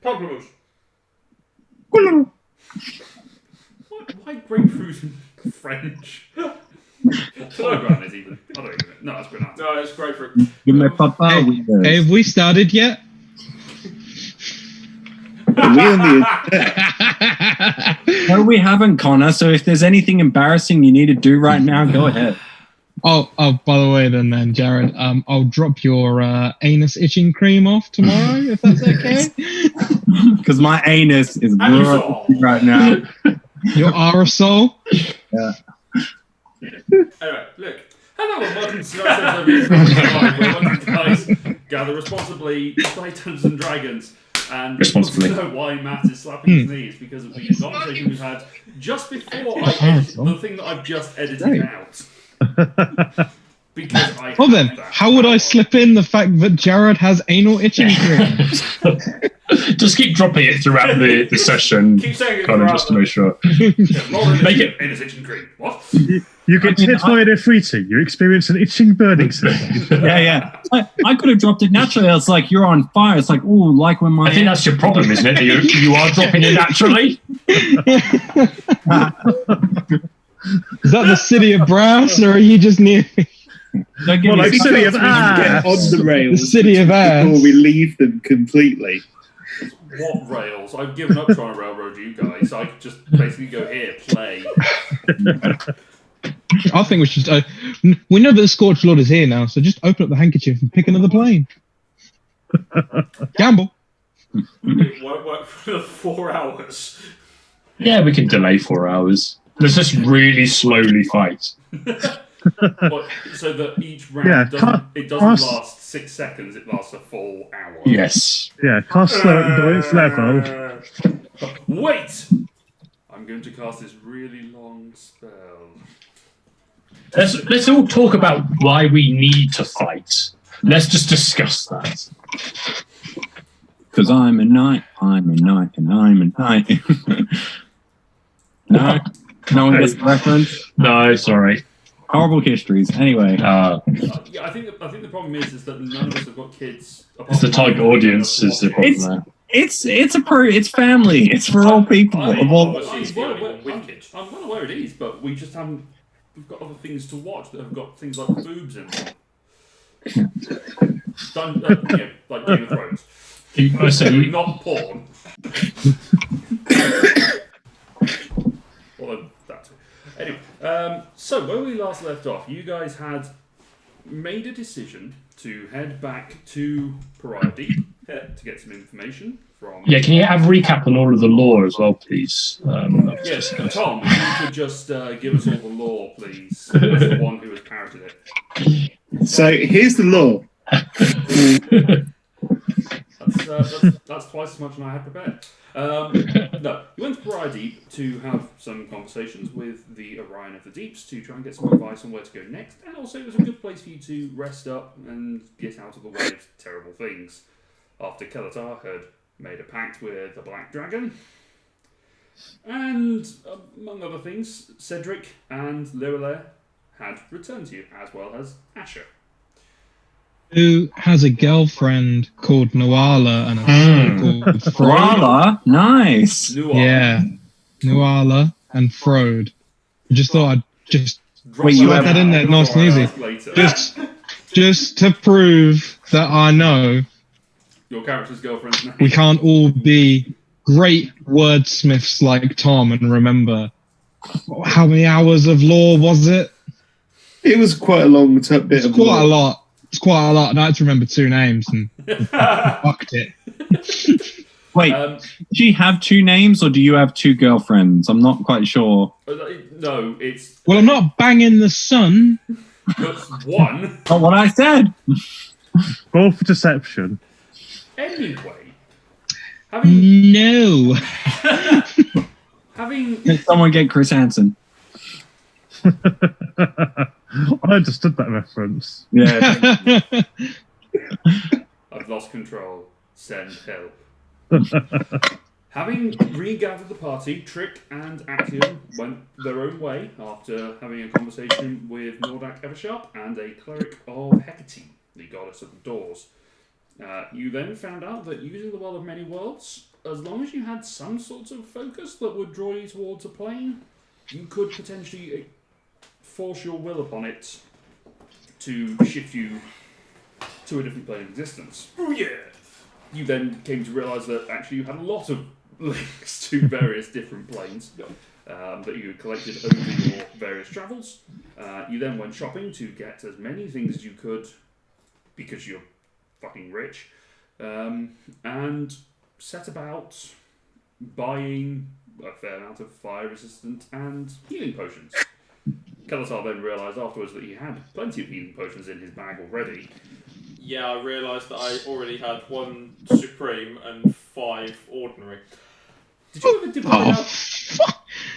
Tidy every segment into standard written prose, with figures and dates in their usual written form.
Pamplemousse. Why grapefruit in French? Pomegranate is even. I don't even know. No, that's granate. No, it's grapefruit. Hey, have we started yet? No, we haven't, Connor. So if there's anything embarrassing you need to do right now, go ahead. Oh, by the way, then, Jared, I'll drop your anus itching cream off tomorrow, if that's okay. Because my anus is right now. Your aerosol? Yeah. Anyway, look. Hello and welcome to where guys gather responsibly, play Dungeons and Dragons, and responsibly. know why Matt is slapping his knees because of the conversation we've had just before I edited the thing that I've just edited out. Because I well then, how would I slip in the fact that Jared has anal itching cream? Just keep dropping it throughout the session, keep saying it kind of just to make sure. Make it anus itching cream. What? You get hit by an Ifriti, you experience an itching burning sensation. Yeah. I could have dropped it naturally. It's like, you're on fire. It's like, oh, like when my... I think that's your problem, isn't it? You are dropping it naturally. Is that the city of brass, or are you just near... Well, like city of ass. On the rails. The city of ass. Before we leave them completely. What rails? I've given up trying to railroad you guys. I could just basically go here, play. I think we should... we know that the Scorched Lord is here now, so just open up the handkerchief and pick another plane. Gamble. It won't work for 4 hours. Yeah, we can delay 4 hours. Let's just really slowly fight. So that each round doesn't last 6 seconds, it lasts a full hour. Yes. Yeah, cast slow at its level. Wait! I'm going to cast this really long spell. Let's all talk about why we need to fight. Let's just discuss that. Because I'm a knight, and I'm a knight. No? No one gets the reference? No, sorry. Horrible histories. Anyway. Yeah, I think the problem is that none of us have got kids. It's the target audience is the problem there. It's family. It's for all people. I'm well aware it is, but we just haven't. We've got other things to watch that have got things like boobs in them. Like Game of Thrones. Not porn. Although that's it. Anyway, so where we last left off, you guys had made a decision to head back to Pariah Deep to get some information from... Yeah, can you have a recap on all of the lore as well, please? Yes, Tom, if you could just give us all the lore, please. As the one who has parroted it. So, here's the lore. That's twice as much as I had prepared. No, you went to Pariah Deep to have some conversations with the Orion of the Deeps to try and get some advice on where to go next, and also it was a good place for you to rest up and get out of the way of terrible things. After Kelatar had made a pact with the Black Dragon, and among other things, Cedric and Lirelair had returned to you, as well as Asher. Who has a girlfriend called Nuala and a son called Frode. Nuala? Nice. Yeah. Nuala and Frode. I just thought I'd just Wait, you slap have that in there nice and easy. Just to prove that I know your character's girlfriend's name. We can't all be great wordsmiths like Tom and remember how many hours of lore was it? It was quite a long bit of quite a lot. It's quite a lot, and I had to remember 2 names and fucked it. Wait, do you have 2 names or do you have 2 girlfriends? I'm not quite sure. No, it's... Well, I'm not banging the sun. That's one. Not what I said. Roll for deception. Anyway. No. Can someone get Chris Hansen? I understood that reference. Yeah. I've lost control. Send help. Having regathered the party, Trick and Actium went their own way after having a conversation with Nordak Eversharp and a cleric of Hecate, the goddess of the doors. You then found out that using the Well of Many Worlds as long as you had some sort of focus that would draw you towards a plane, you could potentially force your will upon it to shift you to a different plane of existence. Oh yeah. You then came to realise that actually you had a lot of links to various different planes that you had collected over your various travels. You then went shopping to get as many things as you could because you're fucking rich, and set about buying a fair amount of fire resistant and healing potions. Kalatar then realised afterwards that he had plenty of healing potions in his bag already. Yeah, I realised that I already had 1 supreme and 5 ordinary. Did you ever divide out?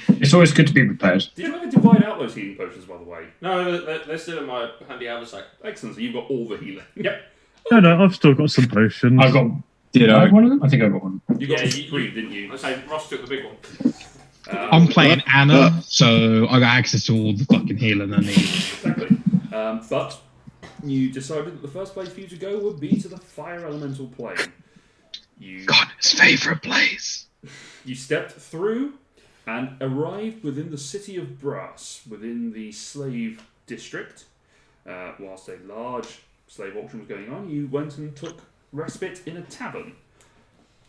It's always good to be prepared. Did you ever divide out those healing potions, by the way? No, they're still in my handy haversack. Excellent. So you've got all the healing. Yep. No, I've still got some potions. I've got. Did I have one of them? I think I got one. You got Yeah, three, didn't you? I say Ross took the big one. I'm playing Anna, so I got access to all the fucking healing I need. Exactly. But you decided that the first place for you to go would be to the fire elemental plane. God's favourite place. You stepped through and arrived within the city of Brass, within the slave district. Whilst a large slave auction was going on, you went and took respite in a tavern.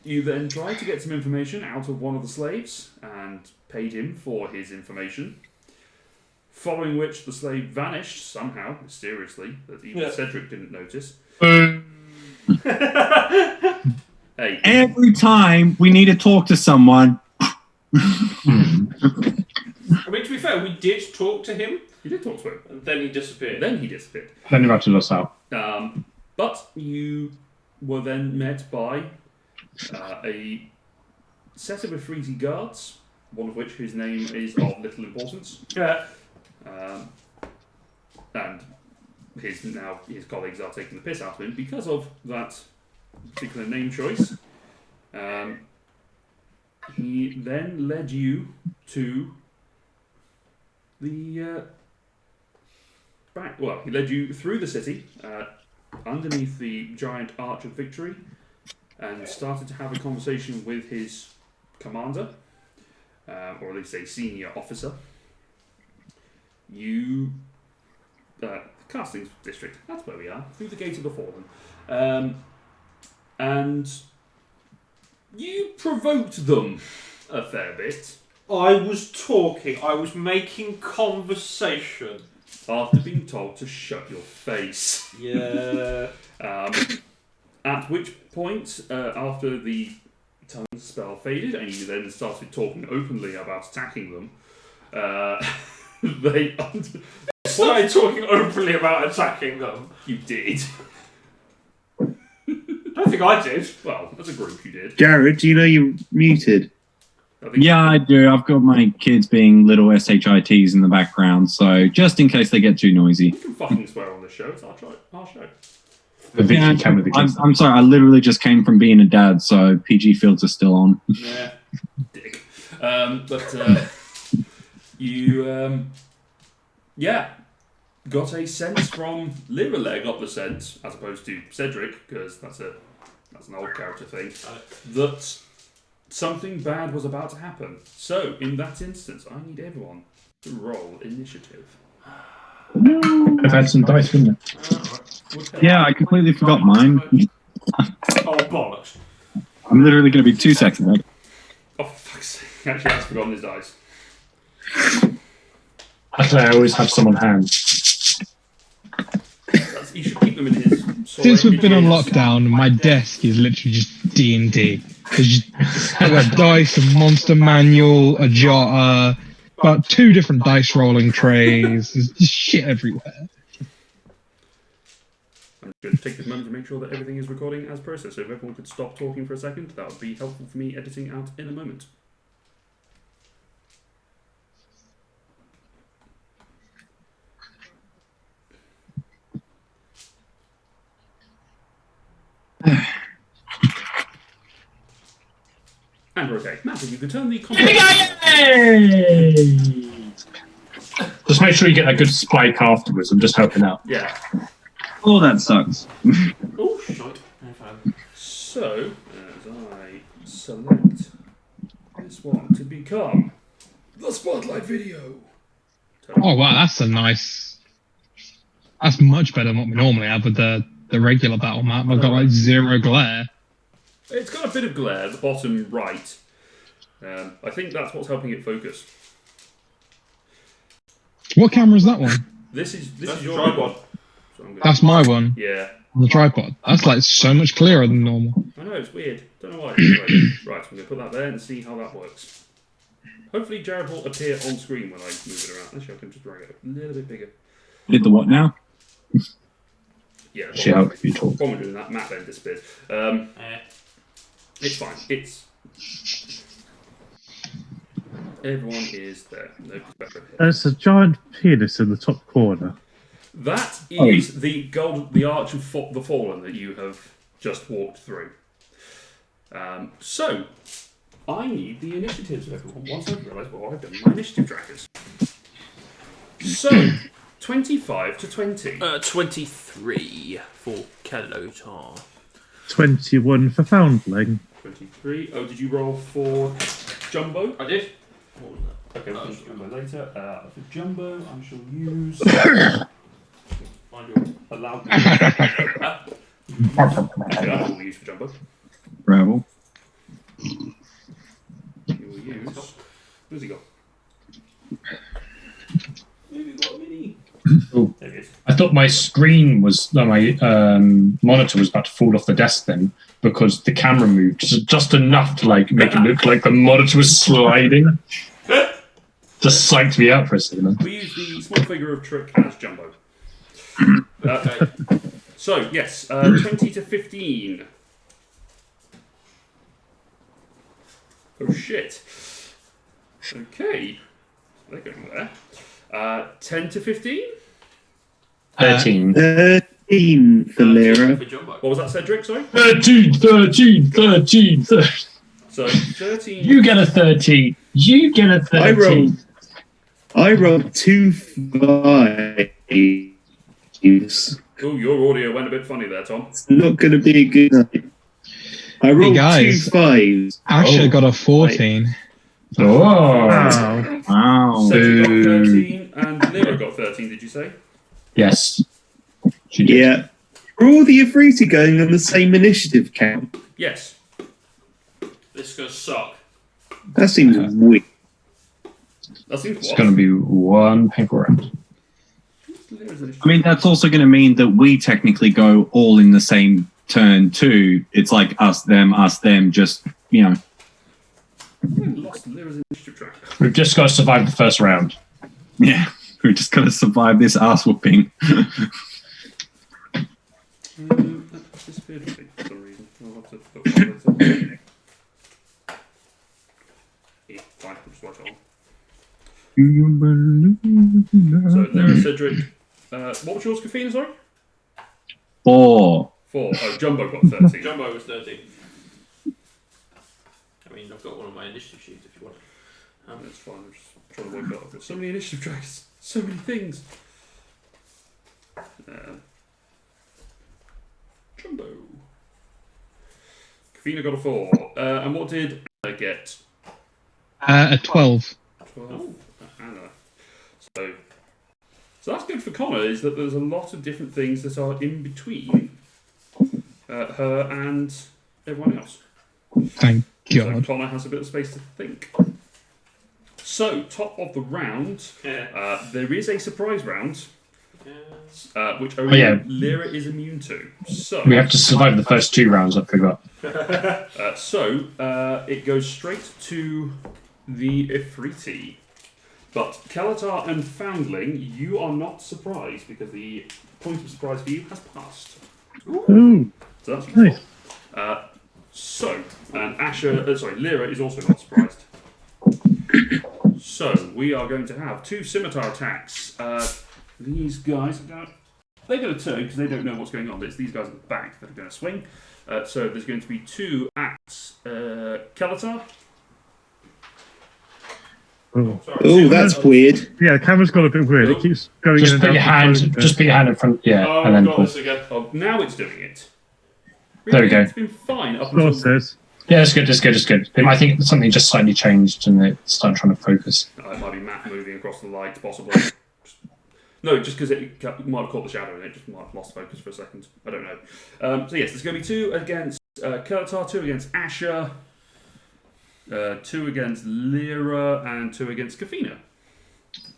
You then tried to get some information out of one of the slaves and paid him for his information. Following which the slave vanished somehow, mysteriously, that even Cedric didn't notice. Hey. Every time we need to talk to someone. I mean, to be fair, we did talk to him. You did talk to him. And then he disappeared. Then he disappeared. Then you ratted us out. But you were then met by a set of Ifriti guards, one of which whose name is of little importance. Yeah. And his colleagues are taking the piss out of him because of that particular name choice. He then led you to the back. Well, he led you through the city, underneath the giant Arch of Victory, and started to have a conversation with his commander, or at least a senior officer. You, Castings District, that's where we are, through the Gate of the Fallen. And you provoked them a fair bit. I was making conversation. After being told to shut your face. Yeah. At which point, after the tongue spell faded and you then started talking openly about attacking them, they started talking openly about attacking them. You did. I don't think I did. Well, as a group you did. Jared, do you know you're muted? Yeah, I do. I've got my kids being little SHITs in the background, so just in case they get too noisy. You can fucking swear on this show. It's our show. The Vicky came with the kids. I'm sorry, I literally just came from being a dad, so PG filters still on. Yeah, dick. You, got a sense from Lyraleg, got the sense, as opposed to Cedric, because that's an old character thing, that something bad was about to happen. So, in that instance, I need everyone to roll initiative. I've had some dice, didn't I? Yeah, I completely forgot mine. Oh, bollocks. I'm literally going to be 2 seconds. Right? Oh, for fuck's sake. Actually, I've forgotten his dice. Actually, I always have some on hand. You should keep them in his... Since we've been on lockdown, my desk is literally just D&D. I've got dice, a monster manual, a jotter, about 2 different dice rolling trays. There's just shit everywhere. I'm going to take this moment to make sure that everything is recording as processed. So if everyone could stop talking for a second, that would be helpful for me editing out in a moment. And we're okay. Matt, if you could turn the Just make sure you get a good spike afterwards. I'm just helping out. Yeah. Oh, that sucks. Oh, shite. So, as I select this one to become the spotlight video. Oh wow, that's a nice. That's much better than what we normally have with the regular battle map. I've got like 0 glare. It's got a bit of glare at the bottom right. I think that's what's helping it focus. What camera is that one? This is That's your tripod. So I'm gonna- That's my one Yeah. on the tripod. That's like so much clearer than normal. I know, it's weird. Don't know why. Right, I'm going to put that there and see how that works. Hopefully Jared will appear on screen when I move it around. Actually, I can just drag it a little bit bigger. Did the what now? Yeah, She how you talk. while we're doing that, map then disappears. It's fine. It's... Everyone is there. Nobody's better. There's a giant penis in the top corner. That is the Arch of the Fallen that you have just walked through. So, I need the initiatives of everyone once I've realised what I've done in my initiative trackers. So, 25 to 20. 23 for Kelotar. 21 for Foundling. 23. Oh, did you roll for Jumbo? I did. What was that? Okay, we'll come to Jumbo later. For Jumbo, I shall use... Find your allowed... I will use for Jumbo. Gravel. You will use... Where's he got? Maybe got a mini. Oh. There it is. I thought my screen was, my monitor was about to fall off the desk then because the camera moved just enough to like make it look like the monitor was sliding. Just psyched me out for a second. We use the small figure of Trick as Jumbo. Okay. So, yes, 20 to 15. Oh, shit. Okay. They're going there. 10 to 15? 13. 13 for Lyra. For Jumbo. What was that, Cedric? Sorry? 13. So, 13. You get a 13. You get a 13. I rolled 2 5s. Oh, your audio went a bit funny there, Tom. It's not going to be a good night. I rolled guys. 2 5s. Asher got a 14. Oh. Wow. Wow. Cedric got Boo. 13 and Lyra got 13, did you say? Yes. She did. Yeah. Are all the Afriti going on the same initiative count? Yes. This is going to suck. That seems weird. That seems It's what? going to be one paper round. Lyra's initiative. I mean, that's also going to mean that we technically go all in the same turn too. It's like us, them, just, you know. I lost Lyra's initiative track. We've just got to survive the first round. Yeah, we're just going to survive this ass whooping. That disappeared for some reason. I'll have to put one later. Yeah, fine, we'll just watch it on. So, Lyra, Cedric. What was yours, Kafina, sorry? 4. 4. Oh, Jumbo got 13. Jumbo was 13. I mean, I've got one of my initiative sheets if you want. That's fine, I'm just trying to work out. I've got so many initiative tracks, so many things. Jumbo. Kafina got a 4. And what did Anna get? A 12. 12 for Anna. So that's good for Connor, is that there's a lot of different things that are in between her and everyone else. Thank So God. Connor has a bit of space to think. So, top of the round, there is a surprise round, which only Lyra is immune to. So We have to survive the first 2 rounds, I forgot. it goes straight to the Ifriti. But Kelatar and Foundling, you are not surprised because the point of surprise for you has passed. Ooh. So that's Nice. and Lyra is also not surprised. So we are going to have 2 scimitar attacks. These guys they're going to turn because they don't know what's going on, but it's these guys at the back that are going to swing. So there's going to be 2 at Kelatar. Oh, that's weird. Yeah, the camera's got a bit weird. It keeps going Just in put and your out. hand, just put your hand in front, Oh, and then got pull. this again. Oh, now it's doing it. There we go. It's been fine up Floor until says. Yeah, it's good. It's good. I think something just slightly changed and it started trying to focus. It might be Matt moving across the light, possibly. No, just because it might have caught the shadow and it just might have lost focus for a second. I don't know. So yes, there's going to be 2 against Kurtar, 2 against Asher, 2 against Lyra, and 2 against Kafina.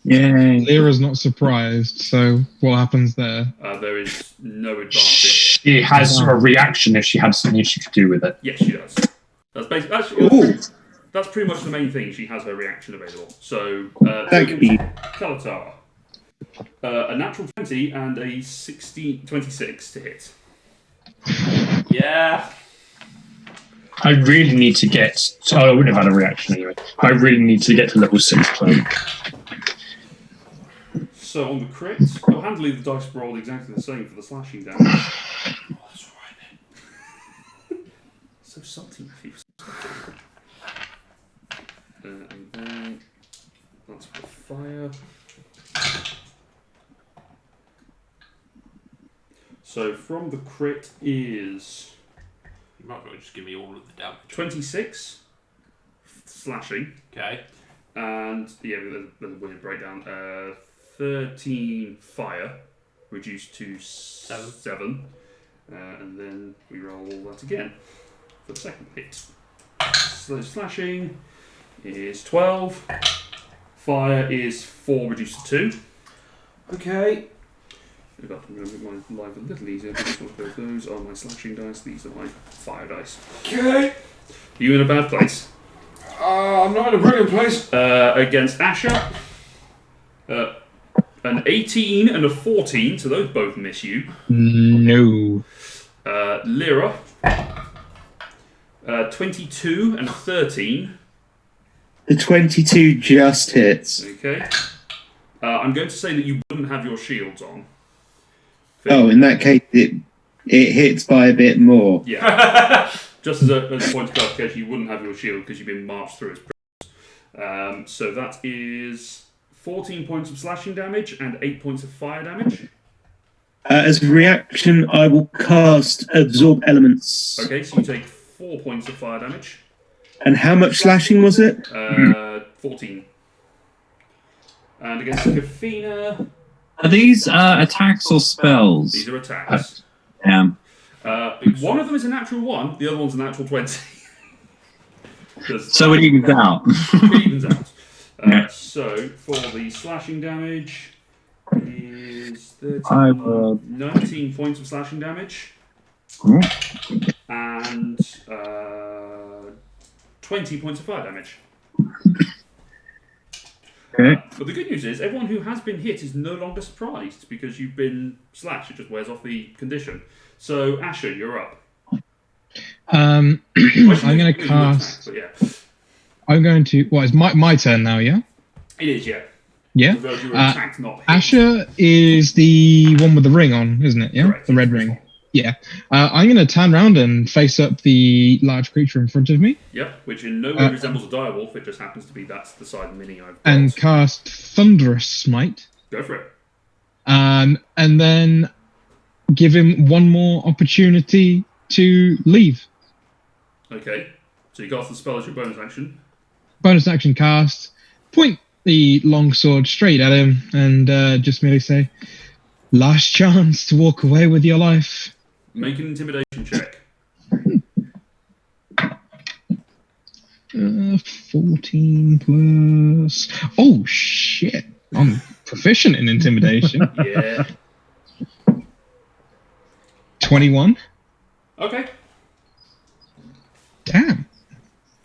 Yay. Lyra's not surprised, so what happens there? There is no advantage. She has a reaction if she had something she could do with it. Yes, she does. That's basically that's pretty much the main thing. She has her reaction available. So Thank you. Kalatar, a natural 20 and a 26 to hit. Yeah. I really need to get. Oh, I wouldn't have had a reaction anyway. I really need to get to level 6 cloak. So on the crit, handily the dice rolled exactly the same for the slashing damage. Oh, that's alright then. So salty, Matthew. And then that's for fire. So from the crit is You might as well just give me all of the damage. 26 slashing, Okay. and there's a weird breakdown. 13 fire, reduced to 7. And then we roll that again for the second hit. So slashing is 12. Fire is 4 reduced to 2. Okay. I'm going to make my life a little easier because those are my slashing dice, these are my fire dice. Okay. Are you in a bad place? I'm not in a brilliant place. Against Asher, an 18 and a 14, so those both miss you. No. Lyra, 22 and 13. The 22 just hits. Okay. I'm going to say that you wouldn't have your shields on. Oh, in that case, it hits by a bit more. Yeah. Just as a point of clarification, you wouldn't have your shield because you've been marched through as prisoners. So that is 14 points of slashing damage and 8 points of fire damage. As a reaction, I will cast Absorb Elements. Okay, so you take 4 points of fire damage. And how much slashing was it? 14. And against Kafina, Are these attacks or spells? these are attacks. One of them is a natural 1, the other one's a natural 20. So it evens out. It evens out. Yeah. So, for the slashing damage, is 19 points of slashing damage. And 20 points of fire damage. Okay. But the good news is, everyone who has been hit is no longer surprised because you've been slashed. It just wears off the condition. So, Asher, you're up. I'm going to cast. But yeah, I'm going to. What is my turn now? Yeah. it is. Yeah. Yeah. Although you were attacked, not hit. Asher is the one with the ring on, isn't it? Yeah. Correct. The red ring. Yeah. I'm going to turn around and face up the large creature in front of me Yep, which in no way resembles a direwolf. It just happens to be that's the side mini I've got. and cast Thunderous Smite. Go for it. And then give him one more opportunity to leave. Okay. So you cast the spell as your bonus action. Bonus action cast. Point the longsword straight at him and just merely say, "Last chance to walk away with your life." Make an intimidation check. 14 plus. Oh shit! I'm proficient in intimidation. Yeah. 21. Okay. Damn.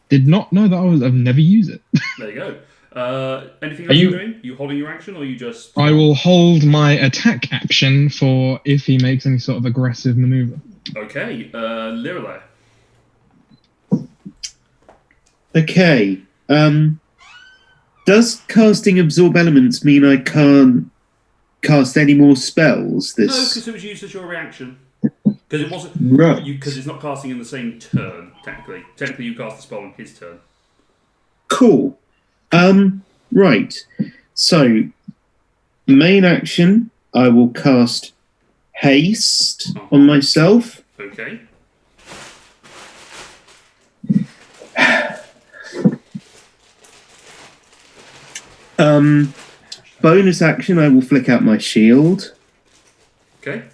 Did not know that I've never used it. There you go. Anything else you're doing? You holding your action, or you just? I will hold my attack action for if he makes any sort of aggressive maneuver. Okay. Lirala. Okay. Does casting Absorb Elements mean I can't cast any more spells? No, because it was used as your reaction. Because it wasn't. Right. Because it's not casting in the same turn. Technically, you cast the spell on his turn. Cool. Right. So, main action, I will cast Haste on myself. Okay. Bonus action, I will flick out my shield. Okay.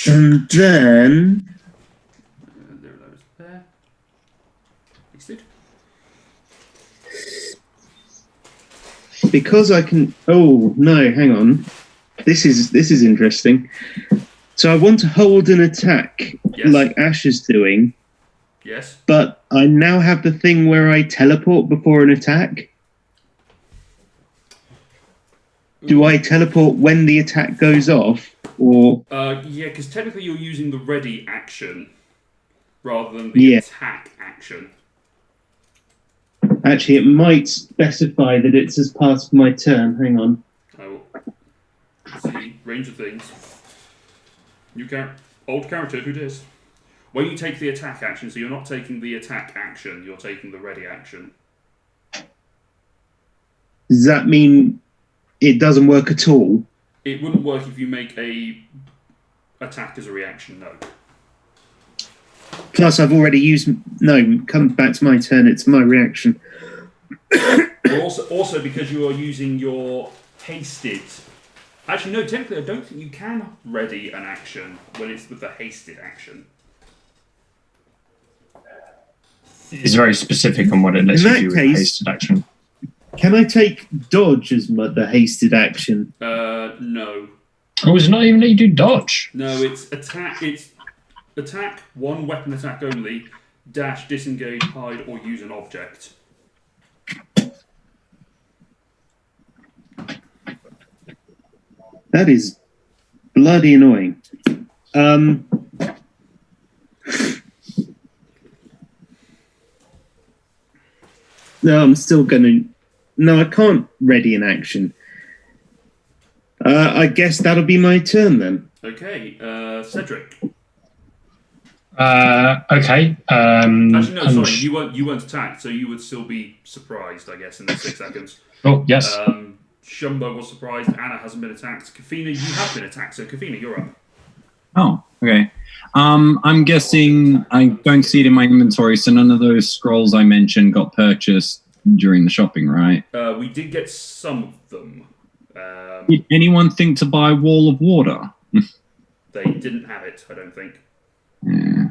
And then There it goes. There. Wasted. because I can. Oh no, hang on. This is interesting. So I want to hold an attack Yes. like Ash is doing, Yes. but I now have the thing where I teleport before an attack. Do I teleport when the attack goes off, or Yeah, because technically you're using the ready action rather than the Yeah. attack action. actually it might specify that it's as part of my turn? Hang on. I will see range of things. New old character, who dis? When you take the attack action, so you're not taking the attack action, you're taking the ready action. Does that mean it doesn't work at all? It wouldn't work if you make a attack as a reaction, no. Plus, I've already used. No, come back to my turn. It's my reaction. But also because you are using your hasted. Actually, no. Technically, I don't think you can ready an action when it's with the hasted action. It's very specific on what it lets In you that do with case- hasted action. Can I take dodge as the hasted action? No. Oh, is it not even that you do dodge? No, it's attack. It's attack, one weapon attack only, dash, disengage, hide, or use an object. That is bloody annoying. No, I'm still gonna. No, I can't ready an action. I guess that'll be my turn then. Okay, Cedric. Okay. Actually, no, and sorry, you weren't attacked, so you would still be surprised, I guess, in the 6 seconds. Oh, yes. Shumbo was surprised. Anna hasn't been attacked. Kafina, you have been attacked, so Kafina, you're up. Oh, okay. I'm guessing I don't see it in my inventory, so none of those scrolls I mentioned got purchased during the shopping, right? We did get some of them. Did anyone think to buy Wall of Water? They didn't have it, I don't think. Yeah.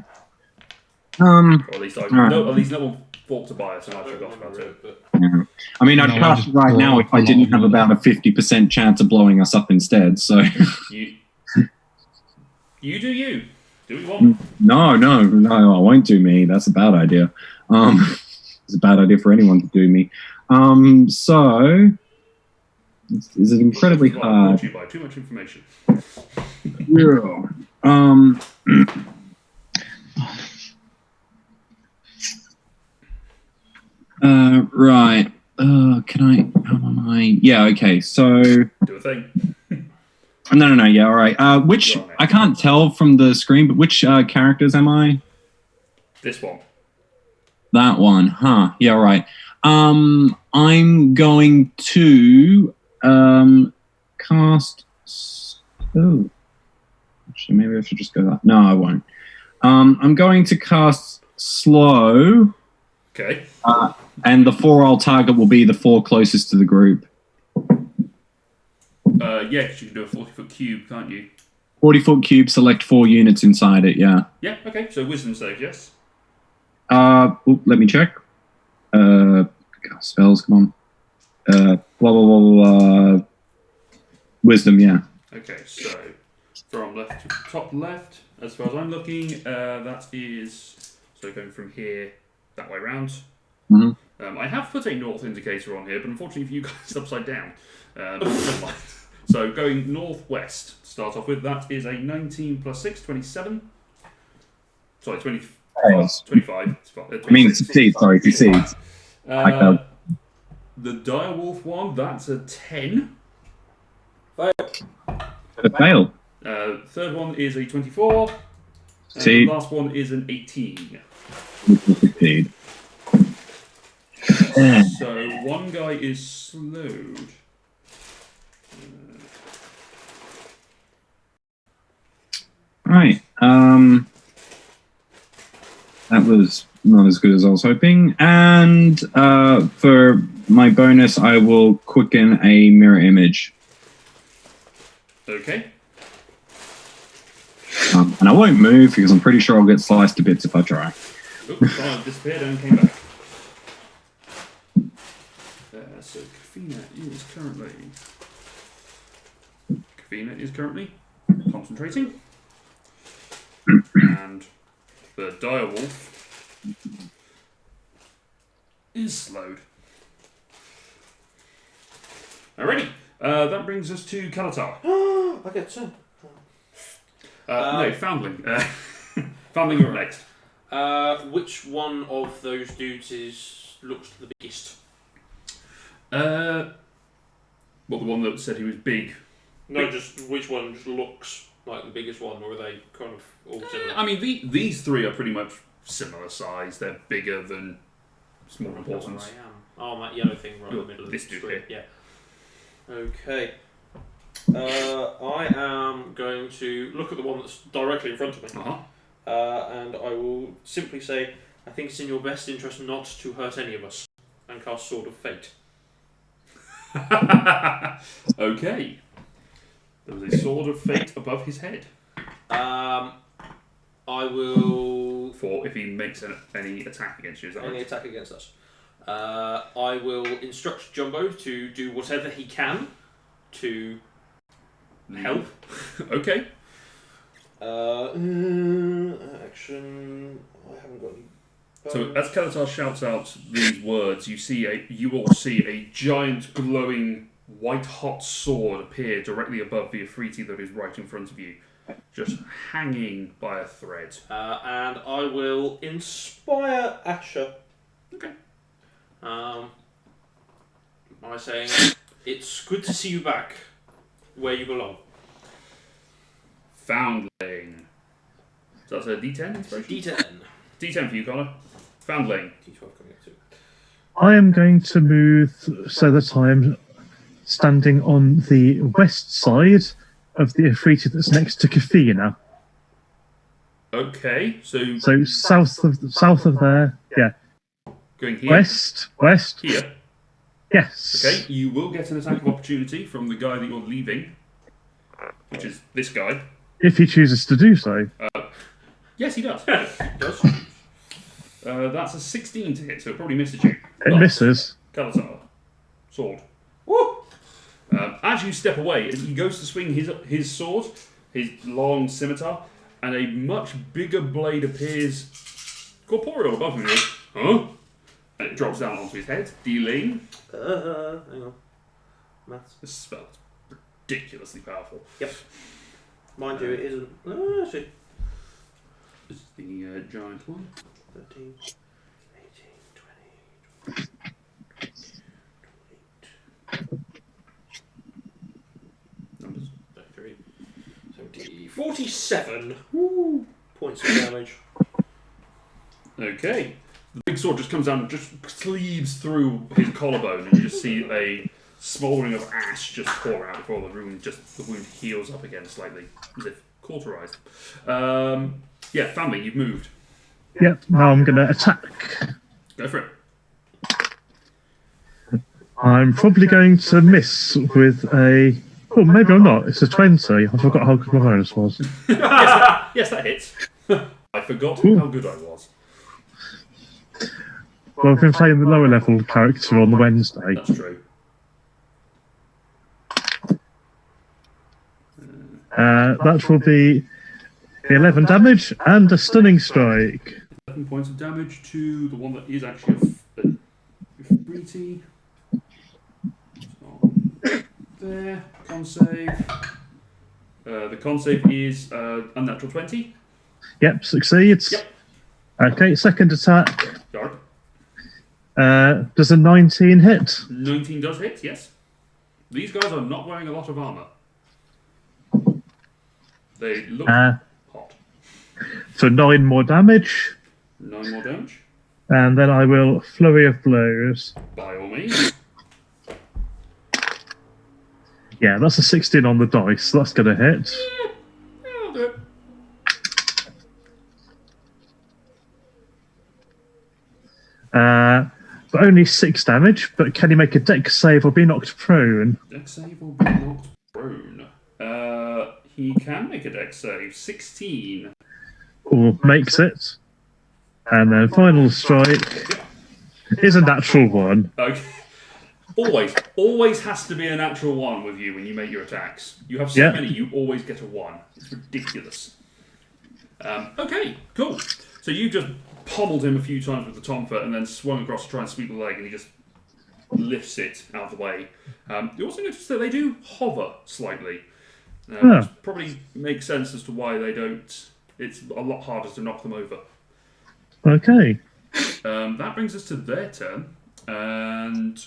Or at least Alright. no one thought to buy it, and I forgot about it. Yeah. I mean, I'd No, I cast just it right now bought if I a lot didn't of have water. about a 50% chance of blowing us up instead, so... You do you. Do what you want. No, I won't do me. That's a bad idea. It's a bad idea for anyone to do me. So... Is it incredibly Brought hard? to you by too much information. Yeah. Right. Can I? How am I? Yeah. Okay. So. Do a thing. No. Yeah. All right. Which I can't tell from the screen, but which characters am I? This one. That one. Huh. Yeah. All right. I'm going to cast. Oh. Actually, maybe I should just go that. No, I won't. I'm going to cast slow. Okay. And the 4 I'll target will be the 4 closest to the group. Yeah, because you can do a 40-foot cube, can't you? 40-foot cube, select 4 units inside it, yeah. Yeah, okay. So wisdom save, yes? Let me check. Spells, come on. Blah, blah, blah, blah. Wisdom, yeah. Okay, so from left to top left, as far as I'm looking, that is... So going from here, that way round. Mm-hmm. I have put a north indicator on here, but unfortunately for you guys, it's upside down. Never mind. So going northwest to start off with, that is a 19 plus 6, 27. Sorry, 20, Fails. 25. I mean, succeeds, sorry, succeeds. The direwolf one, that's a 10. It failed. Third one is a 24. And Succeed. the last one is an 18. Succeed. So one guy is slowed. Right. That was not as good as I was hoping. And for my bonus, I will quicken a mirror image. Okay. And I won't move because I'm pretty sure I'll get sliced to bits if I try. Oops, I disappeared and came back. So Kafina is currently concentrating. And the direwolf is slowed. Alrighty. That brings us to Kalatar. I get to. No, Foundling. Foundling, you're next. Which one of those dudes looks the biggest? Well, the one that said he was big. No, just which one just looks like the biggest one, or are they kind of all similar? I mean, these three are pretty much similar size. They're bigger than small I importance. am. Oh, that yellow thing right in the middle of This the dude screen. here. Yeah. Okay. I am going to look at the one that's directly in front of me, and I will simply say, I think it's in your best interest not to hurt any of us, and cast Sword of Fate. Okay. There was a sword of fate above his head. I will... For if he makes any attack against you, is that Any right? attack against us. I will instruct Jumbo to do whatever he can to help. Okay. Action... I haven't got any... So as Kalatar shouts out these words, you all see a giant glowing white-hot sword appear directly above the Afriti that is right in front of you, just hanging by a thread. And I will inspire Asher. Okay. By saying, it's good to see you back where you belong. Foundling. So that's a D10 inspiration? D10. D10 for you, Connor. Foundling. D12 coming up too. I am going to move so that I'm standing on the west side of the Afriti that's next to Kafina. Okay, so So south of there, yeah. going here. West. Here. Yes. Okay, you will get an attack of opportunity from the guy that you're leaving, which is this guy. If he chooses to do so. Yes, he does. Does? That's a 16 to hit, so it probably misses you. It misses. Kalatar. Sword. Woo! As you step away, he goes to swing his sword, his long scimitar, and a much bigger blade appears corporeal above him. He goes, huh? And it drops down onto his head, dealing... Hang on. Maths. This spell is ridiculously powerful. Yep. Mind you, it isn't. Actually. This is the giant one. 13, 18, 20, 28, Numbers. 33, 70, 47 points of damage. Okay. The big sword just comes down and just cleaves through his collarbone, and you just see a smouldering of ash just pour out before the wound heals up again slightly, as if cauterized. Yeah, family, you've moved. Yep, now I'm going to attack. Go for it. I'm probably going to miss with a... Oh, maybe I'm not. It's a 20. I forgot how good my bonus was. Yes, that hits. I forgot how good I was. Well, I've been playing the lower level character on the Wednesday. That's true. That will be 11 damage and a stunning strike. 11 points of damage to the one that is actually a Afriti. There, con save. The con save is unnatural 20. Yep, succeeds. Yep. Okay, second attack. Dark. Does a 19 hit? 19 does hit, yes. These guys are not wearing a lot of armour. They look hot. For 9 more damage. 9 more damage. And then I will flurry of blows. By all means. Yeah, that's a 16 on the dice, so that's going to hit. Yeah, I'll do it. But only 6 damage. But can he make a dex save or be knocked prone? Dex save or be knocked prone? He can make a dex save. 16. Or makes it. And then final strike is a natural 1. Okay. Always has to be a natural 1 with you when you make your attacks. You have so Yeah. many, you always get a 1. It's ridiculous. Okay, cool. So you just pommeled him a few times with the tomfat and then swung across to try and sweep the leg, and he just lifts it out of the way. You also notice that they do hover slightly. Which probably makes sense as to why they don't. It's a lot harder to knock them over. Okay. That brings us to their turn, and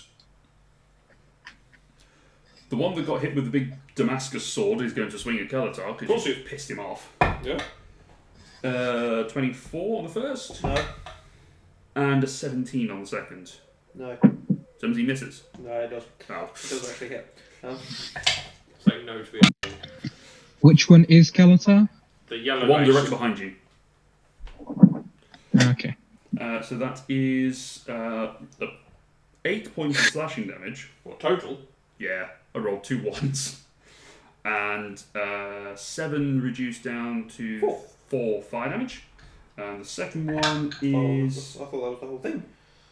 the one that got hit with the big Damascus sword is going to swing at Kalatar because you pissed him off. Yeah. 24 on the first, No. and a 17 on the second. No. 17 misses. No, it doesn't. Oh. It does actually hit. Saying no to be Which one is Kalatar? the yellow One nation. directly behind you. Okay. So that is 8 points of slashing damage. What, total? Yeah, I rolled 2 ones. And 7 reduced down to 4 fire damage. And the second one is... I thought that was the whole thing.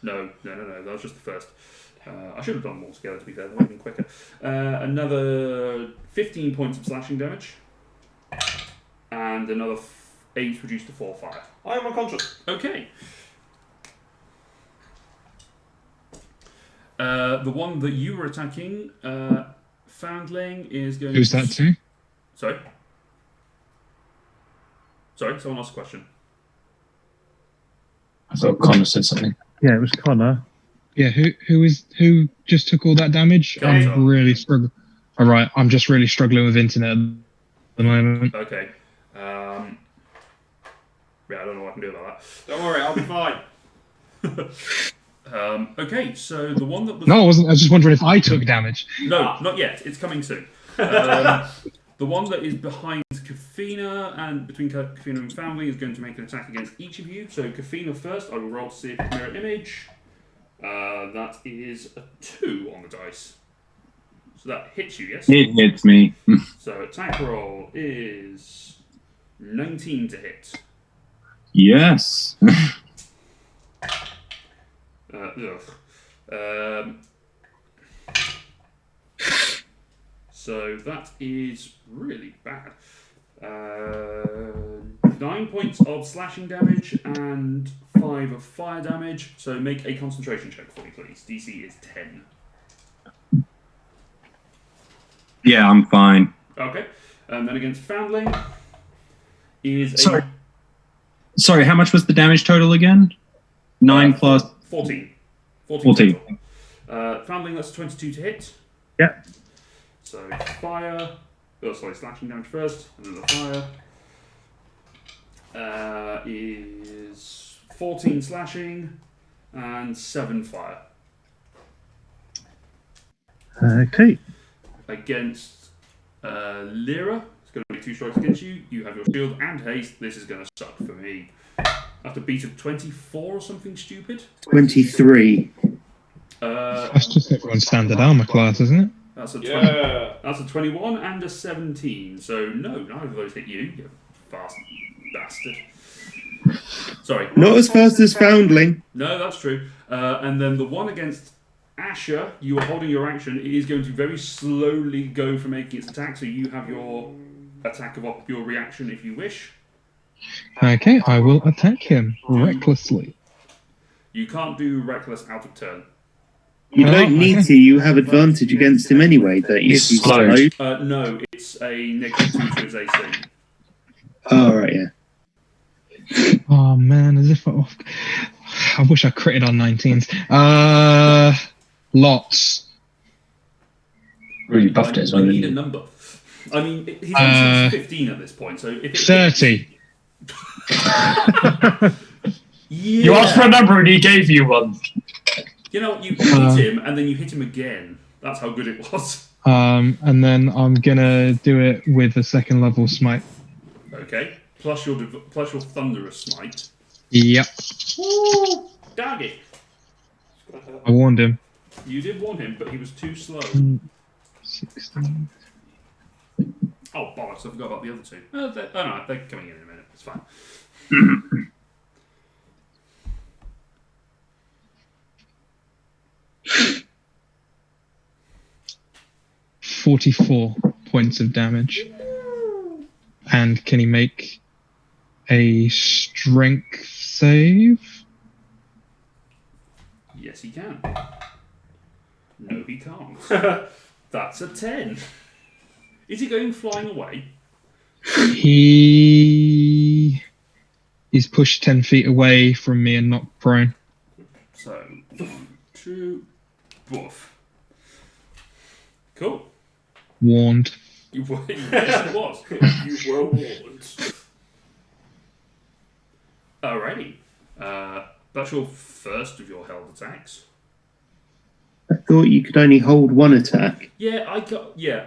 No, that was just the first. I should have done them all together, to be fair, that would have been quicker. Another 15 points of slashing damage. And another 8 reduced to 4 fire. I am unconscious. Okay. The one that you were attacking, Foundling, is going Who's that to? Sorry? Sorry, someone asked a question. I thought Connor said something. Yeah, it was Connor. Yeah, who just took all that damage? Kalatar. I'm really struggling. All right, I'm just really struggling with internet at the moment. Okay. Yeah, I don't know what I can do about Don't worry, I'll be fine. that. Okay, so the one that was... No, I wasn't. I was just wondering if I took damage. No, not yet. It's coming soon. The one that is behind Kafina and between Kafina and Foundling is going to make an attack against each of you. So Kafina first, I will roll to see if it's mirror image. That is a 2 on the dice. So that hits you, yes? It hits me. So attack roll is 19 to hit. Yes. So that is really bad. 9 points of slashing damage and 5 of fire damage. So make a concentration check for me, please. DC is 10. Yeah, I'm fine. Okay. And then against Foundling is a Sorry, how much was the damage total again? 9 plus 14. 14. total. Foundling, that's 22 to hit. Yeah. So fire. Oh, sorry, slashing damage first, and then the fire. Is 14 slashing and 7 fire. Okay. Against Lyra, it's going to be 2 strikes against you. You have your shield and haste. This is going to suck for me. After beat of 24 or something stupid. 23. That's just everyone's standard armor class, isn't it? That's a 20, Yeah. that's a 21 and a 17. So no, neither of those hit you. You fast bastard. Sorry. Not as fast as Foundling. No, that's true. And then the one against Asher, you are holding your action. It is going to very slowly go for making its attack. So you have your attack of your reaction if you wish. Okay, I will attack him recklessly. You can't do reckless out of turn. You don't need to. You have advantage against him anyway, don't you? He's If slowed. No, it's a -2 to his AC. Oh, right, yeah. Oh man, as if I wish I critted on 19s. Lots. Really buffed it as I well. need a didn't number. I mean, he's on 15 at this point, so if it 30. yeah. You asked for a number and he gave you one. You know, you hit him and then you hit him again. That's how good it was. And then I'm gonna do it with a 2nd level smite. Okay. Plus your thunderous smite. Yep. Woo! Daggy. I warned him. You did warn him, but he was too slow. 16. Oh, bollocks, I forgot about the other two. No, they're coming in a minute. It's fine. 44 points of damage. And can he make a strength save? Yes, he can. No, he can't. That's a 10. Is he going flying away? He's pushed 10 feet away from me and knocked prone. So, 1, 2, boof. Cool. Warned. You were, yes, it was. You were warned. Alrighty. That's your first of your held attacks. I thought you could only hold one attack. Yeah,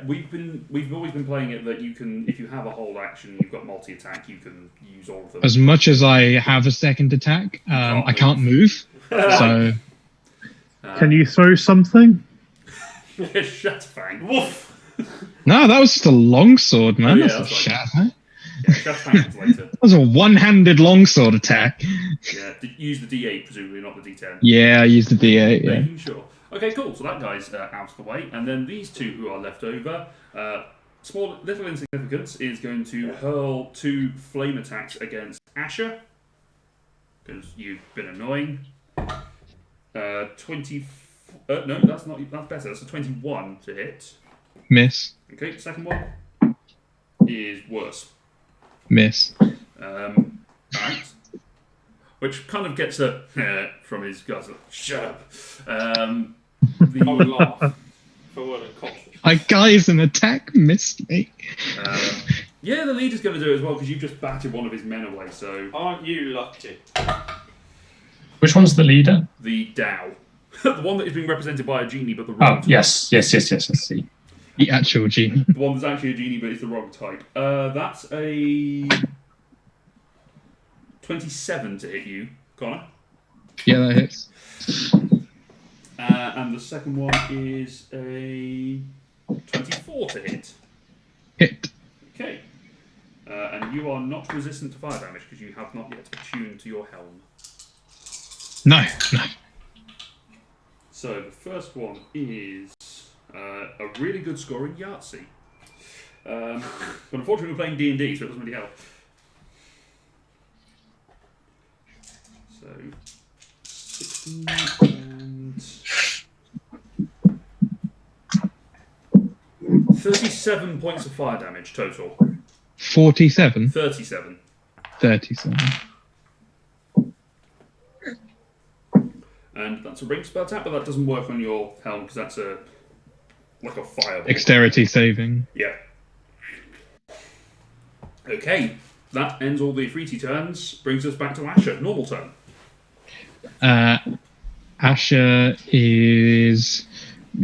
we've always been playing it that you can, if you have a hold action, you've got multi-attack, you can use all of them. As much as I have a second attack, I can't move. So Can you throw something? Shatfang. Woof! no, that was just a longsword, man. Oh, yeah, that's a that's shat. Yeah, Shatfang's later. That was a one-handed longsword attack. Yeah, use the D8 presumably, not the D10. Yeah, I used the D8. Yeah. Making sure. Okay, cool. So that guy's out of the way, and then these two who are left over, small, little insignificance, is going to hurl 2 flame attacks against Asher because you've been annoying. 20. No, that's not. That's better. That's a 21 to hit. Miss. Okay, second one is worse. Miss. Alright. Which kind of gets a from his guys. Like, shut up. I would laugh. For one unconscious. Guys, an attack missed me. Yeah, the leader's going to do it as well because you've just batted one of his men away. So Aren't you lucky? Which one's the leader? the Dow, the one that is being represented by a genie, but the Oh, wrong. yes. I see. The actual genie. The one that's actually a genie, but it's the wrong type. That's a 27 to hit you, Connor. Yeah, that hits. And the second one is a 24 to hit. Hit. Okay. And you are not resistant to fire damage because you have not yet attuned to your helm. No. So the first one is a really good score in Yahtzee. But unfortunately we're playing D&D, so it doesn't really help. So 16 and 37 points of fire damage total. 47. 37. 37. And that's a ring spell attack, but that doesn't work on your helm because that's like a fireball. Dexterity saving. Yeah. Okay, that ends all the Ifriti turns. Brings us back to Asher. Normal turn. Asher is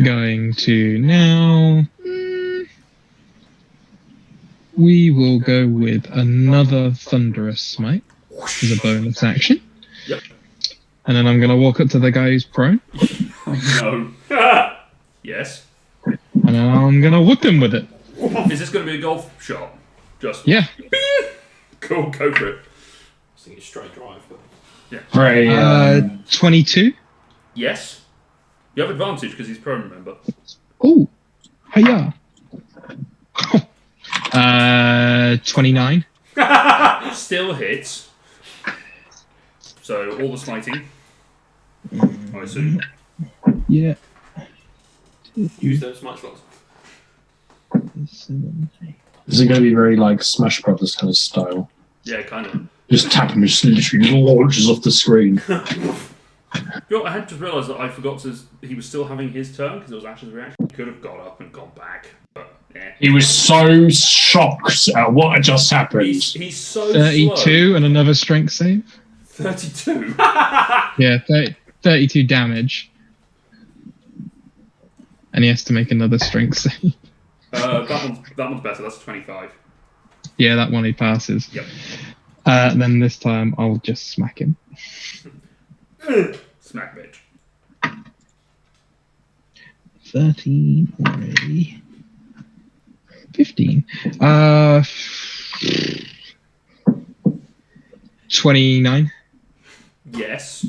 going to now. We will go with another Thunderous Smite as a bonus action. Yep. And then I'm going to walk up to the guy who's prone. No. Yes. And then I'm going to whip him with it. Is this going to be a golf shot? Just. Yeah. Cool, go for it. I was thinking straight drive, but Right. 22. Yes. You have advantage because he's prone, remember? Oh. Hiya. 29. Still hits. So all the smiting. I assume. Yeah. use those smite slots. Is it going to be very like Smash Brothers kind of style? Yeah, kind of. Just tap him, just literally launches off the screen. You know, I had just realised that I forgot he was still having his turn because it was Ash's reaction. He could have got up and gone back, but yeah. He was so shocked at what had just happened. He's so 32 slow. and another strength save. 32? Yeah, 32 damage. And he has to make another strength save. That one's better. That's a 25. Yeah, that one he passes. Yep. Then this time I'll just smack him. Smack bitch. 13 or a 15. 29. Yes.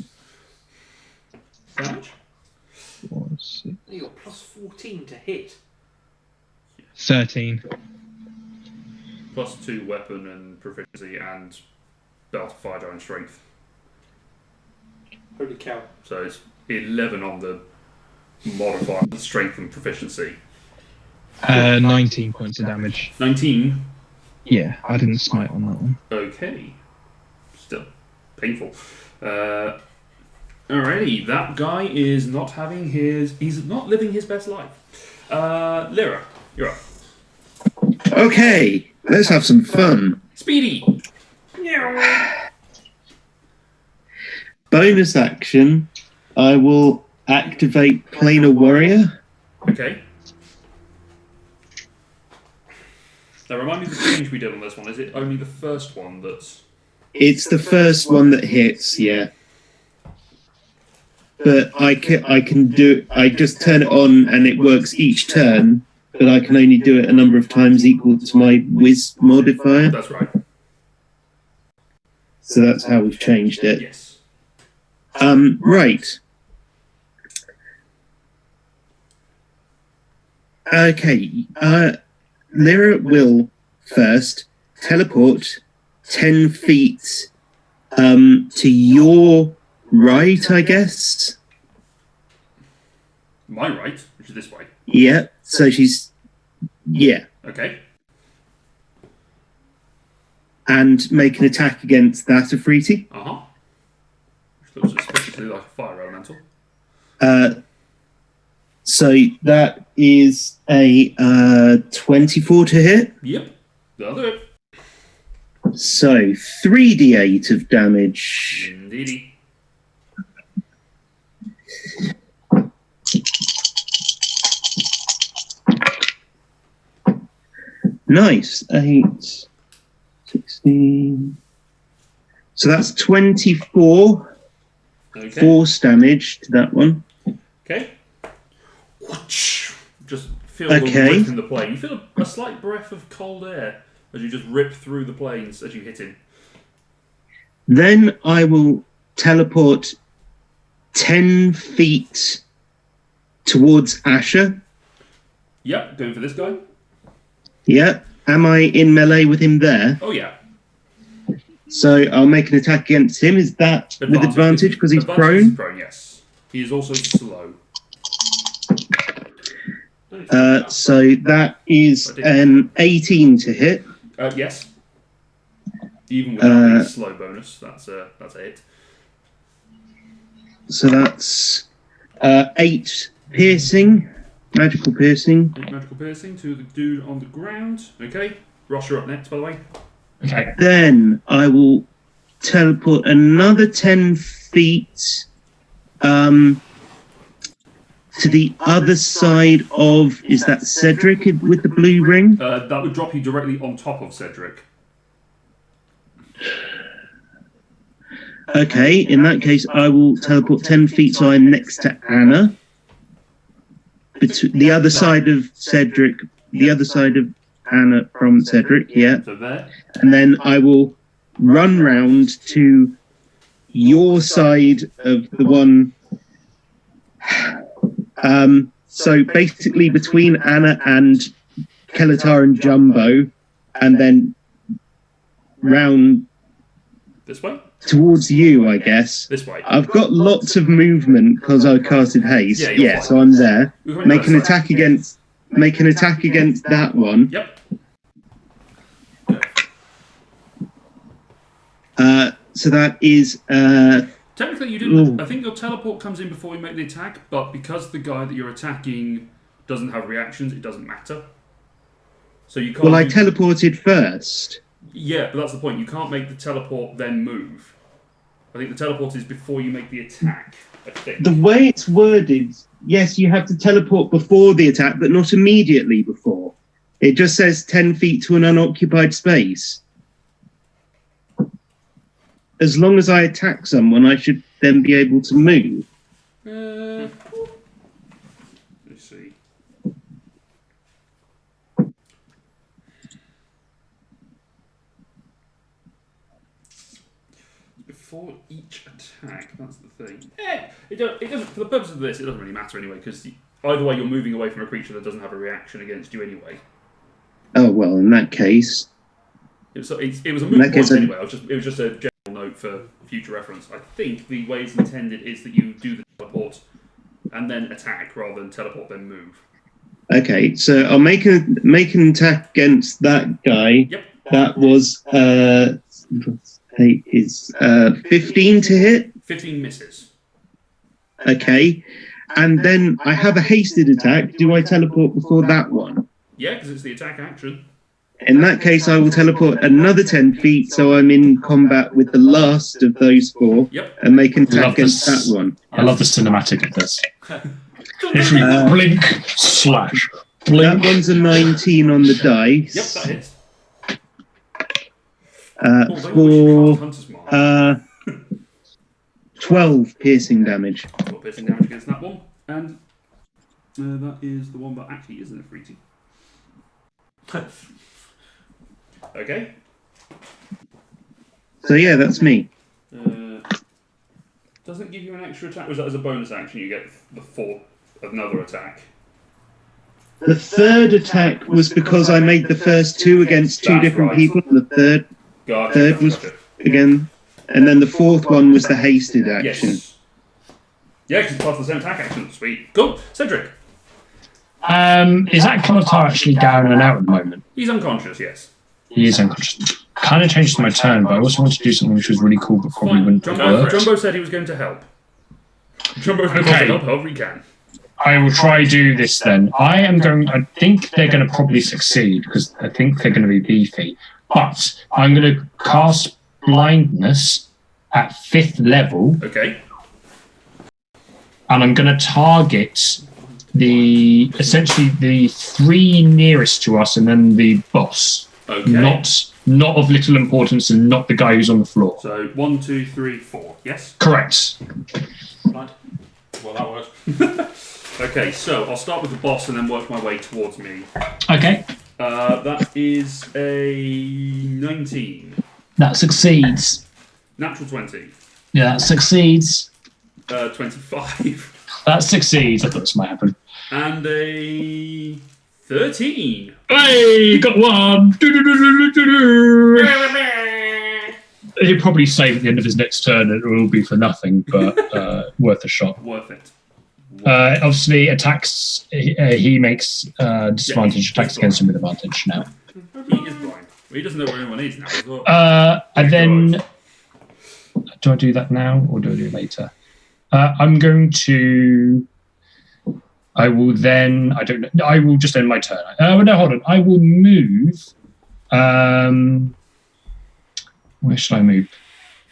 Damage? You got plus 14 to hit. 13. Plus 2 weapon and proficiency and belt of fire giant strength. Holy cow. So it's 11 on the modifier, strength and proficiency. 19 points of damage. 19. Yeah, I didn't smite on that one. Okay. Still painful. Alrighty, that guy is not having he's not living his best life. Lyra, you're up. Okay, let's have some fun. Speedy! Bonus action, I will activate Planar Warrior. Okay. Now remind me of the change we did on this one. Is it only the first one that's... It's the first one that hits, yeah. But I can do. I just turn it on and it works each turn. But I can only do it a number of times equal to my Whiz modifier. That's right. So that's how we've changed it. Yes. Right. Okay. Lyra will first teleport 10 feet to your right, I guess. My right, which is this way. Yeah. So she's... Yeah. Okay. And make an attack against that Afriti. Uh-huh. Which looks suspiciously like a fire elemental. So that is a 24 to hit. Yep. That'll do it. So 3d8 of damage. Indeedy. Nice. 8, 16. So that's 24 Okay. force damage to that one. Okay. Just feel the Okay. rip in the plane. You feel a slight breath of cold air as you just rip through the planes as you hit him. Then I will teleport 10 feet towards Asher. Yep, going for this guy. Yeah. Am I in melee with him there? Oh yeah. So I'll make an attack against him. Is that with advantage because he's Advantage is prone? yes. He is also slow. So that is an 18 to hit. Yes. Even without the slow bonus, that's a hit. So that's 8 piercing, magical piercing. 8 magical piercing to the dude on the ground. Okay. Ross, you're up next, by the way. Okay. Then I will teleport another 10 feet to the other side of... Is that Cedric with the blue ring? That would drop you directly on top of Cedric. Okay, in that case, I will teleport 10 feet so I'm next to Anna. The other side of Cedric, the other side of Anna from Cedric, yeah. So there. And then I will run round to your side of the one. So basically between Anna and Kelatar and Jumbo, and then round This way? towards you, I guess. This way. I've got lots of movement because I casted haste. Yeah, you're fine. So I'm there. You're going Make to an that side. attack against that one. Yep. So that is Technically, you didn't. Ooh. I think your teleport comes in before you make the attack, but because the guy that you're attacking doesn't have reactions, it doesn't matter. So you can't. well, I do- teleported first. Yeah, but that's the point. You can't make the teleport then move. I think the teleport is before you make the attack. I think. The way it's worded, yes, you have to teleport before the attack, but not immediately before. It just says 10 feet to an unoccupied space. As long as I attack someone, I should then be able to move. Let's see. attack. That's the thing. It doesn't. For the purpose of this, it doesn't really matter anyway, because either way, you're moving away from a creature that doesn't have a reaction against you anyway. Oh well, in that case, It was a moot point anyway. It was just a general note for future reference. I think the way it's intended is that you do the teleport and then attack rather than teleport then move. okay. So I'll make an attack against that guy. Yep. That was 15 to hit. 15 misses. Okay, and then I have a hasted attack. Do I teleport before that one? Yeah, because it's the attack action. In that case, I will teleport another 10 feet, so I'm in combat with the last of those 4, Yep. and make an attack Love against this. that one. I love the cinematic of this. Literally blink, slash, blink. That one's a 19 on the dice. Yep, that hits. For Hunter's Mark. 12 piercing damage. 12 piercing damage against that one. And that is the one that actually isn't a freaky. Okay. So yeah, that's me. Doesn't it give you an extra attack? Was that as a bonus action you get the 4th another attack? The third attack was because I made the first 2 against 2 That's different right. people. The third was again, and then the 4th one was the hasted action. Yes. Yeah, because it's part of the same attack action. Sweet. Cool. Cedric. Is that Colotar actually down and out at the moment? He's unconscious, yes. He is unconscious. Kind of changed my turn, but I also wanted to do something which was really cool, but probably wouldn't have worked. Jumbo said he was going to help. Jumbo's going to help however he can. I will try do this then. I think they're going to probably succeed because I think they're going to be beefy. But I'm going to cast blindness at 5th level, Okay. and I'm going to target essentially the 3 nearest to us, and then the boss. Okay. Not of little importance, and not the guy who's on the floor. So 1, 2, 3, 4. Yes. Correct. Right. Well, that works. Okay, so I'll start with the boss and then work my way towards me. Okay. That is a 19. That succeeds. Natural 20. Yeah, that succeeds. 25. That succeeds. I thought this might happen. And a 13. Hey, got one. He'll probably save at the end of his next turn. It will be for nothing, but worth a shot. Worth it. Obviously, attacks. He makes disadvantage attacks against him with advantage now. He is blind. He doesn't know where anyone is now as well. And then, do I do that now or do I do it later? I'm going to. I will then. I don't know. I will just end my turn. No, hold on. I will move. Where should I move?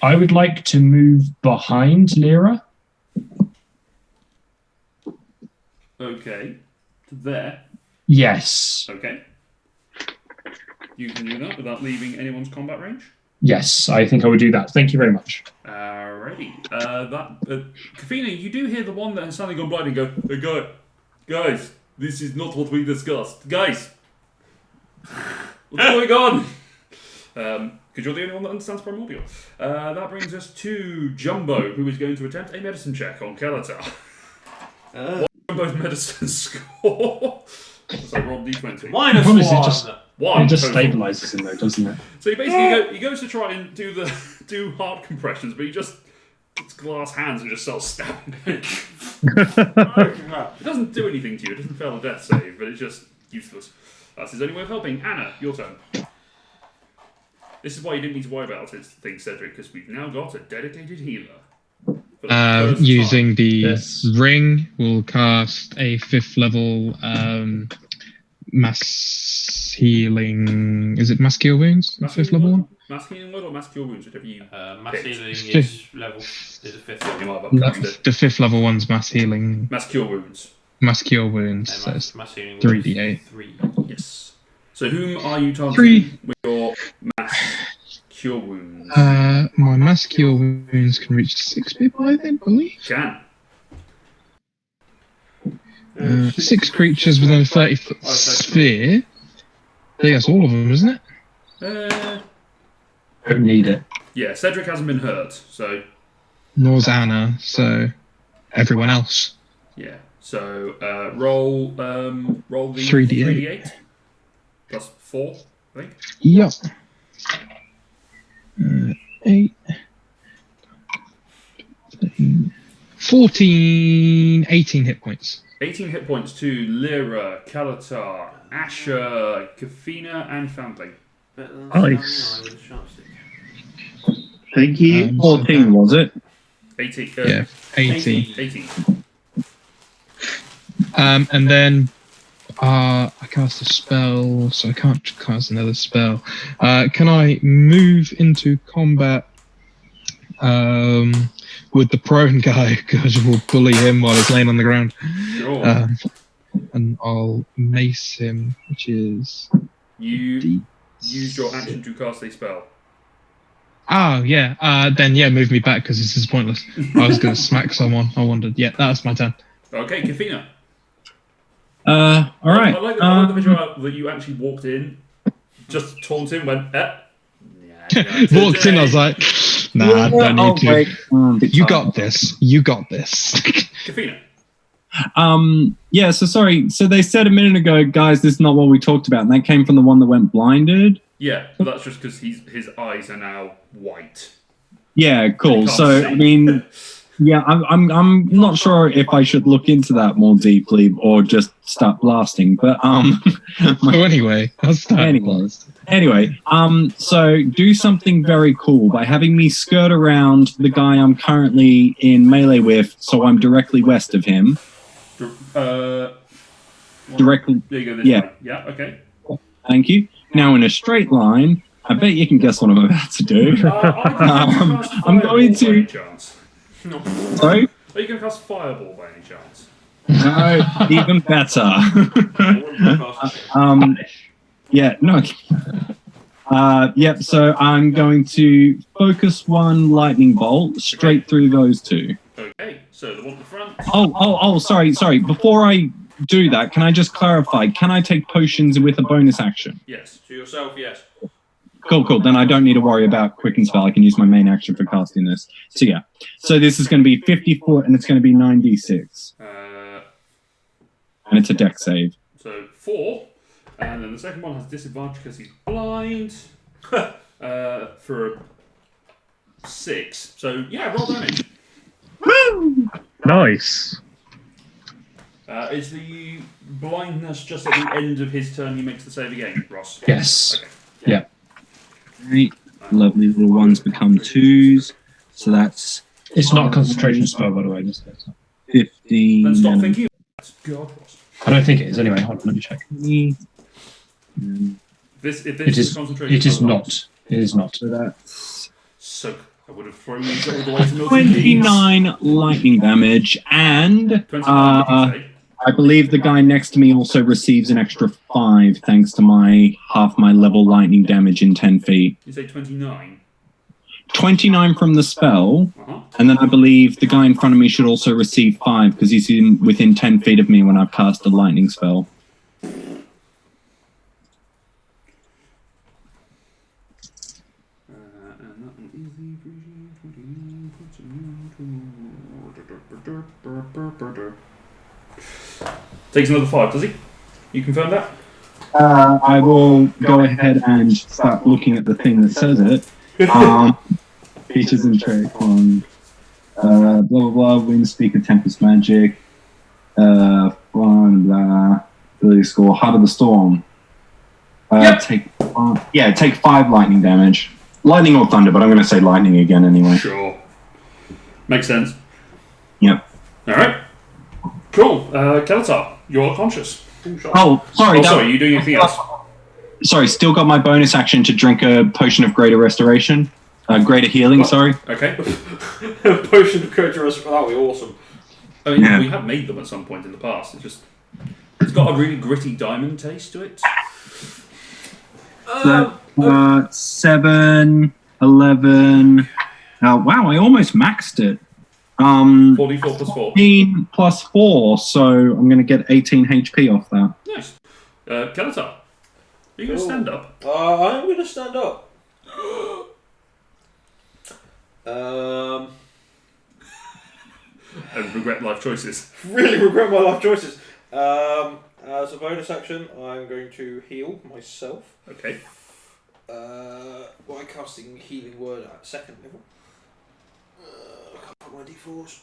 I would like to move behind Lyra. Okay. To there. Yes. Okay. You can do that without leaving anyone's combat range. Yes, I think I would do that. Thank you very much. Alrighty. Kafina, you do hear the one that has suddenly gone blind and go, hey, guys, this is not what we discussed. Guys, what's going on? Because you're the only one that understands primordial. That brings us to Jumbo, who is going to attempt a medicine check on Kalatar. What's Jumbo's medicine score? So I rolled d20. Minus The problem is 1. it just total. stabilizes him though, doesn't it? So he goes to try and do heart compressions, but he just gets glass hands and just starts stabbing it. It doesn't do anything to you. It doesn't fail a death save, but it's just useless. That's his only way of helping. Anna, your turn. This is why you didn't need to worry about things, Cedric, because we've now got a dedicated healer. For the first Using time. the Yes. ring, we'll cast a 5th level mass healing. Is it mass cure wounds? Mass 5th healing level word? one? Mass healing word or mass cure wounds, whichever you. Mass healing Fifth. is level. Is a 5th You level. might have upcast The it. 5th level one's mass healing, Mass cure wounds. mass cure wounds. So And it's mass healing 3d8. 3. Yes. So whom are you targeting 3. with your mass cure wounds? My mass cure wounds can reach 6 people, I think, believe. Can. 6 creatures within a 30-foot sphere. I think that's all of them, isn't it? Don't need it. Yeah, Cedric hasn't been hurt, so Nor's Anna, so everyone else. Yeah. So roll the 3d8. plus 4, I think. Yep. 8. 14, 18 hit points. 18 hit points to Lyra, Kalatar, Asher, Kafina, and Foundling. Better than Nice. Samurai with a sharpstick. Thank you. 14, was it? 18. Yeah, 18. 18. And then I cast a spell, so I can't cast another spell. Can I move into combat with the prone guy? Because we'll bully him while he's laying on the ground. Sure. And I'll mace him, which is... You used your action to cast a spell. Oh, yeah. Then, yeah, move me back because this is pointless. I was going to smack someone. I wondered. Yeah, that's my turn. Okay, Kafina. All right. I like the visual that you actually walked in, just taunted him, went, Walked in, I was like, nah, don't need to. Wait. You got this. You got this. Kafina. Yeah, so sorry. So they said a minute ago, guys, this is not what we talked about. And that came from the one that went blinded. Yeah, but that's just because his eyes are now white. Yeah, cool. Can't So, see. I mean, yeah, I'm not sure if I should look into that more deeply or just start blasting. But, So anyway, I'll start. Anyway, so do something very cool by having me skirt around the guy I'm currently in melee with, so I'm directly west of him. Directly. There you go. This Yeah. way. Yeah. Okay. Thank you. Now in a straight line, I bet you can guess what I'm about to do. I'm going to. Sorry? Are you going to cast Fireball by any chance? No, even better. Yeah, no. Yep, so I'm going to focus one lightning bolt straight through those two. Okay, so the one at the front. Oh, sorry. Before I do that, can I just clarify? Can I take potions with a bonus action? Yes. To yourself, yes. Cool. Then I don't need to worry about quicken spell. I can use my main action for casting this. So yeah. So this is going to be 50 foot and it's going to be 9d6. And it's a dex save. So 4. And then the second one has disadvantage because he's blind. For a 6. So yeah, roll damage. Woo! Nice. Is the blindness just at the end of his turn he makes the save again, Ross? Yes. Okay. Yeah. Right. Lovely little ones become 2s. So that's It's not a concentration spell, by the way. Just 15. Then stop thinking about it. God, Ross. I don't think it is. Anyway, hold on, let me check. If this It is is. a concentration It is spell, not. It is not. So that's So I would have thrown these all the way to Milton Keynes. 29 lightning damage, and 29, did you say? I believe the guy next to me also receives an extra 5 thanks to my half my level lightning damage in 10 feet. You say 29? 29 from the spell, Uh-huh. and then I believe the guy in front of me should also receive 5 because he's within 10 feet of me when I've cast a lightning spell. And that one is the... Takes another 5, does he? You confirm that? I will go ahead and start looking at the thing that says it. Features and trait on blah blah blah, wind speaker, tempest magic, blah blah, ability score, heart of the storm. Yep. Take 5 lightning damage. Lightning or thunder, but I'm going to say lightning again anyway. Sure. Makes sense. Yep. Alright. Cool. Kelatar, you're conscious. Oh, sorry. Sorry, you doing anything else? Sorry, still got my bonus action to drink a potion of greater restoration. Greater healing, sorry. Okay. Potion of greater restoration. That would be awesome. I mean, Yeah. we have made them at some point in the past. It's got a really gritty diamond taste to it. 7, 11. Wow, I almost maxed it. 44 plus 4. 15 plus 4, so I'm going to get 18 HP off that. Nice. Kelatar, are you going to stand up? I'm going to stand up. and regret life choices. Really regret my life choices. As a bonus action, I'm going to heal myself Okay. by casting Healing Word at 2nd level. I can't put my d4s.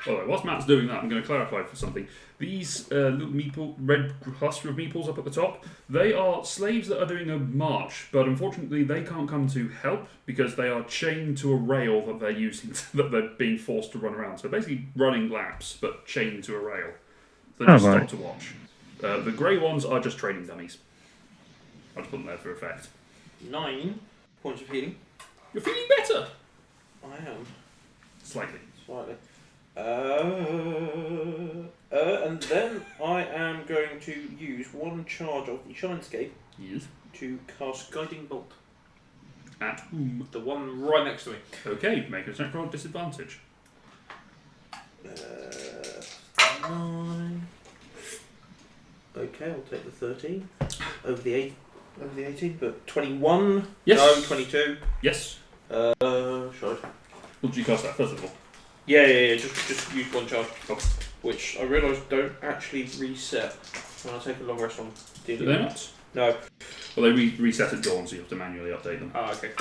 Alright, whilst Matt's doing that, I'm going to clarify for something. These little meeple, red cluster of meeples up at the top, they are slaves that are doing a march, but unfortunately they can't come to help because they are chained to a rail that they're using, that they're being forced to run around. So basically running laps, but chained to a rail. So they just stop to watch. The grey ones are just training dummies. I'll just put them there for effect. 9 points of healing. You're feeling better! I am. Slightly. And then I am going to use one charge of the Shinescape Yes. to cast Guiding Bolt. At whom? The one right next to me. Okay, make a check roll at disadvantage. 9. Okay, I'll take the 13 over the 18, but 21. Yes. No, 22. Yes. Shite. What did you cast that first of all? Yeah. Just use one charge, Oh. which I realise don't actually reset when I take a long rest on Do dealing. they not? No. Well, they reset at dawn, so you have to manually update them. Ah, okay.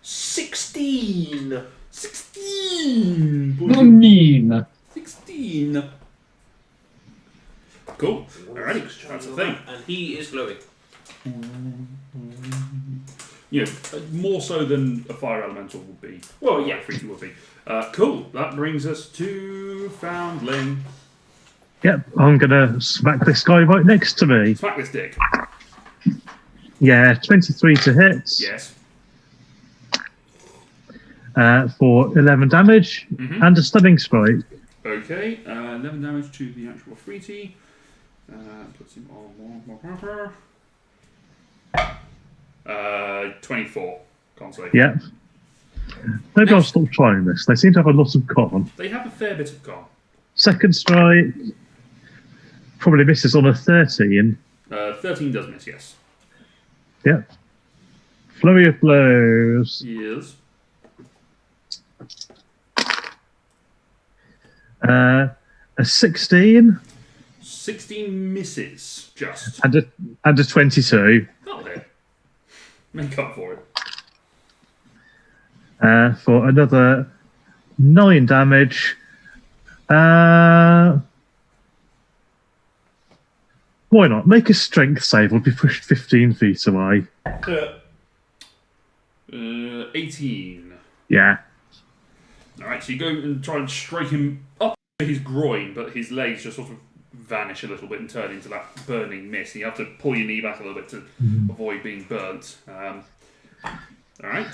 16. 16! Not mean. 16! Cool. Alrighty, that's the thing. And he is glowing. You know, more so than a fire elemental would be. Well, yeah. Freaky would be. Cool. That brings us to Foundling. Yep, I'm gonna smack this guy right next to me. Smack this dick. Yeah, 23 to hit. Yes. For 11 damage Mhm. and a stunning strike. Okay. 11 damage to the actual Freety. Puts him on 24. Can't say. Yep. Maybe I'll stop trying this. They seem to have a lot of con. They have a fair bit of con. Second strike probably misses on a 13. 13 does miss, yes. Yep. Flurry of blows. Yes. A 16 16 misses, just. and a 22. Oh, there. Make up for it. For another 9 damage. Why not? Make a strength save. We'll be pushed 15 feet away. 18. Yeah. Alright, so you go and try and strike him up his groin, but his legs just sort of vanish a little bit and turn into that burning mist. You have to pull your knee back a little bit to avoid being burnt. Alright,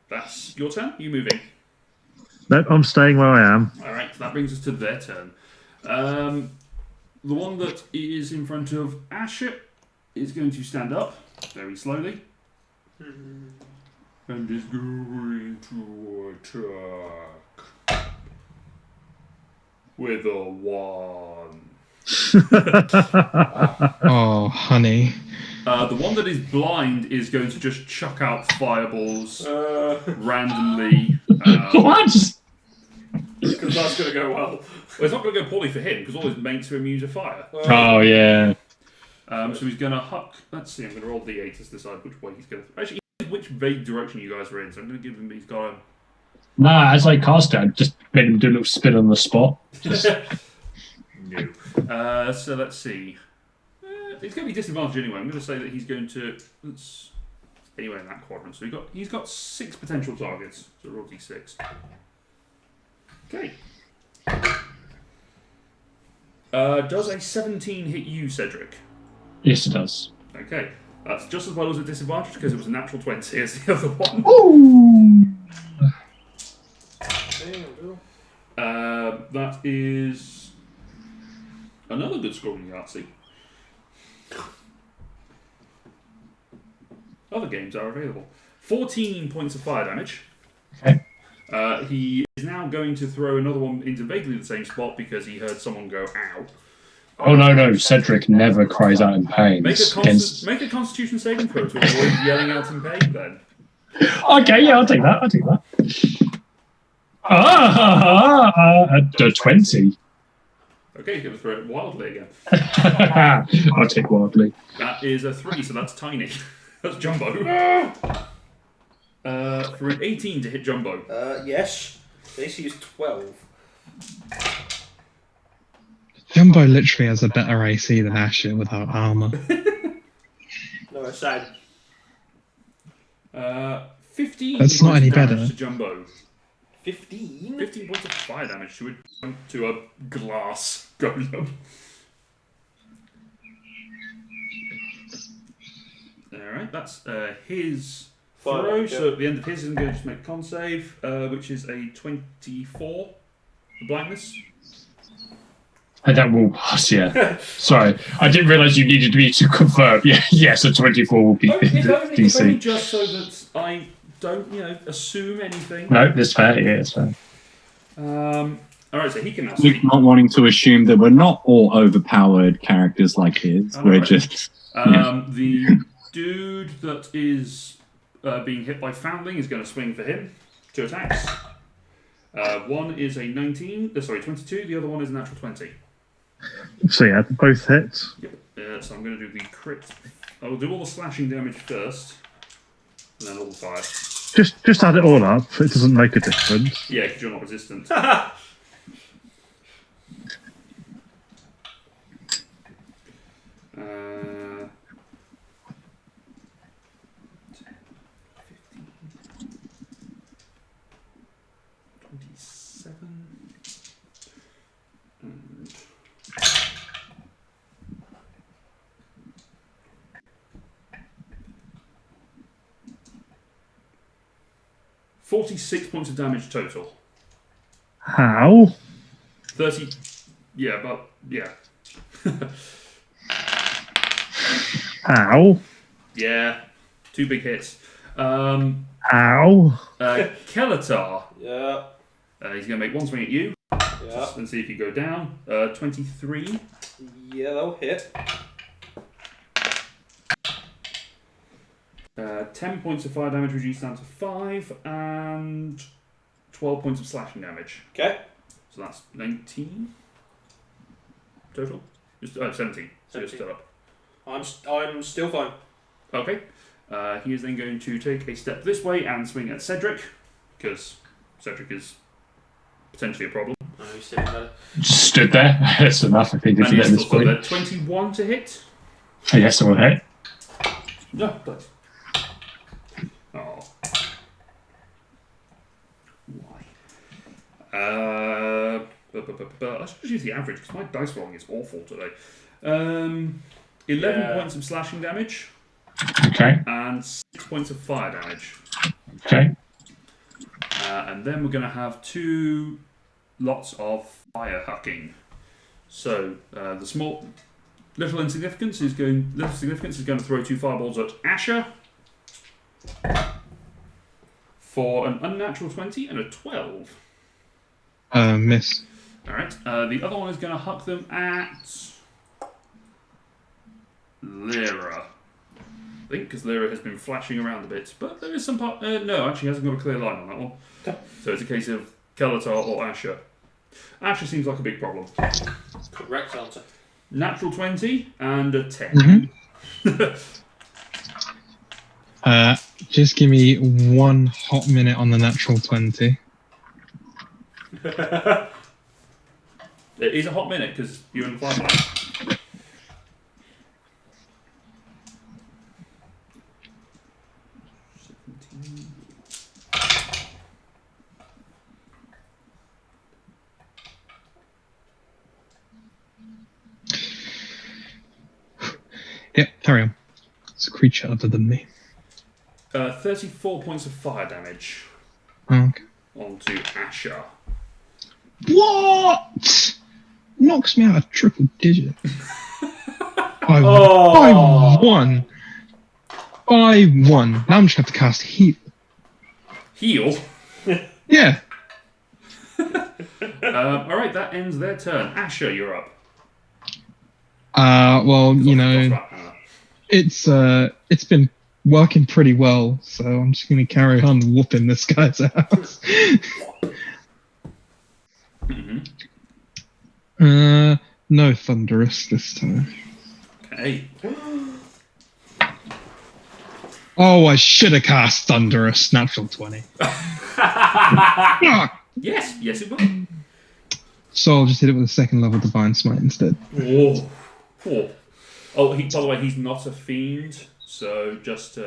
that's your turn. You moving? Nope, I'm staying where I am. Alright, so that brings us to their turn. The one that is in front of Asher is going to stand up very slowly. And is going to attack with a 1. Oh, honey. The one that is blind is going to just chuck out fireballs randomly. What? Because that's going to go well. Well, it's not going to go poorly for him because all his mates are immune to fire. Oh, yeah. So he's going to huck. Let's see, I'm going to roll d8 to decide which way he's going to. Actually, which vague direction you guys were in, so I'm going to give him. He's got a. Nah, as I cast it, I just made him do a little spin on the spot. No. So let's see. It's going to be disadvantaged anyway. I'm going to say that he's going to. Anywhere in that quadrant. So he's got 6 potential targets. So roll d6. Okay. Does a 17 hit you, Cedric? Yes, it does. Okay. That's just as well as a disadvantage because it was a natural 20 as the other one. Ooh! That is another good scoring Yahtzee. Other games are available. 14 points of fire damage. Okay. He is now going to throw another one into vaguely the same spot because he heard someone go, ow. Oh no, Cedric never cries out in pain. Make Against... a Constitution saving throw to avoid yelling out in pain. Then. Okay, yeah, I'll take that. At 20. Okay, you're going to throw it wildly again. I'll take wildly. That is a 3, so that's tiny. That's Jumbo. For an 18 to hit Jumbo. Yes. The AC is 12. Jumbo literally has a better AC than Asher without armor. No, it's sad. 15 That's points not any of damage better. to Jumbo. 15? 15 points of fire damage to a glass golem. Alright, that's his throw. Yeah. So at the end of his, he's going to just make a con save, which is a 24. The blindness. And that will pass, yeah. Sorry, I didn't realise you needed me to confirm. Yeah, yes, a 24 will be If DC. only just so that I don't, assume anything. No, that's fair. Yeah, it's fair. Alright, so he can now Luke speak. not wanting to assume that we're not all overpowered characters like his. Oh, We're right. just The dude that is being hit by Foundling is going to swing for him. 2 attacks. One is a 22. The other one is a natural 20. So yeah, both hits. Yep. So I'm going to do the crit. I will do all the slashing damage first, and then all the fire. Just add it all up. It doesn't make a difference. Yeah, because you're not resistant. uh, 27. And 46 points of damage total. How? 30. Yeah, but yeah. How? Yeah. 2 big hits. Ow. Kelatar. Yeah. He's going to make one swing at you. Yeah. And see if you go down. 23. Yeah, that'll hit. 10 points of fire damage reduced down to 5. And 12 points of slashing damage. Okay. So that's 19 total. Just 17. So you're 17. still up. I'm still fine. Okay. He is then going to take a step this way and swing at Cedric, because Cedric is potentially a problem. Oh, he's sitting there. Just stood there. That's enough, I think, And isn't it, he's at this still point? there. 21 to hit. Oh, yes, I will hit. No, please. Oh. Why? I should just use the average because my dice rolling is awful today. 11 points of slashing damage. Okay. And 6 points of fire damage. Okay. And then we're going to have 2 lots of fire hucking. So the small little insignificance is going to throw 2 fireballs at Asher for an unnatural 20 and a 12. Miss. All right. The other one is going to huck them at Lyra. I think because Lyra has been flashing around a bit, but there is some part. No, actually, hasn't got a clear line on that one. So it's a case of Kelatar or Asher. Asher seems like a big problem. Correct answer. Natural 20 and a 10. Just give me 1 hot minute on the natural 20. It is a hot minute because you're in the fire line. Yep, carry on. It's a creature other than me. 34 points of fire damage Okay. onto Asher. What? Knocks me out of triple digit. By 1. By 1. Now I'm just going to have to cast heal. Heal. Yeah. Alright, that ends their turn. Asher, you're up. Well, you Talk know, about power. it's been working pretty well, so I'm just gonna carry on whooping this guy's ass. No thunderous this time. Okay. Oh, I should have cast thunderous. Natural 20. Yes, it will. So I'll just hit it with a second level divine smite instead. Whoa. Oh, by the way, he's not a fiend, so just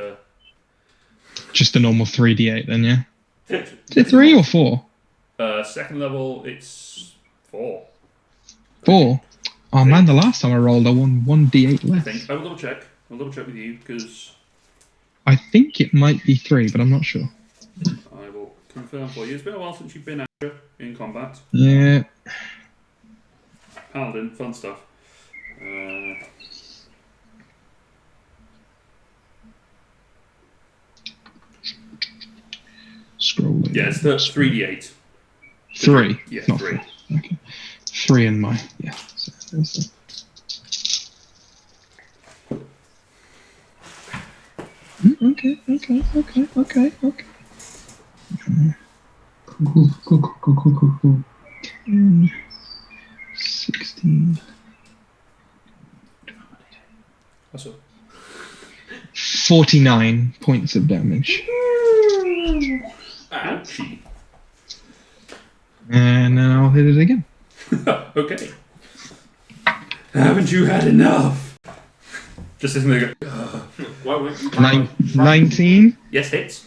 Just a normal 3d8 then, yeah. Is it 3 or 4? second level, it's 4. 4. Oh man, the last time I rolled, I won 1d8 I less. think. I will double check. I'll double check with you because I think it might be 3, but I'm not sure. I will confirm for you. It's been a while since you've been out in combat. Yeah. Paladin, fun stuff. Scrolling. Yeah, it's the 3d8. 3. Yeah, not 3. 4. Okay. 3 in my. Yeah. So there's the- Okay. 10, 16. That's all. 49 points of damage. Ouchie. And then I'll hit it again. Okay. Haven't you had enough? Just sitting there go, Why won't you? 19. yes, hits.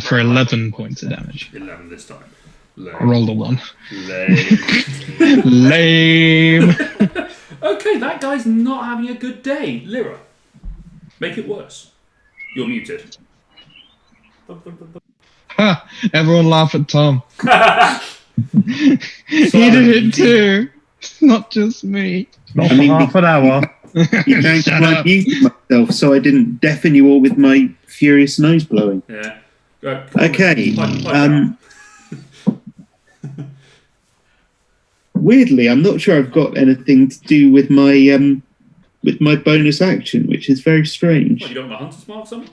For 11 points of damage. 11 this time. I rolled a 1. Lame. Lame. Okay, that guy's not having a good day. Lyra, make it worse. You're muted. Ha! Everyone laugh at Tom. He did it too. It's not just me. Not I for mean, half an hour. You found Shut I up. muted myself so I didn't deafen you all with my furious nose blowing. Yeah. Okay. Pipe down. Weirdly, I'm not sure I've got anything to do with my bonus action, which is very What, strange. you don't want to Hunter's Mark someone?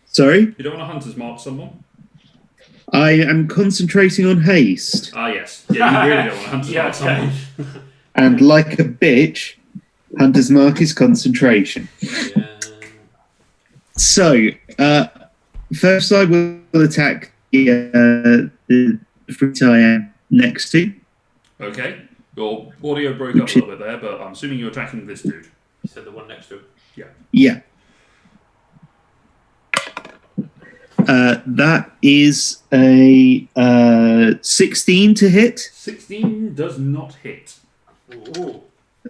Sorry? You don't want to Hunter's Mark someone? I am concentrating on haste, Ah, yes. Yeah, you really don't want to Hunter's Yeah, Mark someone. okay. and like a bitch, Hunter's Mark is concentration. Yeah. So, first I will attack the fruit I am next to. Okay. Your audio broke up a little bit there, but I'm assuming you're attacking this dude. You said the one next to him. Yeah. That is a 16 to hit. 16 does not hit. Ooh.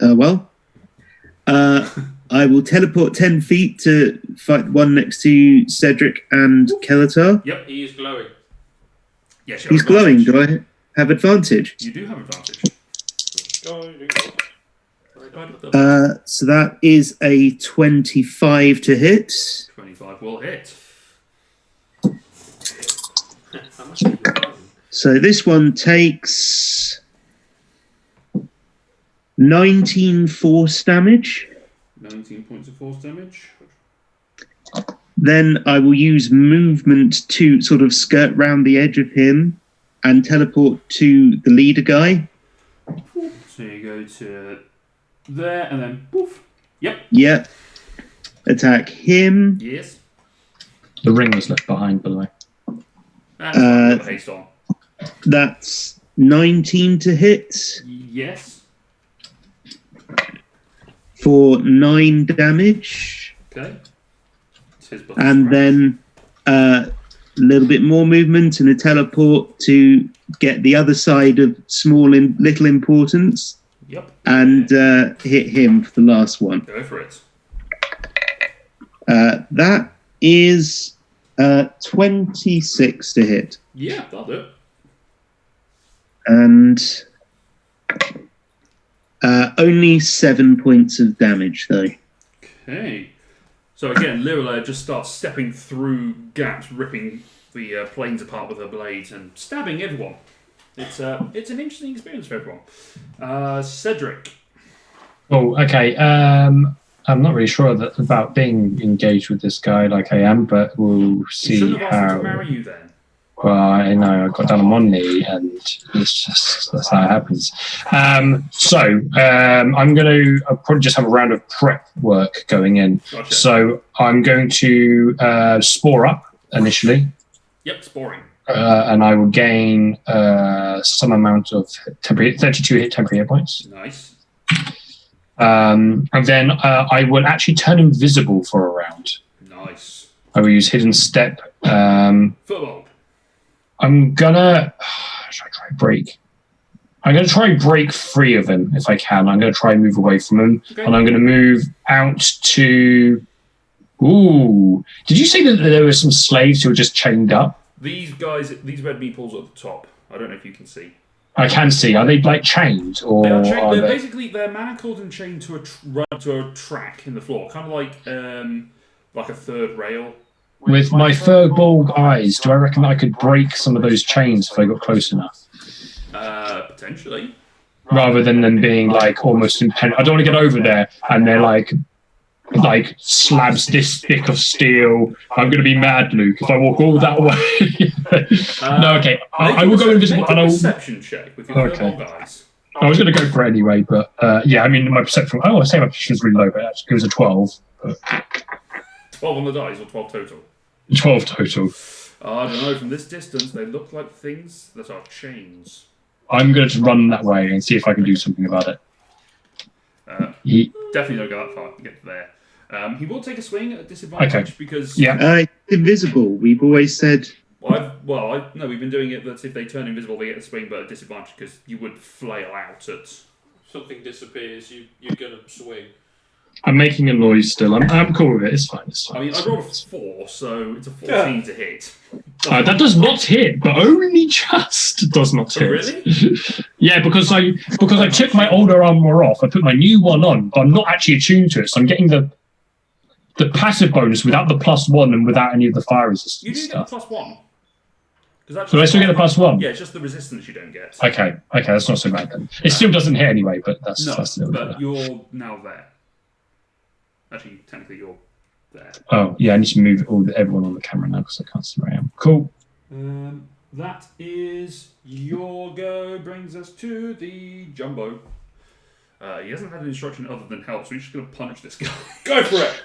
Well, I will teleport 10 feet to fight the one next to Cedric and Kelatar. Yep. He is glowing. Yes, you're He's glowing. Do I have advantage? You do have advantage. Glowing. So that is a 25 to hit. 25 will hit. How much is glowing? So this one takes 19 force damage. 19 points of force damage. Then I will use movement to sort of skirt round the edge of him and teleport to the leader guy. So you go to there and then poof. Yep. Yep. Attack him. Yes. The ring was left behind, by the way. And haste on. That's 19 to hit Yes. for 9 damage. Okay. It's his button And strength. then a little bit more movement and a teleport to get the other side of little importance Yep. and hit him for the last one. Go for it. That is 26 to hit. Yeah, that'll do it. And only 7 points of damage, though. Okay. So again, Lirila just starts stepping through gaps, ripping the planes apart with her blades and stabbing everyone. It's an interesting experience for everyone. Cedric. Oh, okay. I'm not really sure about being engaged with this guy like I am, but we'll You see shouldn't have asked him how. to marry you then. Well, I know I got down on one knee, and it's just that's how it happens. I'll probably just have a round of prep work going in. Gotcha. So I'm going to spore up initially. Yep, sporing. And I will gain some amount of 32 temporary hit points. Nice. And then I will actually turn invisible for a round. Nice. I will use hidden step. Football. I'm gonna break. I'm gonna try break free of him if I can. I'm gonna try and move away from him, Okay. and I'm gonna move out to. Ooh! Did you say that there were some slaves who were just chained up? These guys, these red meeples at the top. I don't know if you can see. I can see. Are they like chained, or They are chained. are They're they? basically manacled and chained to a track in the floor, kind of like a third rail. With my furball eyes, do I reckon I could break some of those chains if I got close enough? Potentially. Rather than them being like almost impenetrable. I don't want to get over there and they're like slabs this thick of steel. I'm going to be mad, Luke, if I walk all that way. No, okay. I will go invisible. Make And a I'll, perception check with your Okay. furball guys. I was going to go for it anyway, but yeah, I mean, my perception. Oh, I say my perception is really low, but actually it was a 12. 12 on the dice or 12 total. 12 total. I don't know. From this distance, they look like things that are chains. I'm going to run that way and see if I can do something about it. Definitely don't go that far. Get there. He will take a swing at disadvantage because Yeah. Invisible. We've always said. No, we've been doing it that if they turn invisible, they get a swing, but at disadvantage because you would flail out at. Something disappears, you're gonna swing. I'm making a noise still. I'm cool with it. It's fine. It's fine. I mean, I rolled a 4, so it's a 14 to hit. That does not hit, but only just does not Oh, hit. really? Yeah, because I took my older armor off. I put my new one on, but I'm not actually attuned to it. So I'm getting the passive bonus without the +1 and without any of the fire resistance You do get stuff. the +1. So I still get a +1. Yeah, it's just the resistance you don't get. Okay, that's not so bad then. It still doesn't hit anyway, but that's No, still but better. you're now there. Actually, technically, you're there. Oh yeah, I need to move everyone on the camera now because I can't see where I am. Cool. That is your go. Brings us to the Jumbo. He hasn't had an instruction other than help, so he's just going to punch this guy. Go for it!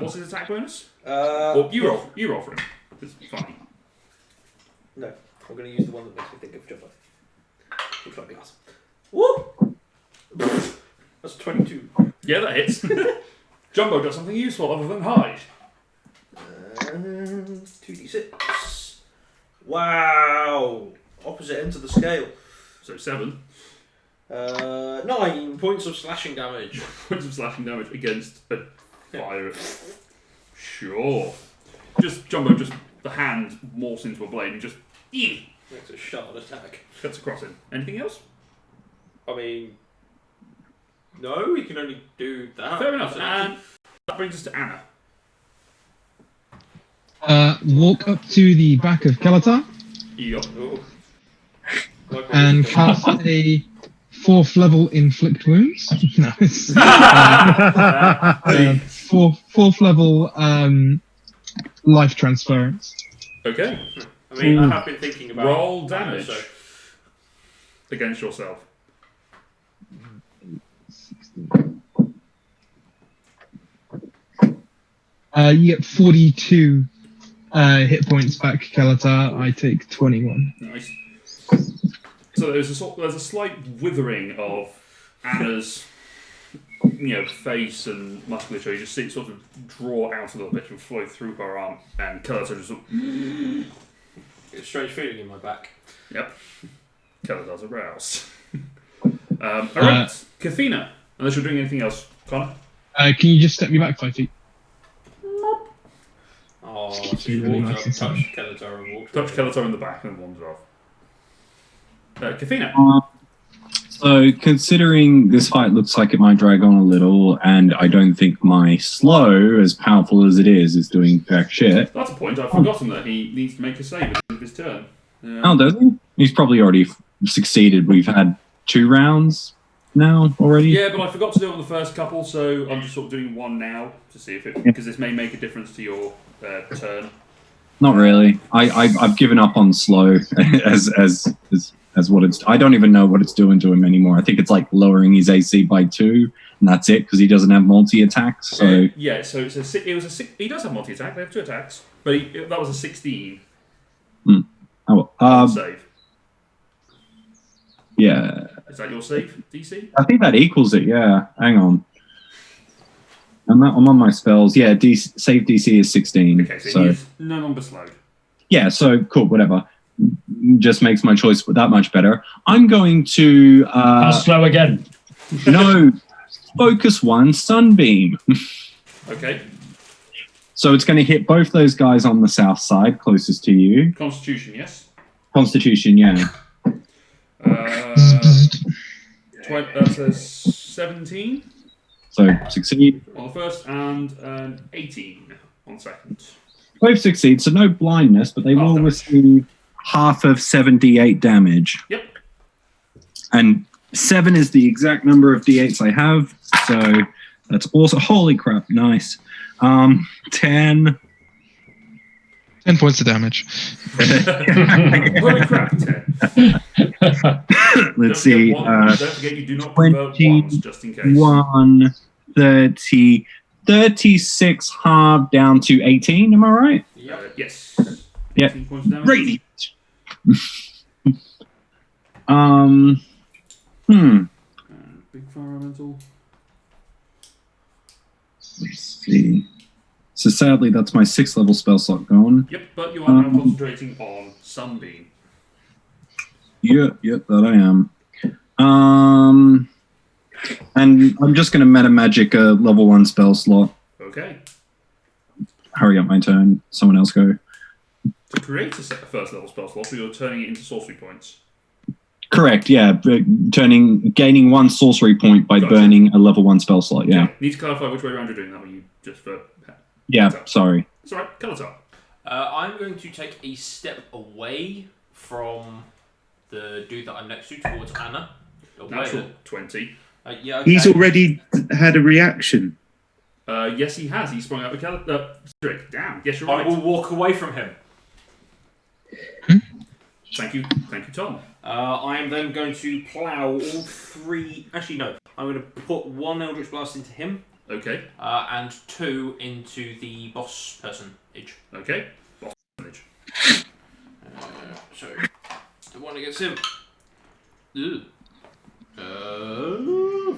What's his attack bonus? Well, You roll for him. It's funny. No, I'm going to use the one that makes me think of Jumbo. Which might be awesome. Woo! That's 22. Yeah, that hits. Jumbo does something useful other than hide. 2d6. Wow! Opposite ends of the scale. So 7 9 points of slashing damage. points of slashing damage against a fire. Sure. Jumbo, the hand morphs into a blade and just Makes a sharp attack. cuts across him. Anything else? I mean, no, we can only do that. Fair enough. That's an And action. that brings us to Anna. Walk up to the back of Kalatar Yup. Oh. and cast a 4th level inflict wounds. No, it's fourth level life transference. Okay. I mean, I have been thinking about Roll that, damage so- against yourself. You get 42 hit points back, Kalatar. I take 21. Nice. So there's a slight withering of Anna's, face and musculature. You just see it sort of draw out a little bit and flow through her arm, and Kalatar just. It's a strange feeling in my back. Yep. Kalatar's aroused. Alright, Kathina. Unless you're doing anything else, Connor. Can you just step me back 5 feet? Oh, It's she really walked nice up, and touched Kelatar and walked Touch away. Kalatar in the back and then wander off. Kathina. So, considering this fight looks like it might drag on a little, and I don't think my slow, as powerful as it is doing jack shit. That's a point. I've forgotten that he needs to make a save at the end of his turn. Oh, does he? He's probably already succeeded. We've had 2 rounds now already. Yeah, but I forgot to do it on the first couple, so I'm just sort of doing one now to see if it, because this may make a difference to your turn. Not really. I've given up on slow as what it's. I don't even know what it's doing to him anymore. I think it's like lowering his AC by 2, and that's it because he doesn't have multi attacks. So yeah, so it was a six. He does have multi attack. They have 2 attacks, but that was a 16. Save. Yeah. Is that your save DC? I think that equals it. Yeah. Hang on. I'm on my spells. Yeah. Save DC is 16. Okay, so he's no longer slowed. Yeah. So cool. Whatever. Just makes my choice that much better. I'm going to. I'll slow again. No. Focus 1 sunbeam. Okay. So it's going to hit both those guys on the south side, closest to you. Constitution, yes. Constitution, yeah. That's a 17 So succeed. on the first and an 18 on the second. Both succeed, so no blindness, but they will receive half of 78 damage. Yep. And 7 is the exact number of d8s I have, so that's also holy crap, nice. 10. 10 points of damage. Holy crap, 10. Let's see. Don't forget you do not convert ones, just in case. 21, 30, 36 halved down to 18, am I right? Yes. Yeah. 18 points of damage. Radiant. Big fire elemental. Let's see. So sadly, that's my 6th level spell slot gone. Yep, but you are now concentrating on Sunbeam. Yep, that I am. And I'm just going to meta magic a level 1 spell slot. Okay. Hurry up my turn. Someone else go. To create a first level spell slot, you're turning it into sorcery points. Correct, yeah. Gaining 1 sorcery point by burning a level 1 spell slot, yeah. Okay. Need to clarify which way around you're doing that, or you just for... Yeah, sorry. It's alright, cut it up. I'm going to take a step away from the dude that I'm next to towards Anna. Natural 20. Yeah, okay. He's already had a reaction. Yes, he has. He sprung out the Strick. Damn. Yes, you're I right. will walk away from him. Thank you, Tom. I am then going to plough all 3... Actually, no. I'm going to put 1 Eldritch Blast into him. Okay. And 2 into the boss personage. Okay. Boss personage. So, the one against him.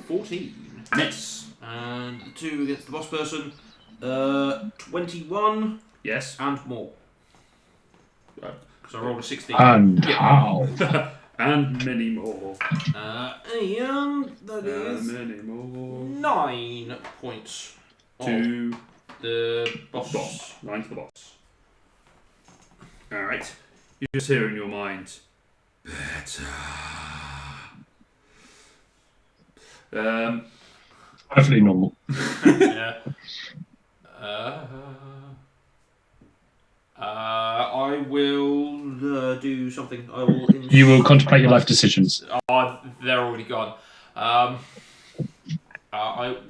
14. Miss. And the 2 against the boss person. 21. Yes. And more. Because I rolled a 16. And how? And many more. And that is many more. 9 points To the boss. 9 to the boss. Alright. You just hear in your mind, better. Perfectly normal. Yeah. I will do something. I will. You will contemplate your life decisions. They're already gone. I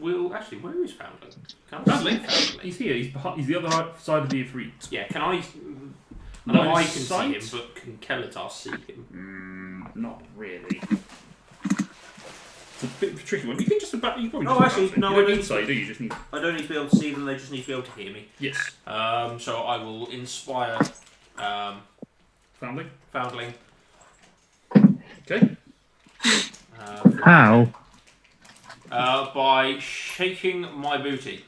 will actually. Where is Foundling? Foundling? He's here. He's the other side of the Ifrit. Yeah. Can I? No, No, I can sight? see him, but can Kelatar see him? Not really. It's a bit of a tricky one. You can just about. You probably Oh, just actually, no, You don't I need need sight, do you? You just need. I don't need to be able to see them. They just need to be able to hear me. Yes. So I will inspire Foundling. Foundling. Okay. How? By shaking my booty.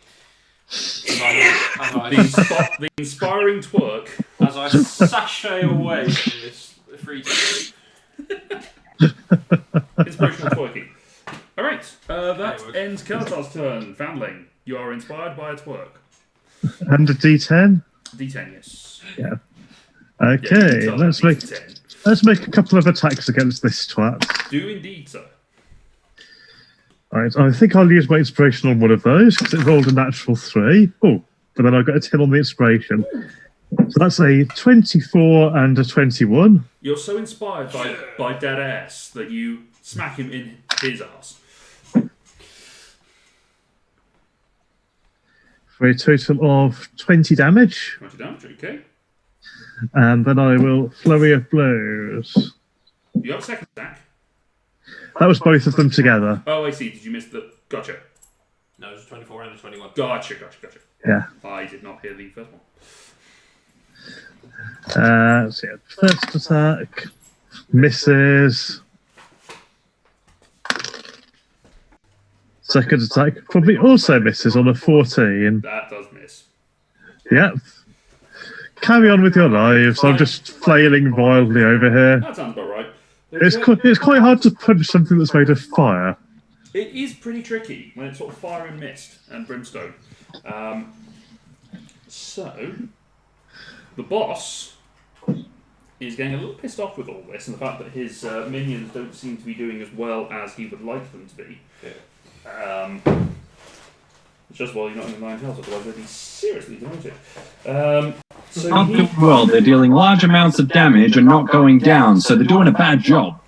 The inspiring twerk. As I sashay away from this free time. Inspirational twerking. Alright, that Okay, ends Kelatar's turn. Foundling, you are inspired by a twerk. And a D10. D10, yes. Yeah. Yeah, Okay, you can tell let's that make D10. a couple of attacks against this twat. Do indeed, sir. Right, I think I'll use my inspiration on one of those because it rolled a natural 3. Oh, but then I got a 10 on the inspiration. So that's a 24 and a 21. You're so inspired by dead ass that you smack him in his ass. For a total of 20 damage. 20 damage, okay. And then I will flurry of blows. You have a second attack. That was both of them together. Oh, I see. Did you miss the... Gotcha. No, it was a 24 and a 21. Gotcha. Yeah. I did not hear the first one. So yeah, first attack misses. Second attack probably also misses on a 14. That does miss. Yep. Carry on with your lives. I'm just flailing wildly over here. That sounds about right. It's quite hard to punch something that's made of fire. It is pretty tricky when it's sort of fire and mist and brimstone. So, the boss is getting a little pissed off with all this and the fact that his minions don't seem to be doing as well as he would like them to be. It's just while you're not in the 9 health, otherwise they'd be seriously demoted. So Not doing well. They're dealing large amounts of damage and not going down, so they're doing a bad job.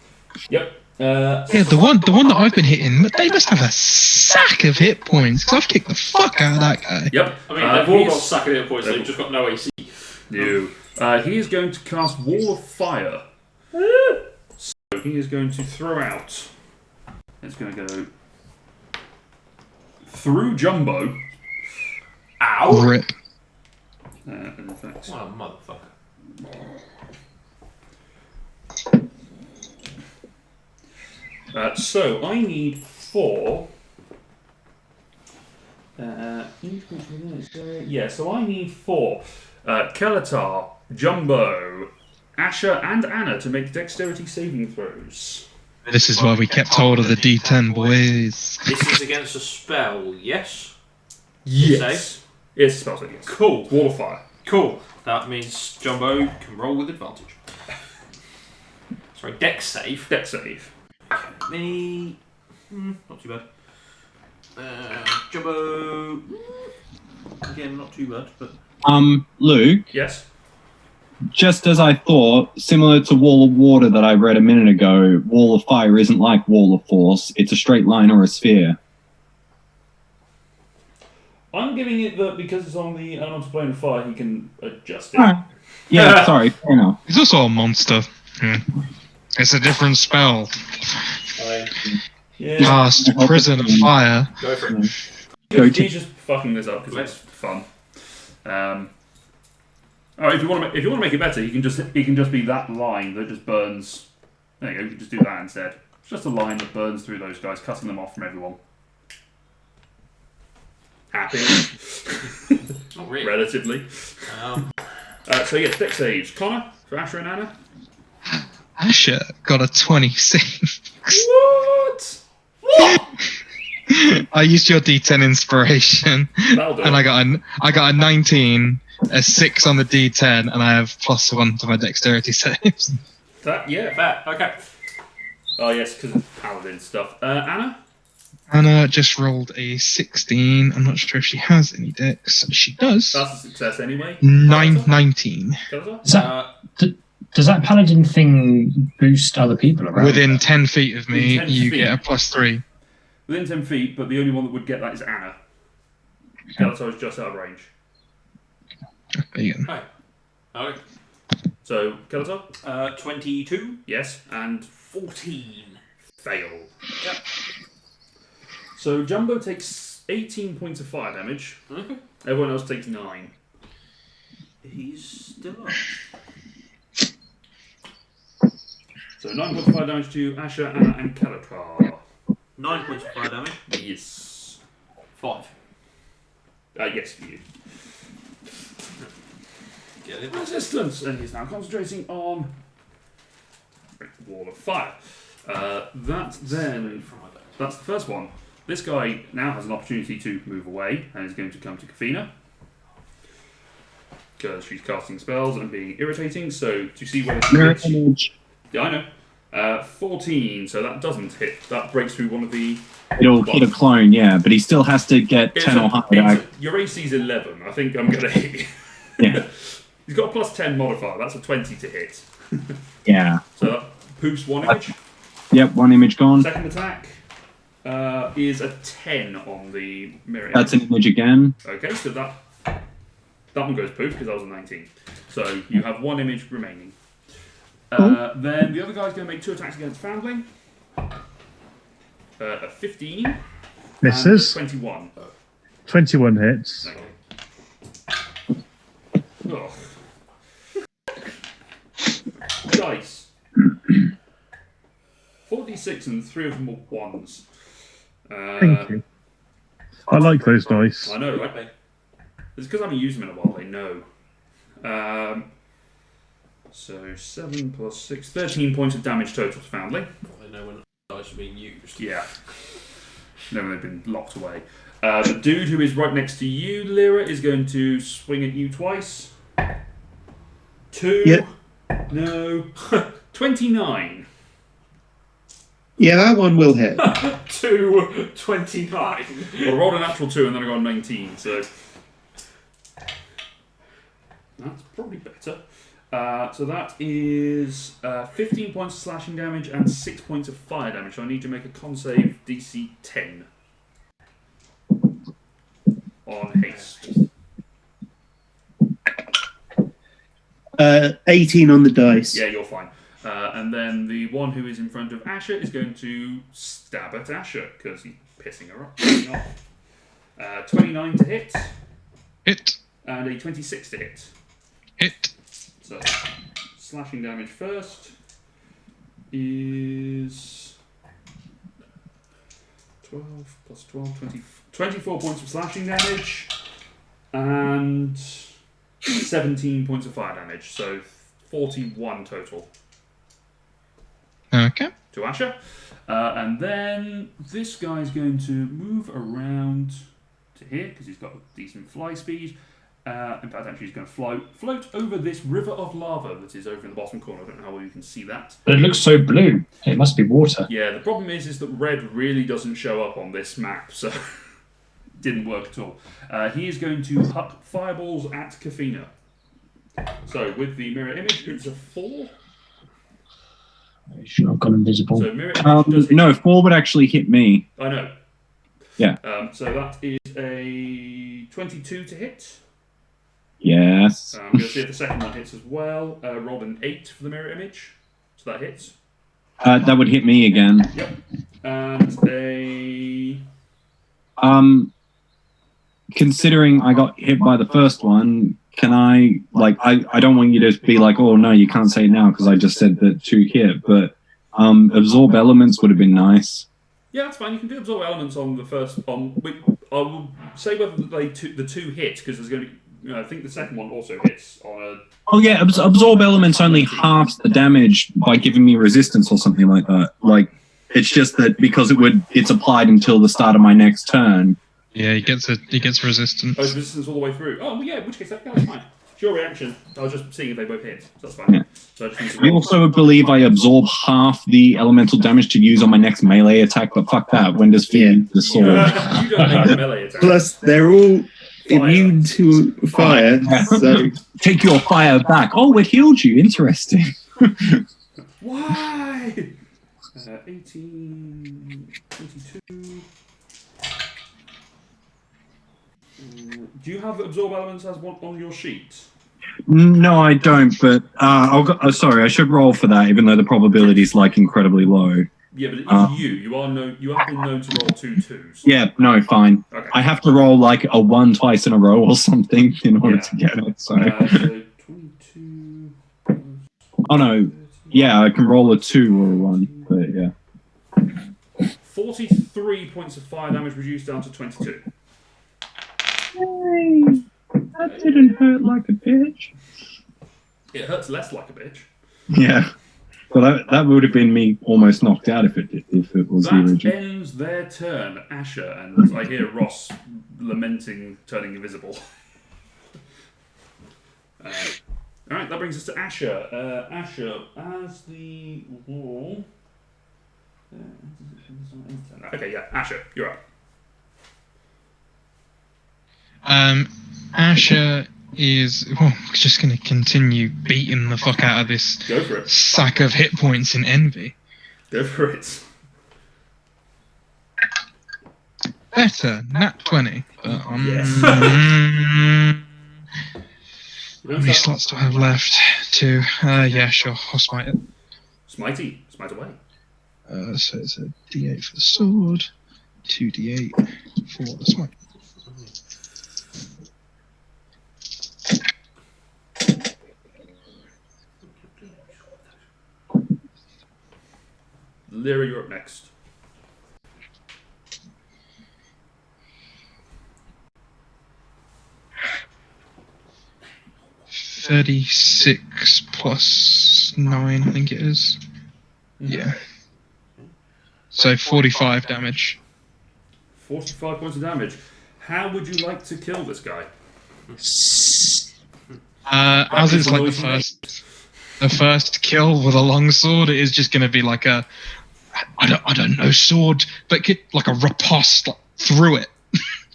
Yep. Yeah, the one that I've been hitting, they must have a sack of hit points because I've kicked the fuck out of that guy. Yep. I mean, they've all got sack of hit points, they've just got no AC. No. He is going to cast Wall of Fire. So he is going to throw out. It's going to go through Jumbo. Ow! Rip. And in fact, What a motherfucker. so I need 4. So I need 4. Kelatar, Jumbo, Asher, and Anna to make dexterity saving throws. This is why we kept hold of the D10, boys. This is against a spell, yes? Yes. Yes, spell save, yes. Cool. Wall of Fire. Cool. That means Jumbo can roll with advantage. Sorry, dex save. Dex save. Me. Not too bad. Jumbo. Again, not too bad, but. Luke, Yes. just as I thought, similar to Wall of Water that I read a minute ago, Wall of Fire isn't like Wall of Force. It's a straight line or a sphere. I'm giving it that because it's on the elemental plane of fire, he can adjust it. Alright. Yeah, sorry, fair enough. He's also a monster. It's a different spell. Yeah. Cast Prison of Fire. Go for it. He's just fucking this up because it's fun. Alright, if you want to make it better, he can just be that line that just burns. There you go. You can just do that instead. It's just a line that burns through those guys, cutting them off from everyone. Happy. Not really. Relatively. So yes, dex saves. Connor for Asher and Anna. Asher got a 26. What? I used your D10 inspiration, That'll do. and I got a 19, a 6 on the D10, and I have +1 to my dexterity saves. That Fair. Okay. Oh yes, because of paladin stuff. Anna. Anna just rolled a 16. I'm not sure if she has any dex. She does. That's a success anyway. 19. Kelazar? Does that paladin thing boost other people around? Within 10 feet of me, Within 10 you feet. get a +3. Within 10 feet, but the only one that would get that is Anna. Kelazar is just out of range. There you go. Hi. Okay. So, Kelazar? 22. Yes, and 14. fail. Yep. So Jumbo takes 18 points of fire damage. Okay. Everyone else takes 9. He's still up. So 9 points of fire damage to Asher, Anna, and Kelazar. 9 points of fire damage. Yes. 5. Yes, for you. Get it. Resistance, and he's now concentrating on Wall of Fire. That's the first one. This guy now has an opportunity to move away and is going to come to Kafina because she's casting spells and being irritating. So to see whether she Mirror hits, image. yeah, I know. 14, so that doesn't hit. That breaks through one of the It'll hit a clone, yeah, but he still has to get 10 or higher. Your AC's 11. I think I'm going to hit you. Yeah. He's got a plus 10 modifier. That's a 20 to hit. Yeah. So that poops one image. Yep, one image gone. Second attack is a 10 on the mirror image. That's an image again. Okay, so that one goes poof because that was a 19. So you have one image remaining. Then the other guy's going to make 2 attacks against Foundling. A 15. Misses. And a 21. 21 hits. Okay. Oh. Dice. 46 and 3 of them are 1s. Thank you. I like those dice. I know, right? It's because I haven't used them in a while, they know. So 7 plus 6, 13 points of damage total to Foundling. They know when dice are being used. Yeah. Then they've been locked away. The dude who is right next to you, Lyra, is going to swing at you twice. 2. Yep. No. 29. Yeah, that one will hit. 2, 29. Well, I rolled a natural 2 and then I got a 19, so that's probably better. So that is 15 points of slashing damage and 6 points of fire damage. So I need to make a con save DC 10 on haste. 18 on the dice. Yeah, you're fine. And then the one who is in front of Asher is going to stab at Asher because he's pissing her off. 29 to hit. Hit. And a 26 to hit. Hit. So, slashing damage first is 12 plus 12, 20, 24 points of slashing damage and 17 points of fire damage. So 41 total Okay. to Asher. And then this guy's going to move around to here because he's got decent fly speed. In fact, actually, he's going to float over this river of lava that is over in the bottom corner. I don't know how well you can see that. But it looks so blue. It must be water. Yeah, the problem is that red really doesn't show up on this map, so it didn't work at all. He is going to huck fireballs at Kafina. So with the mirror image, it's a 4. It should have gone invisible. So mirror image does hit. No, 4 would actually hit me. I know. Yeah. So that is a 22 to hit. Yes. I'm going to see if the second one hits as well. Rolled an 8 for the mirror image. So that hits. That would hit me again. Yep. And a... Considering I got hit by the first one, can I don't want you to be like, oh no, you can't say it now because I just said that 2 hit, but absorb elements would have been nice. Yeah, that's fine. You can do absorb elements on the first... I will say whether the 2 hit, because there's going to be... I think the second one also hits on a... Oh yeah, absorb elements only halves the damage by giving me resistance or something like that. Like, it's just that because it's applied until the start of my next turn. Yeah, he gets resistance. Oh, resistance all the way through. Oh, well, yeah, in which case, that's fine. It's your reaction. I was just seeing if they both hit, so that's fine. Yeah. So I just need to I also believe I absorb half the elemental damage to use on my next melee attack, but fuck that. When does feed the sword? You don't make a melee attack. Plus, they're all immune to fire, so... Take your fire back. Oh, it healed you. Interesting. Why? 18, 22... do you have absorb elements as one on your sheet? No, I don't, but sorry, I should roll for that, even though the probability is like incredibly low. Yeah, but it is you. You have been known to roll 2 2s. Yeah, no, fine. Okay. I have to roll like a 1 twice in a row or something in order to get it. So. So 22. Oh no, yeah, I can roll a 2 or a 1, but yeah. 43 points of fire damage reduced down to 22. Yay, that didn't hurt like a bitch. It hurts less like a bitch. Yeah, but that would have been me almost knocked out if it was the That original. ends their turn, Asher, and I hear Ross lamenting turning invisible. Alright, that brings us to Asher. Asher, as the wall Okay, yeah, Asher, you're up. Asher is just going to continue beating the fuck out of this Go for it. sack of hit points in envy. Go for it. Better, nat 20. But, Yes. how many slots do I have left? 2. Yeah, sure. I'll smite it. Smitey, smite away. So it's a d8 for the sword, 2d8 for the smite. Lyra, you're up next. $36 plus 9, I think it is. Yeah. So 45 damage. 45 points of damage. How would you like to kill this guy? As it's like the first kill with a longsword, it is just going to be like a, I don't know, sword, but like a riposte like, through it,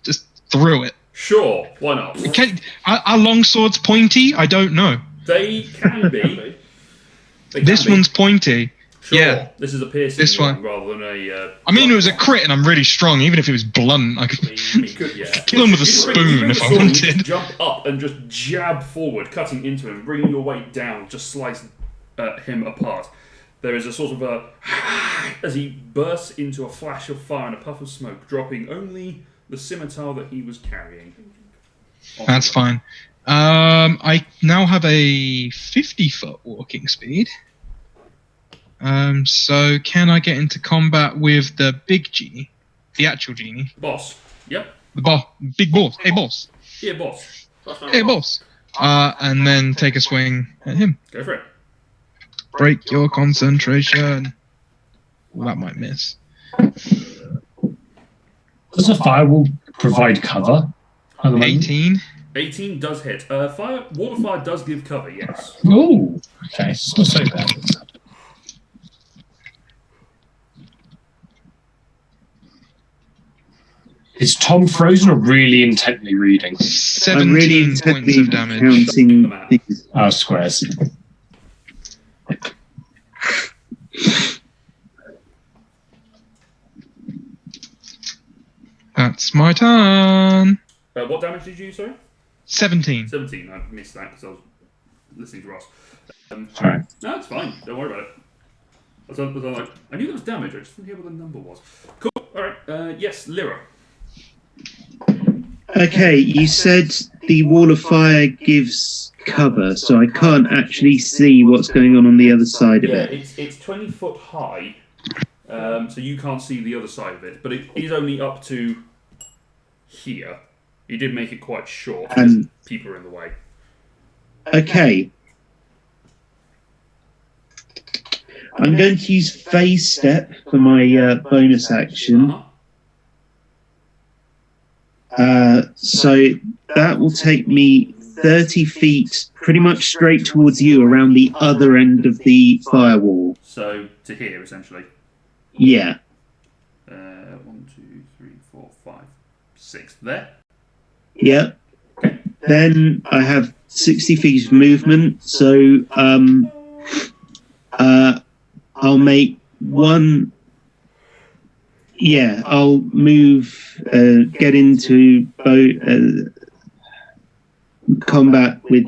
just through it. Sure, why not? Are longswords pointy? I don't know. They can be. This one's pointy. Sure. Yeah. This is a piercing This one rather than a. I mean, it was a crit, and I'm really strong. Even if it was blunt, I could kill him with a spoon if I wanted. Jump up and just jab forward, cutting into him, bringing your weight down, just slice him apart. There is a sort of a as he bursts into a flash of fire and a puff of smoke, dropping only the scimitar that he was carrying. That's fine. I now have a 50-foot walking speed. So can I get into combat with the big genie? The actual genie? Boss. Yep. The big boss. Hey, boss. Yeah, boss. Hey, boss. And then take a swing at him. Go for it. Break your concentration. Well, that might miss. Does a firewall provide cover? 18. 18 does hit. Water fire does give cover, yes. Oh, okay. It's not so bad. Is Tom frozen or really intently reading? 17 I'm really points intently of damage. counting things. Oh, squares. That's my turn. What damage did you, sorry? 17. 17. I missed that because I was listening to Ross. Sorry. No, it's fine. Don't worry about it. I knew there was damage. I just didn't hear what the number was. Cool. All right. Yes, Lyra. Okay, you said the wall of fire gives cover, so I can't actually see what's going on the other side of it. It's 20 foot high, so you can't see the other side of it. But it is only up to here. You did make it quite short because people are in the way. Okay. I'm going to use phase step for my bonus action. So that will take me 30 feet pretty much straight towards you around the other end of the firewall. So to here, essentially. Yeah. 1, 2, 3, 4, 5, 6. There. Yeah. Then I have 60 feet of movement, so I'll make one. Yeah, I'll move, get into combat with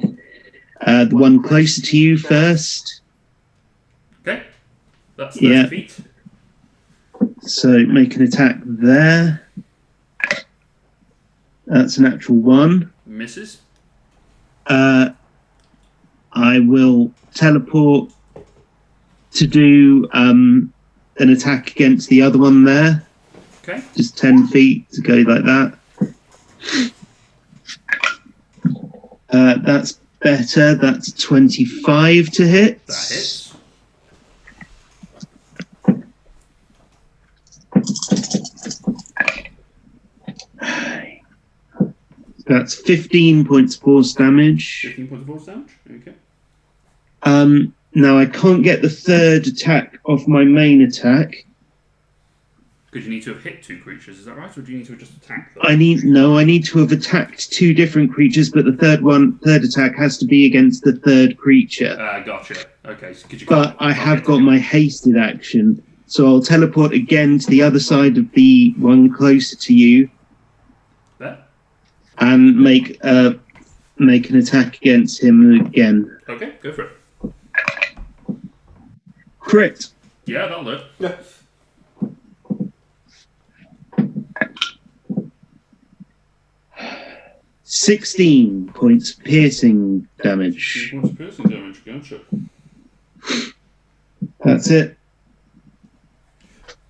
the one closer to you first. Okay. That's 30 feet. So make an attack there. That's a natural 1. Misses. I will teleport to do an attack against the other one there. Okay. Just 10 feet to go like that. That's better. That's 25 to hit. That hits. That's 15 points of force damage. 15 points of force damage. Okay. Now I can't get the third attack off my main attack, Because you need to have hit 2 creatures, is that right? Or do you need to have just attack them? I need to have attacked 2 different creatures, but the third attack has to be against the third creature. Gotcha. Okay. So, but I have got my hasted action, so I'll teleport again to the other side of the one closer to you. There? And make an attack against him again. Okay, go for it. Crit. Yeah, that'll do it. Yeah. 16 points piercing damage. 2 points of piercing damage, gotcha. That's it.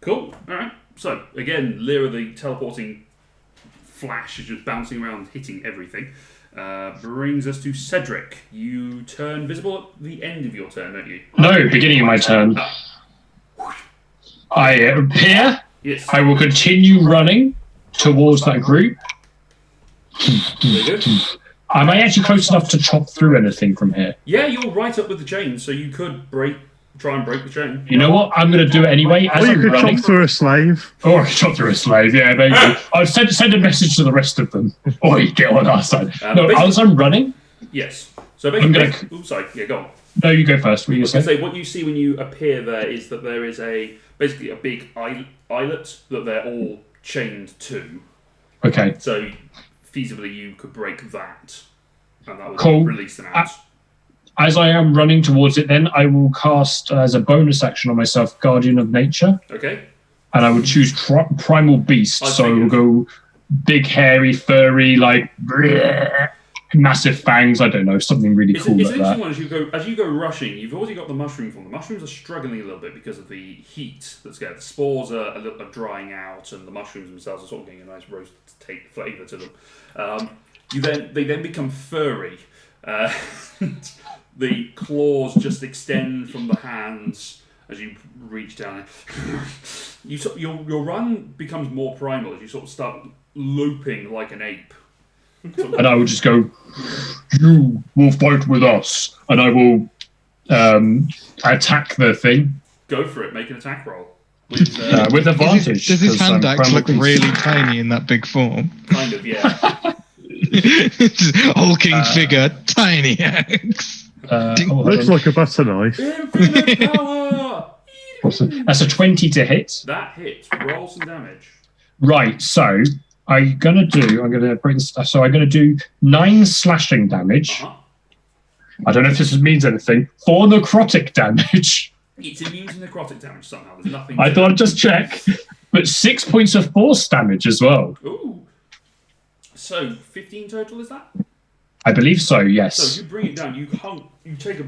Cool. Alright. So, again, Lyra, the teleporting flash, is just bouncing around, hitting everything. Brings us to Cedric. You turn visible at the end of your turn, don't you? No, beginning of my turn. I appear. Yes. I will continue running towards that group. Very good. Am I actually close enough to chop through anything from here? Yeah, you're right up with the chain, so you could try and break the chain. You know what? I'm going to do it anyway. As Or you I'm could running. chop through a slave. Or I could chop through a slave. Yeah, maybe. I'll send a message to the rest of them. Or you get on our side. No, basically- as I'm running. Yes. So basically, I'm gonna- oops, sorry. Yeah, go on. No, you go first. What I you was going say? to say, what you see when you appear there is that there is basically a big eyelet that they're all chained to. Okay. So feasibly you could break that, and that would Cool. release them out. As I am running towards it, then I will cast as a bonus action on myself, Guardian of Nature, Okay. and I would choose Primal Beast. I So we'll figured. go big, hairy, furry, like massive fangs. I don't know, something really It's, cool it's like an that. interesting one as you go rushing. You've already got the mushroom form. The mushrooms are struggling a little bit because of the heat that's there. The spores are drying out, and the mushrooms themselves are sort of getting a nice roast flavour to them. They then become furry. The claws just extend from the hands as you reach down. Your run becomes more primal as you sort of start loping like an ape. And I will just go, you will fight with us. And I will attack the thing Go for it. Make an attack roll. With advantage. Does his 'cause I'm hand axe Primal look Beast. really tiny in that big form? kind of, yeah. Just hulking figure, tiny axe. hold Looks on. like a butter knife. Infinite power! That's a 20 to hit. That hits. Roll some damage. Right, so I'm gonna break this. So I'm gonna do 9 slashing damage. Uh-huh. I don't know if this means anything. 4 necrotic damage. It's immune to necrotic damage somehow. There's nothing. I thought I'd just check. But 6 points of force damage as well. Ooh. So 15 total is that? I believe so, So yes. you bring it down. You take a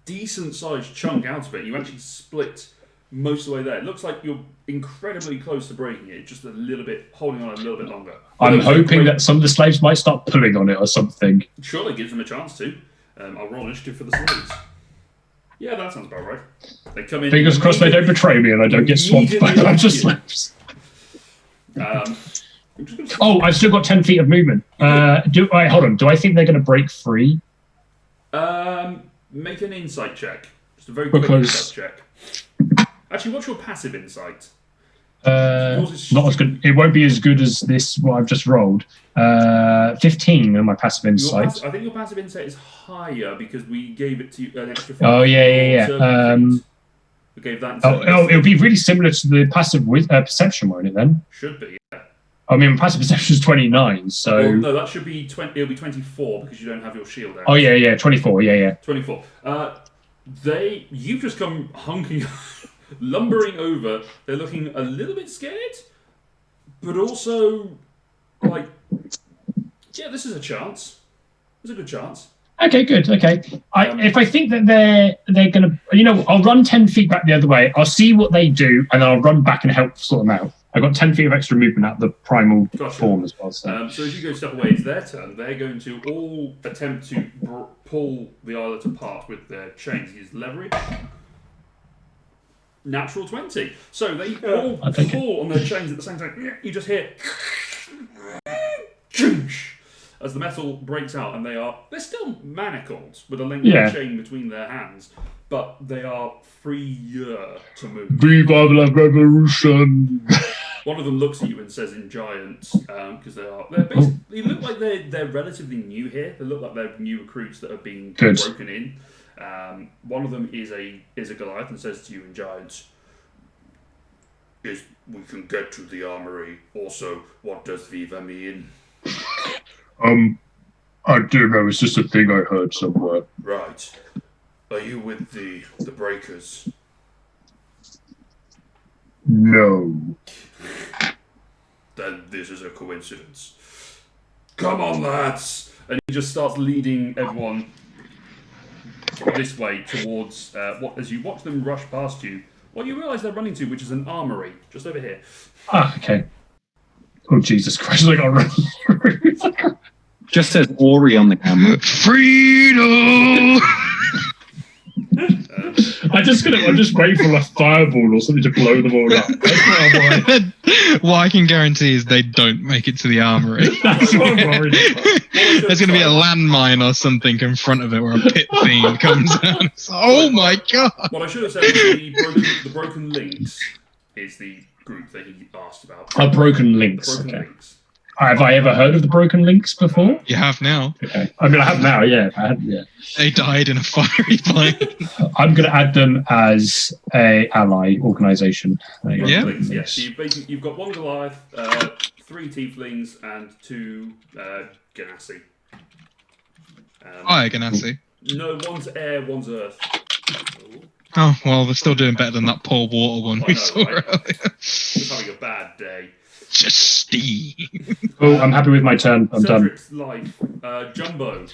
decent sized chunk out of it. You actually split most of the way there. It looks like you're incredibly close to breaking it. Just a little bit, holding on a little bit longer. I'm Although it's hoping great- that some of the slaves might start pulling on it or something. Surely gives them a chance to. I'll roll initiative for the slaves. Yeah, that sounds about right. They come in. Fingers crossed they don't betray me and I don't get swamped by a bunch of slaves. I'm just gonna- Oh, I've still got 10 feet of movement. Hold on. Do I think they're going to break free? Make an insight check. Just a very quick Because- insight check. Actually, what's your passive insight? Yours is Not as good. It won't be as good as this. What I've just rolled. 15 on my passive insight. I think your passive insight is higher because we gave it to you an extra. Oh, yeah. We gave that. Oh, it'll be really similar to the passive perception, won't it? Then. Should be. Yeah. I mean, passive perception is 29. So. Well, no, that should be 20. It'll be 24 because you don't have your shield out. Oh yeah, 24. Yeah. 24. You've just come hunking, lumbering over. They're looking a little bit scared, but also like, yeah, this is a chance. There's a good chance. Okay, good. Okay. If I think that they're gonna, I'll run 10 feet back the other way. I'll see what they do, and I'll run back and help sort them out. I've got 10 feet of extra movement out of the primal Gotcha. form as well. So. So as you go step away, it's their turn. They're going to all attempt to pull the islet apart with their chains. Use leverage. Natural 20. So they all pull on their chains at the same time. You just hear as the metal breaks out, and they're still manacled with a length of chain between their hands, but they are freer to move. Viva la revolution! One of them looks at you and says in giant, because they're basically, they look like they're relatively new here. They look like they're new recruits that have been Good. broken in. One of them is a Goliath and says to you in giant, "Is we can get to the armory. Also, what does Viva mean?" I don't know. It's just a thing I heard somewhere. Right. Are you with the breakers? No. Then this is a coincidence. Come on, lads! And he just starts leading everyone this way towards as you watch them rush past you, what you realise they're running to, which is an armory, just over here. Ah, okay. Oh, Jesus Christ, I got run. Just says Ori on the camera. Freedom! I'm just waiting for a fireball or something to blow them all up. That's what I'm worried. What I can guarantee is they don't make it to the armory. That's what I'm worried about. There's going to be a landmine or something in front of it where a pit fiend comes out. Oh my god! What I should have said was the Broken Links is the group that he asked about. Broken Links. Broken Okay. Links. Have I ever heard of the Broken Links before? You have now. Okay. I mean, I have now, yeah. Yeah. They died in a fiery flame. I'm going to add them as a ally organisation. There you go. Yeah. Links, yes. So you've got one Goliath, 3 Tieflings, and 2 Ganassi. Hi, Ganassi. No, one's air, one's earth. Ooh, Oh, well, they're still doing better than that poor water one I we know, saw right? earlier. Just having a bad day. Just steam. Oh, I'm happy with my turn. I'm done. Cedric's life. Jumbo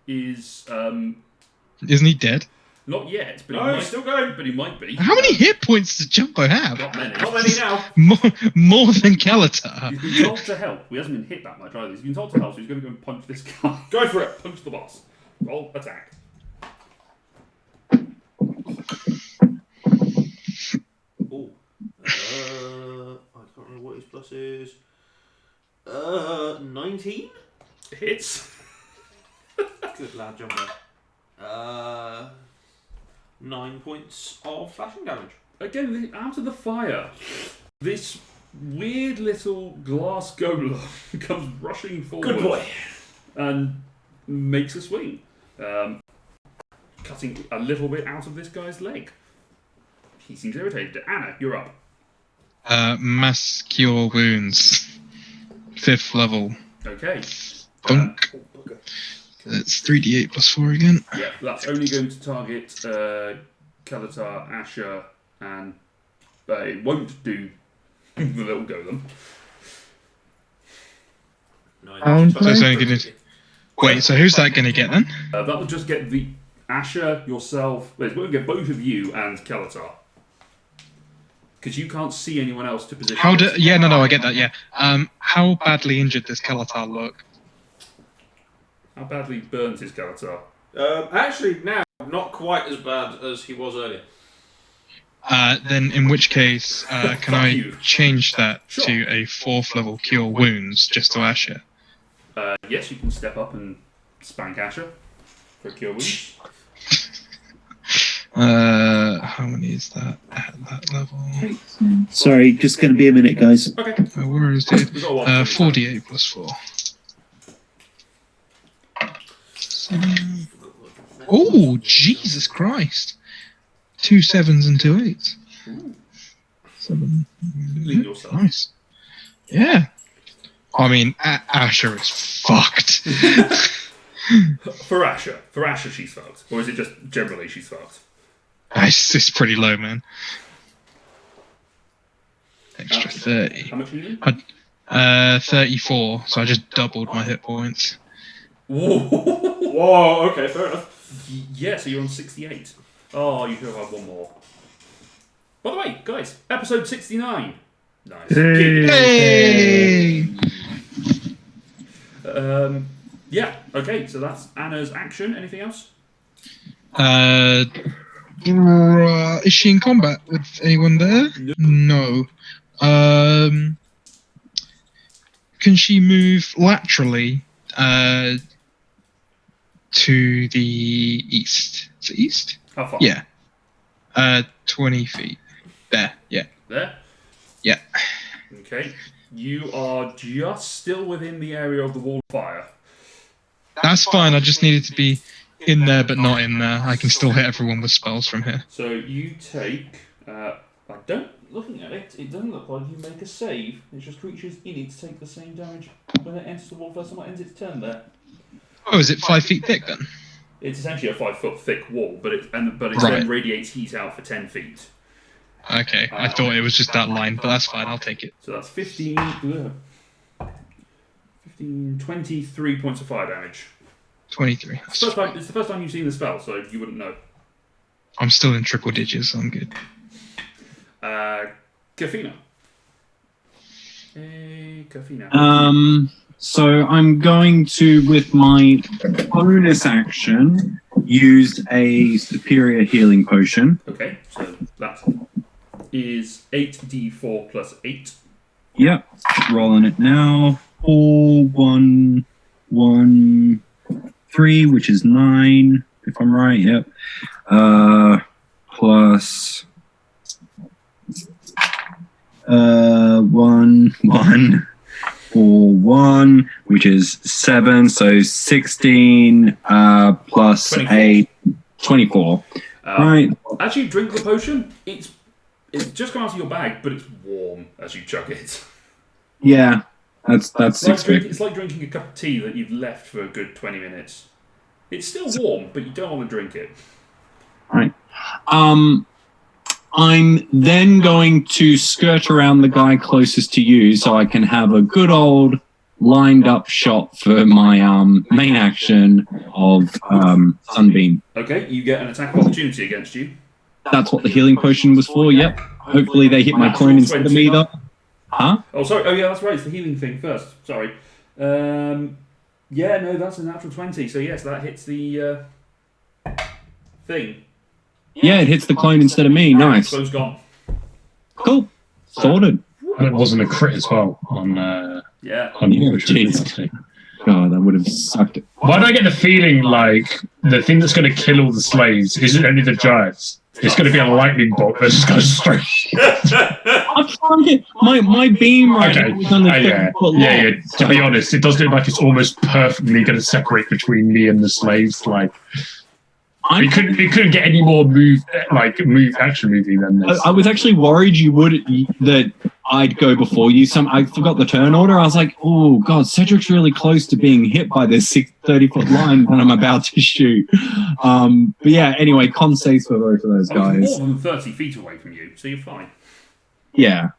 is Isn't he dead? not yet, but No, he's still going. but he might be. How many hit points does Jumbo have? Not many. Not many now. More than Kalatar. He's been told to help. He hasn't been hit that much either. He's been told to help, so he's going to go and punch this guy. Go for it. Punch the boss. Roll attack. Oh. I can't remember what his plus is. 19? Hits. Good lad, Jumbo. 9 points of slashing damage. Again, out of the fire, this weird little glass golem comes rushing forward. Good boy. And makes a swing, cutting a little bit out of this guy's leg. He seems irritated. Anna, you're up. Mass cure wounds. 5th level. Okay. Bunk. That's 3d8 plus 4 again. Yeah, that's only going to target Kalatar, Asher, and it won't do the little golem. Pound So it's only going to... Wait, so who's that going to get then? That will just get the Asher, yourself. Well, it won't get both of you and Kalatar. Because you can't see anyone else to position. Yeah, no, I get that, yeah. How badly injured does Kalatar look? How badly burns his Kalatar? Actually, now, not quite as bad as he was earlier. Then in which case, can I you. change that Sure. to a 4th level cure wounds just to Asher? Yes, you can step up and spank Asher for cure wounds. How many is that at that level? Sorry, just going to be a minute, guys. Okay. Where is it? We've got one. 4d8 plus 4. Oh, Jesus Christ. 2 7s and 2 8s. 7. Lead yourself. Nice. Yeah. I mean, Asher is fucked. For Asher, she's fucked. Or is it just generally she's fucked? It's pretty low, man. Extra 30. How much are you? 34, so I just doubled my hit points. Whoa! Whoa, okay, fair enough. Yeah, so you're on 68. Oh, you could have had one more. By the way, guys, episode 69. Nice. Hey! Yeah, okay, so that's Anna's action. Anything else? Is she in combat with anyone there? No. Can she move laterally to the east? Is it east? How far? Yeah. 20 feet. There, yeah. There? Yeah. Okay. You are just still within the area of the wall of fire. That's fine. I just needed to be in there, but not in there. I can still hit everyone with spells from here. So you take. Looking at it, it doesn't look like you make a save. It's just creatures in it take the same damage when it enters the wall first time it ends its turn there. Oh, is it 5 feet thick then? It's essentially a 5-foot thick wall, but it then Right. radiates heat out for 10 feet. Okay, I thought it was just that line, but that's fine. I'll take it. So that's 23 points of fire damage. 23. It's the first time you've seen the spell, so you wouldn't know. I'm still in triple digits, so I'm good. Kafina. Hey, Kafina. So I'm going to, with my bonus action, use a superior healing potion. Okay, so that is 8d4 plus 8. Yep, rolling it now. 4, 1, 1, 3, which is 9, if I'm right. Yep. Plus 1, 1, 4, 1, which is 7, so 16 plus 24. 8, 24. Right. As you drink the potion, it's just come out of your bag, but it's warm as you chug it. Yeah, that's It's like drinking a cup of tea that you've left for a good 20 minutes. It's still warm, but you don't want to drink it. Right. I'm then going to skirt around the guy closest to you so I can have a good old lined up shot for my main action of Sunbeam. Okay, you get an attack of opportunity against you. That's what the healing potion was for, yep. Hopefully they hit my clone instead of me though. Huh? Oh, sorry. Oh, yeah, that's right. It's the healing thing first. Sorry. Yeah, no, that's a natural 20. So, yes, that hits the thing. Yeah, it hits the clone instead of me. Nice. Clone's gone. Cool. Sorted. And it wasn't a crit as well on Yeah. on Yeah, which was jeez. nasty. God, that would have sucked it. Why do I get the feeling like the thing that's going to kill all the slaves isn't only the giants? It's going to be a lightning bolt that just goes straight. I'm trying to get my beam right Okay. now is only 30 foot long. Yeah. To be honest, it does look like it's almost perfectly going to separate between me and the slaves. Like it couldn't get any more action movie than this. I was actually worried that I'd go before you. I forgot the turn order. I was like, oh god, Cedric's really close to being hit by this 30-foot line that I'm about to shoot. But yeah, anyway, con saves for both of those I was guys. more than 30 feet away from you, so you're fine. Yeah.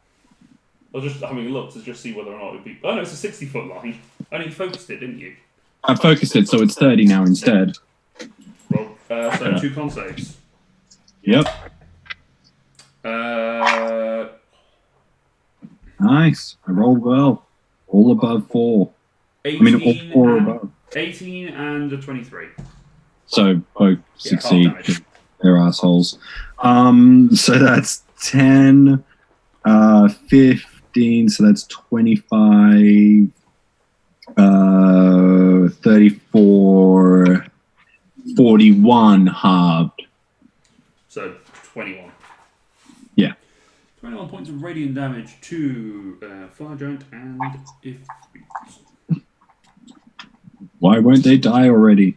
I was just having a look to just see whether or not it would be... Oh, no, it's a 60-foot line. Only you focused it, didn't you? I focused it, so it's 30 now instead. Well, so 2 con saves. Yep. Nice. I rolled well. All above 4. I mean, all 4 above. 18 and a 23. So both Yeah, succeed. half damage. They're assholes. So that's 10, 15, so that's 25, 34, 41 halved. So 21. Yeah. 21 points of radiant damage to Fire Giant and if Why won't they die already?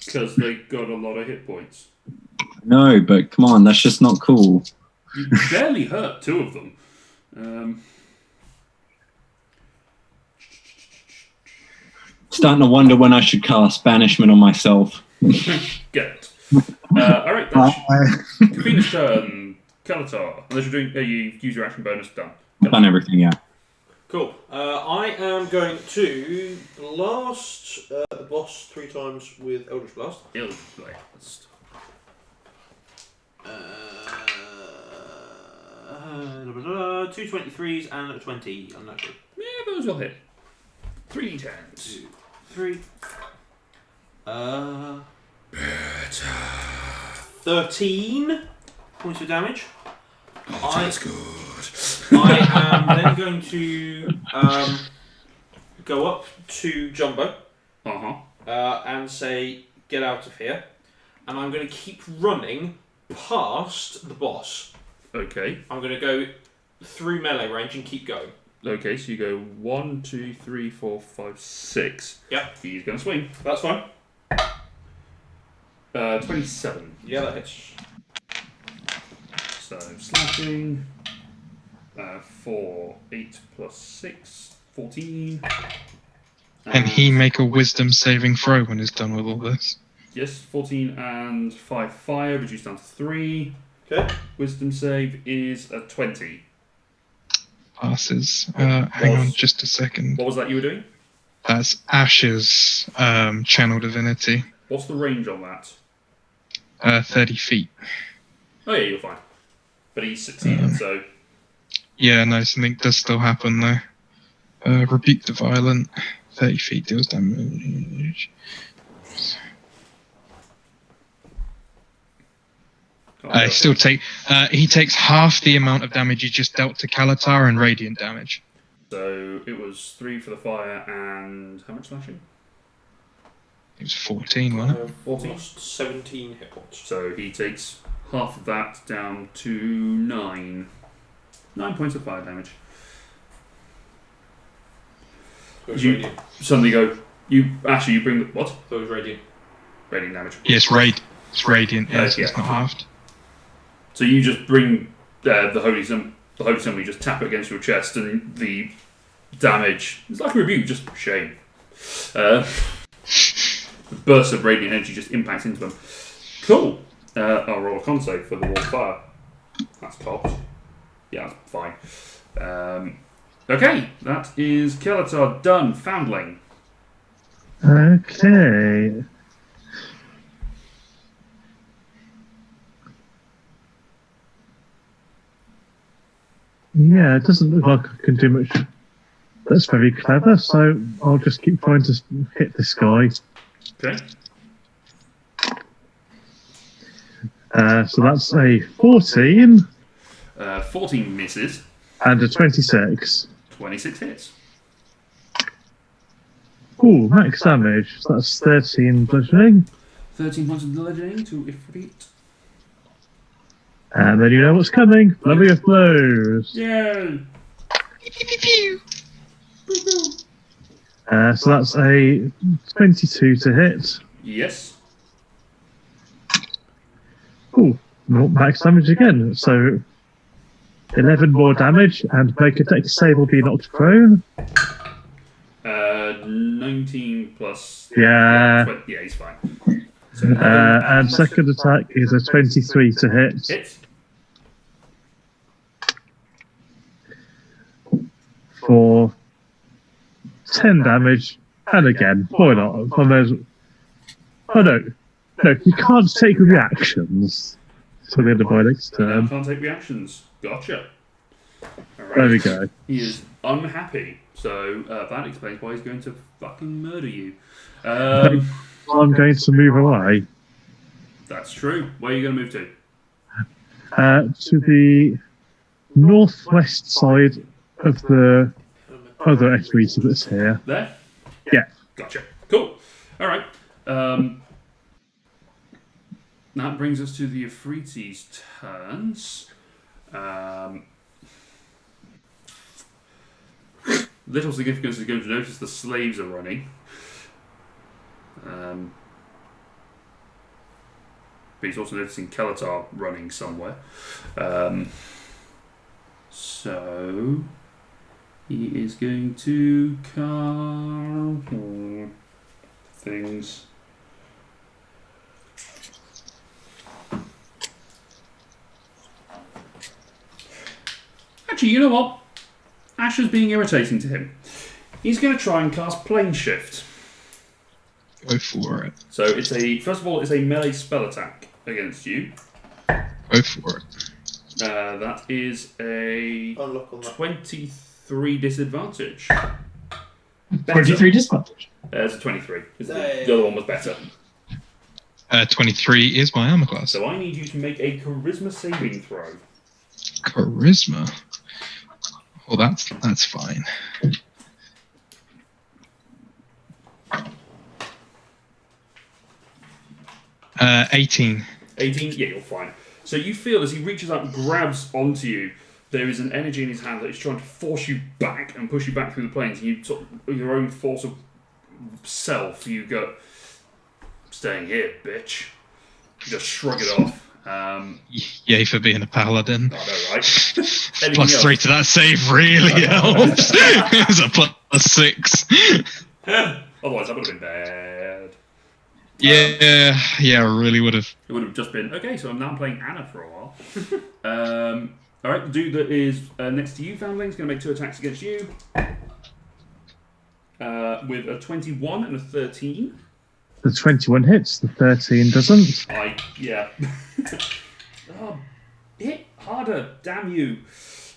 because they got a lot of hit points. No, but come on, that's just not cool. You barely hurt 2 of them. Starting to wonder when I should cast Banishment on myself. Get it. Alright, that's Kafina's turn. Kalatar. Unless you're doing, you use your action bonus, done. I've done everything, yeah. Cool. I am going to blast the boss 3 times with Eldritch Blast. Eldritch Blast. 2 23s and a 20 unnatural. Yeah, those will hit. 3d10s. 2, 3. 13 points of damage. That's good. I am then going to go up to Jumbo and say, get out of here. And I'm going to keep running past the boss. Okay. I'm going to go through melee range and keep going. Okay, so you go 1, 2, 3, 4, 5, 6. Yep. He's going to swing. That's fine. 27. Yeah, that hits. So slashing. 4, 8 plus 6, 14. Can he make a wisdom saving throw when he's done with all this? Yes, 14 and 5 fire, reduced down to 3. Okay. Wisdom save is a 20. Passes. Hang on just a second. What was that you were doing? That's Ash's channel divinity. What's the range on that? 30 feet. Oh yeah, you're fine. But he succeeded, so... Yeah, no, something does still happen though. Rebuke the violent. 30 feet deals damage. He takes half the amount of damage he just dealt to Kalatar and radiant damage. So it was 3 for the fire and how much slashing? It was 14, wasn't it? 14. Lost 17 hit points. So he takes half of that down to 9. 9 points of fire damage. So it's You- radiant. Suddenly go, Asher, you bring the... What? So it's radiant. Radiant damage. Yes, it's radiant, yes, Yeah. it's not halved. So you just bring the holy symbol, you just tap it against your chest, and the damage, it's like a rebuke, just shame. The burst of radiant energy just impacts into them. Cool. I'll roll a con save for the wall of fire. That's cocked. Yeah, that's fine. Okay, that is Kelatar done. Foundling. Okay. Yeah, it doesn't look like I can do much. That's very clever, so I'll just keep trying to hit this guy. Okay. So that's a 14 14 misses. and a 26. 26 hits. Ooh, max damage. So that's 13 bludgeoning. 13 points of bludgeoning to Ifrit. And then you know what's coming. Flurry of blows. Yay! So that's a 22 to hit. Yes. Ooh, not max damage again. So 11 more damage, and make a dex save will be knocked prone. 19 plus... Yeah. Yeah, he's fine. So And second attack is a 23 to hit. hits. For 10 damage, and again, why not? Oh no, you can't take reactions till the end of my next turn. Can't take reactions. Gotcha. Alright. There we go. He is unhappy, so that explains why he's going to fucking murder you. I'm going to move away That's true. Where are you going to move to? to the northwest side of the other Equita that's here. There? Yeah. Gotcha. Cool. Alright. That brings us to the Afriti's turns. Little significance is going to notice the slaves are running. But he's also noticing Kelatar running somewhere. So he is going to come things. Actually, you know what? Asher's being irritating to him. He's going to try and cast Plane Shift. Go for it. So it's first of all, it's a melee spell attack against you. Go for it. That is a Unlock on that. 23 disadvantage. 23 disadvantage. It's a 23. The Hey. other one was better. 23 is my armor class. So I need you to make a charisma saving throw. Charisma. Well, that's fine. Uh, 18. 18? Yeah, you're fine. So you feel as he reaches out and grabs onto you, there is an energy in his hand that is trying to force you back and push you back through the planes. And you, sort of, your own force of self, you go, staying here, bitch. You just shrug it off. Yay for being a paladin. I know, right? Anything Plus else? 3 to that save really helps. It's a plus 6. Otherwise, that would have been bad. Yeah, I really would have. It would have just been, okay, so I'm now playing Anna for a while. Alright, the dude that is next to you, Foundling, is going to make 2 attacks against you. With a 21 and a 13. The 21 hits, the 13 doesn't. Yeah. Oh, hit harder, damn you.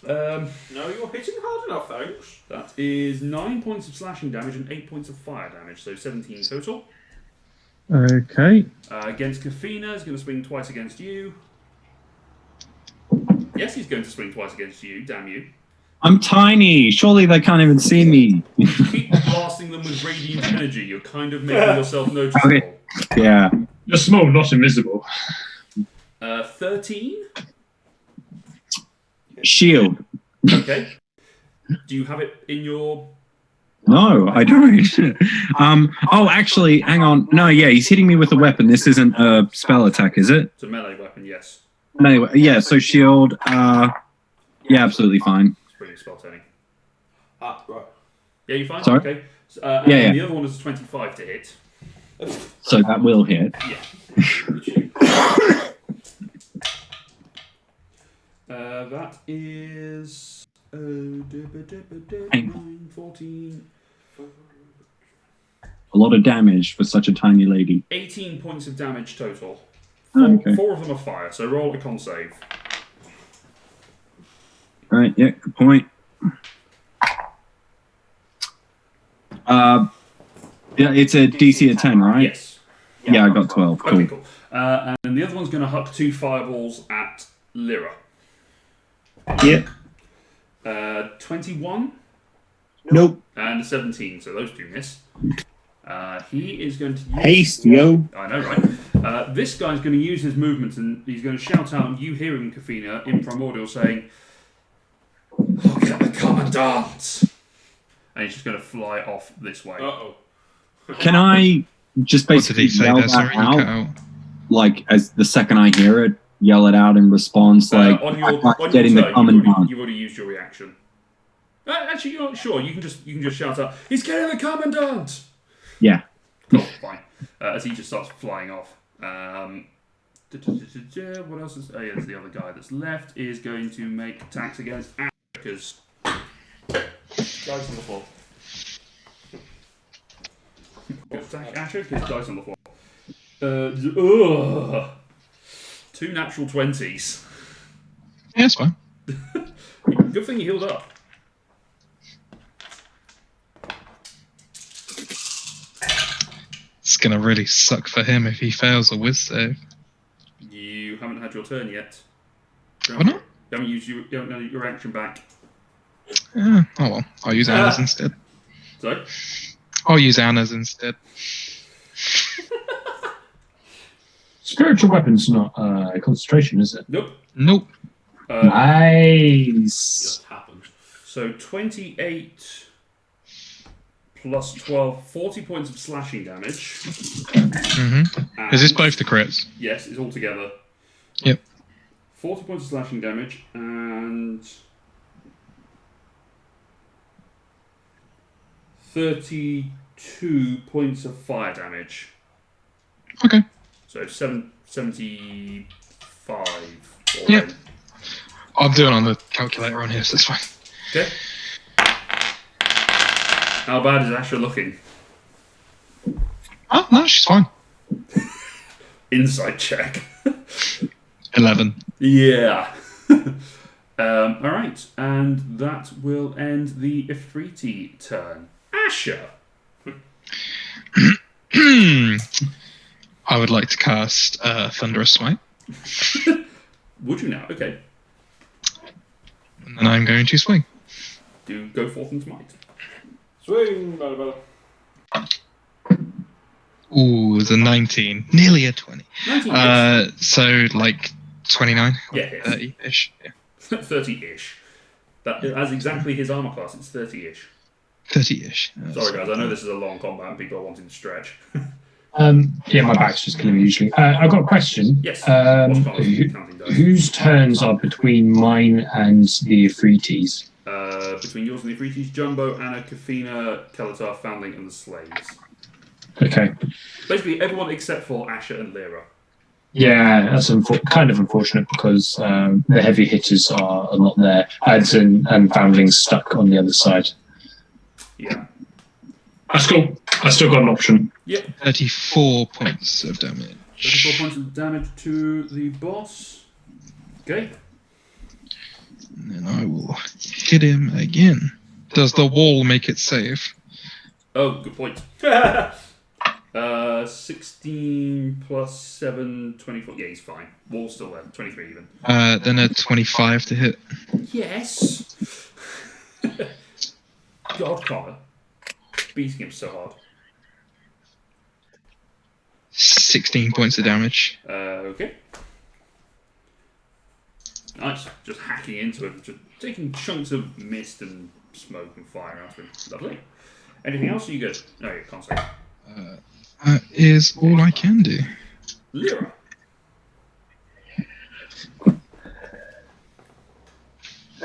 No, you're hitting hard enough, thanks. That is 9 points of slashing damage and 8 points of fire damage, so 17 total. Okay. Against Kafina, he's going to swing twice against you. Yes, he's going to swing twice against you, damn you. I'm tiny. Surely they can't even see me. Keep blasting them with radiant energy. You're kind of making yourself noticeable. Okay. Yeah. You're small, not invisible. 13. Shield. Okay. Do you have it in your... No, I don't. Oh, actually, hang on. No, yeah, he's hitting me with a weapon. This isn't a spell attack, is it? It's a melee weapon, yes. Anyway, yeah, so shield. Yeah, absolutely fine. It's brilliant spell turning. Ah, right. Yeah, you fine? Sorry? Okay. So, and Yeah. the other one is a 25 to hit. So that will hit. That is... 9, 14... A lot of damage for such a tiny lady. 18 points of damage total. Oh, okay. 4 of them are fire, so roll a con save. Right, yeah, good point. Yeah, it's a DC of 10, right? Yes. Yeah, I got 12. Cool. Okay, cool. And then the other one's going to huck 2 fireballs at Lyra. Yep. 21 Nope. and a 17, so those 2 miss. He is going to use... Haste, yo. I know, right? This guy's going to use his movement and he's going to shout out, and you hear him, Kafina, in primordial saying, "Look at the commandant!" And he's just going to fly off this way. Uh-oh. Can I just What did basically he say yell there? that Sorry, you cut out? out. Like, as the second I hear it, yell it out in response, like, on your getting turn, the commandant. you've already used your reaction. Actually, you're not sure. You can just shout out, "He's getting the commandant!" Yeah. Cool, fine. As he just starts flying off. What else is... Oh, yeah, there's the other guy that's left. Is going to make attacks against Ash, because... Dice on the floor. Attack Asher, because dice on the floor. 2 natural 20s. Yeah, it's fine. Good thing you healed up. It's gonna really suck for him if he fails a whiz save. You haven't had your turn yet. Why not? You haven't used your action back. Oh well, I'll use Anna's instead. Sorry? I'll use Anna's instead. Spiritual weapons not concentration, is it? Nope. Nope. Nice. Just happened. So 28 plus 12, 40 points of slashing damage. Mm-hmm. Is this both the crits? Yes, it's all together. Yep. 40 points of slashing damage and 32 points of fire damage. Okay. So 75. Yep. I'm doing on the calculator on here, so it's fine. Okay. How bad is Asher looking? Oh, no, she's fine. Insight check. 11. Yeah. Alright, and that will end the Ifriti turn. Asher! I would like to cast Thunderous Smite. Would you now? Okay. And then I'm going to swing. Do go forth and smite. Swing, bella. Ooh, it's a 19. Nearly a 20. 19 So, like, 29? Yeah, yes. 30-ish. Yeah. 30-ish. As exactly his armor class, it's 30-ish. 30-ish. Sorry, guys, I know this is a long combat and people are wanting to stretch. Yeah, my back's just killing me usually. I've got a question. Yes. What's counting dice? Whose turns are between mine and the Afrites? Between yours and the Afrites, Jumbo, Anna, Kafina, Kelatar, Foundling, and the slaves. Okay. Basically, everyone except for Asher and Lyra. Yeah, that's kind of unfortunate because the heavy hitters are not there. And Foundling's stuck on the other side. Yeah. That's cool. I still got an option. Yep. 34 points of damage. 34 points of damage to the boss. Okay. And then I will hit him again. Does the wall make it safe? Oh, good point. 16 plus 7, 24. Yeah, he's fine. Wall's still there. 23 even. Then a 25 to hit. Yes. God, Connor. Beating him so hard. 16 points of damage. Okay. Nice. Just hacking into him. Just taking chunks of mist and smoke and fire out of him. Lovely. Anything else? Are you good? No, you can't say. That is all I can do. Lyra.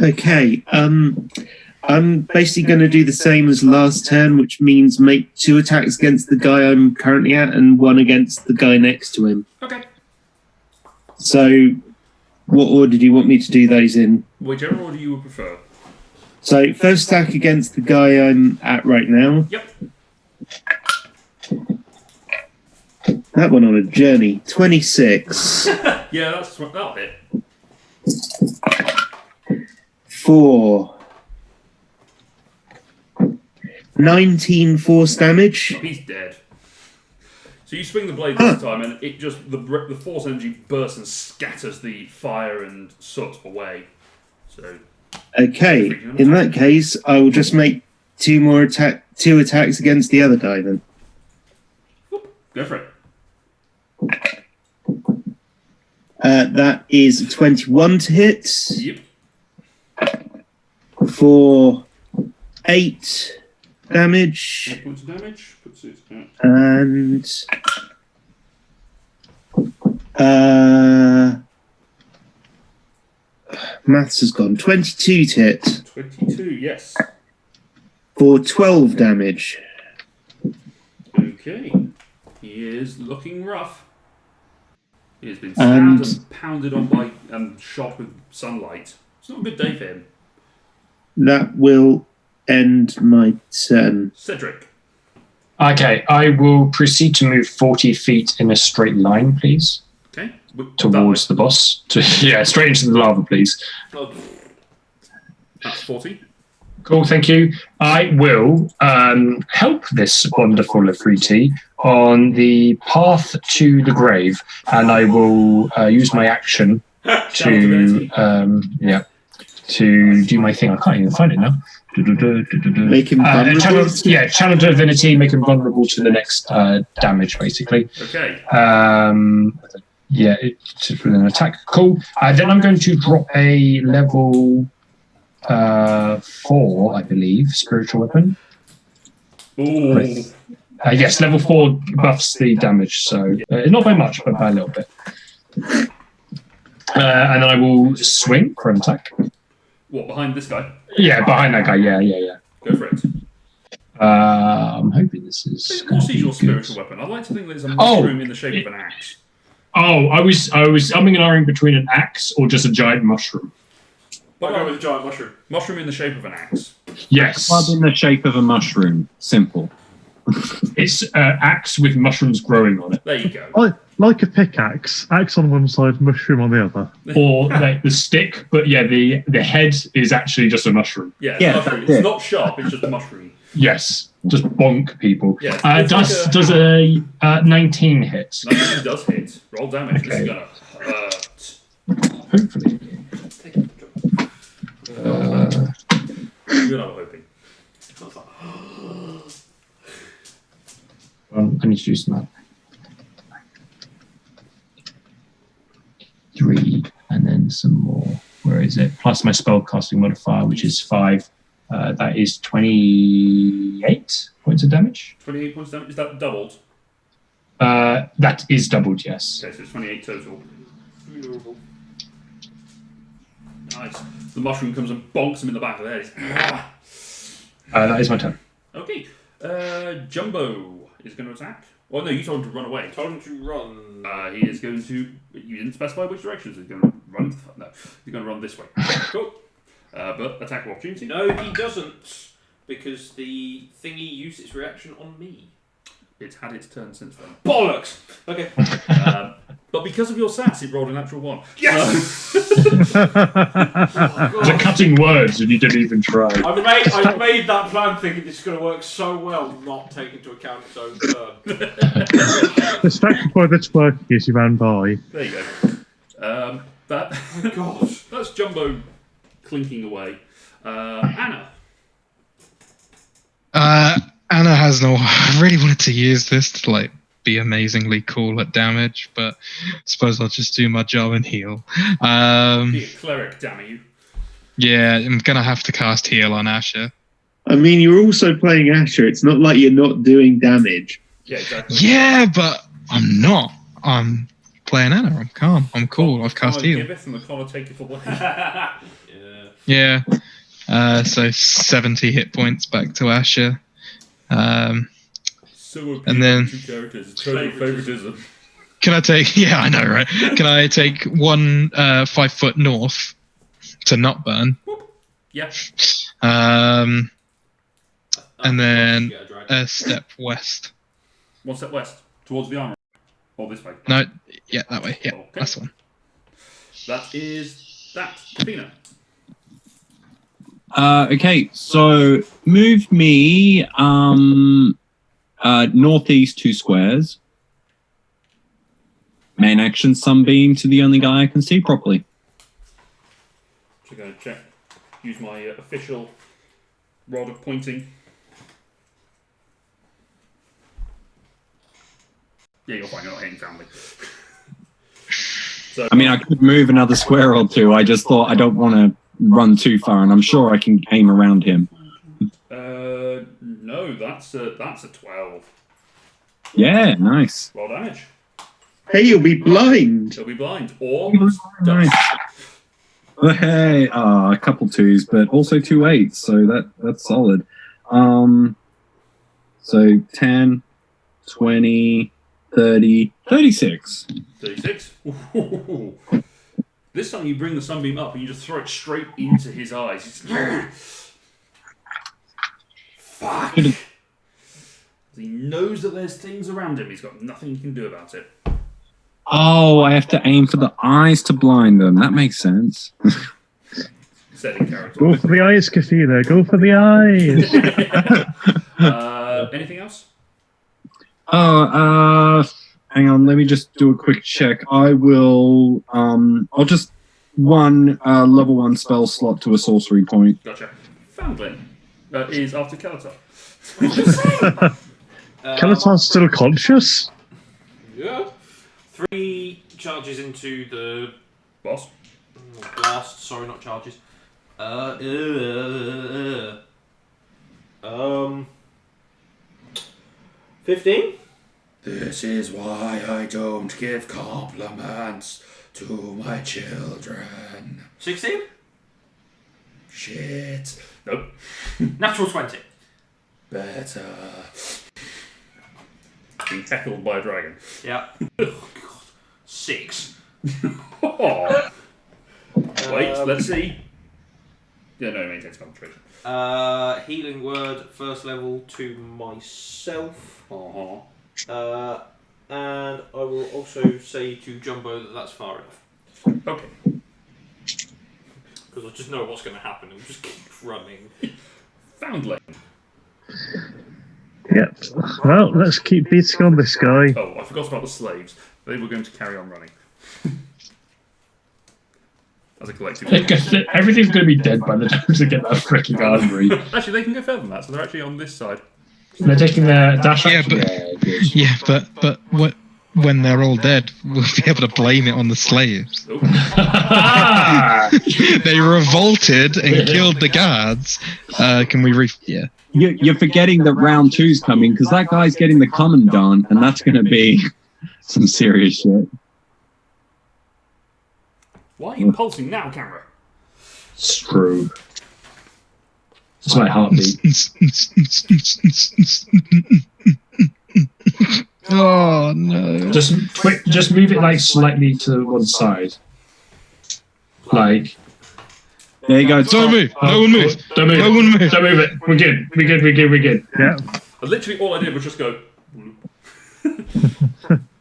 Okay. I'm basically going to do the same as last turn, which means make 2 attacks against the guy I'm currently at and 1 against the guy next to him. Okay. So, what order do you want me to do those in? Whichever order you would prefer. So, first attack against the guy I'm at right now. Yep. That one on a journey. 26. Yeah, that'll hit. 4. 19 force damage. Oh, he's dead. So you swing the blade this time, and it just the force energy bursts and scatters the fire and soot away. So. Okay, in that case, I will just make 2 attacks against the other guy then. Go for it. That is 21 to hit. Yep. For 8 damage. 8 points of damage. Puts it at... And maths has gone. 22 to hit. 22, yes. For 12 damage. Okay. He is looking rough. He has been stabbed and pounded on by and shot with sunlight. It's not a good day for him. That will end my turn. Cedric. Okay, I will proceed to move 40 feet in a straight line, please. Okay. Towards the boss. Yeah, straight into the lava, please. Oh, that's 40. Cool, thank you. I will help this wonderful Afriti on the path to the grave, and I will use my action to do my thing. I can't even find it now. Make him vulnerable. Channel divinity, make him vulnerable to the next damage, basically. Okay. It's an attack. Cool. Then I'm going to drop a level 4, I believe, spiritual weapon. Ooh. Yes, level 4 buffs the damage, so not by much, but by a little bit. And I will swing for an attack. What, behind this guy? Yeah, behind that guy. Yeah. Go for it. I'm hoping this is. What's your spiritual weapon? I'd like to think there's a mushroom in the shape of an axe. Oh, I was umming and ahhing between an axe or just a giant mushroom. I'll go with a giant mushroom. Mushroom in the shape of an axe. Yes. Club in the shape of a mushroom. Simple. It's axe with mushrooms growing on it. There you go. Like a pickaxe. Axe on one side, mushroom on the other. Or like the stick, but yeah, the head is actually just a mushroom. Yeah, Yeah, it's not sharp, it's just a mushroom. Yes. Just bonk people. Yeah, Does a 19 hit? 19 does hit. Roll damage. Okay. This is gonna hurt. Hopefully. You're not hoping. I need to do some math. 3 and then some more. Where is is it? Plus my spellcasting modifier, which is 5. That is 28 points of damage. 28 points of damage. Is that doubled? That is doubled, yes. Okay, so it's 28 total. Nice. The mushroom comes and bonks him in the back of the head. That is my turn. Okay. Jumbo is going to attack. Oh no, you told him to run away. Told him to run. He is going to. You didn't specify which direction. He's going to run. No, he's going to run this way. Cool. But attack of opportunity. No, he doesn't, because the thingy used its reaction on me. It's had its turn since then. Bollocks. Okay. But because of your sass, it rolled a natural 1. Yes. They're cutting words and you didn't even try. I've made that plan thinking this is going to work so well, not take into account its own turn. Distracted by the twerking as you ran by. There you go. That. Oh my God. That's Jumbo clinking away. Anna. Anna has no. I really wanted to use this to like be amazingly cool at damage, but I suppose I'll just do my job and heal. Be a cleric, damn you. Yeah, I'm gonna have to cast heal on Asher. I mean, you're also playing Asher. It's not like you're not doing damage. Yeah, exactly. Yeah, but I'm not. I'm playing Anna. I'm calm. I'm cool. I've cast heal. Giveth and the collar taketh away. Yeah. Yeah. So 70 hit points back to Asher. So And then- two characters. Total favoritism. Can I take? Yeah, I know, right? Can I take 1 5 foot north to not burn? Yeah. And then Get a dragon. a step west. 1 step west towards the armor. Or this way. No, yeah, that way. Yeah, Okay. that's the one. That is that. Kafina. Okay, so move me northeast 2 squares. Main action, sunbeam to the only guy I can see properly. So going to check. Use my official rod of pointing. Yeah, you're fine. You're not hitting family. So I mean, I could move another square or 2. I just thought I don't want to run too far, and I'm sure I can aim around him. no, that's a 12. Yeah, nice. Roll damage. Hey, you'll be blind. He'll be blind or Nice. Well, hey, a couple 2s, but also 2 8s, so that's solid. So 10, 20, 30, 36. 36. Ooh. This time you bring the sunbeam up and you just throw it straight into his eyes. Fuck. He knows that there's things around him. He's got nothing he can do about it. Oh, I have to aim for the eyes to blind them. That makes sense. Setting character. Go for the eyes, Kafina. Go for the eyes. Anything else? Hang on, let me just do a quick check. I will, I'll just 1 level 1 spell slot to a sorcery point. Gotcha. Foundling is after Kalatar. Kalatar's still conscious? Yeah. 3 charges into the Boss. blast. Sorry, not charges. 15. This is why I don't give compliments to my children. 16. Shit. Nope. Natural 20. Better. Being tackled by a dragon. Yeah. Oh God. 6. Oh. Wait, let's see. Yeah, no, it maintains concentration. Healing word, first level to myself. And I will also say to Jumbo that that's far enough. Okay. Because I just know what's going to happen and just keep running. Foundling. Yep. Well, let's keep beating on this guy. Oh, I forgot about the slaves. They were going to carry on running. As a collective. Everything's going to be dead by the time they get that freaking armory. Actually, they can go further than that, so they're actually on this side. They're taking their dash Yeah, action. but yeah, but what? when they're all dead, we'll be able to blame it on the slaves. Oh, They revolted and killed the guards. Can we yeah. You're forgetting that round 2's coming because that guy's getting the commandant, and that's going to be some serious shit. why are you pulsing now, camera? Screw. It's my heartbeat. Oh no. Just move it like slightly to one side. Like. There you go. Don't move. No one move. Don't move. No one move. Don't move it. We're good. We're good. Yeah. Literally, all I did was just go.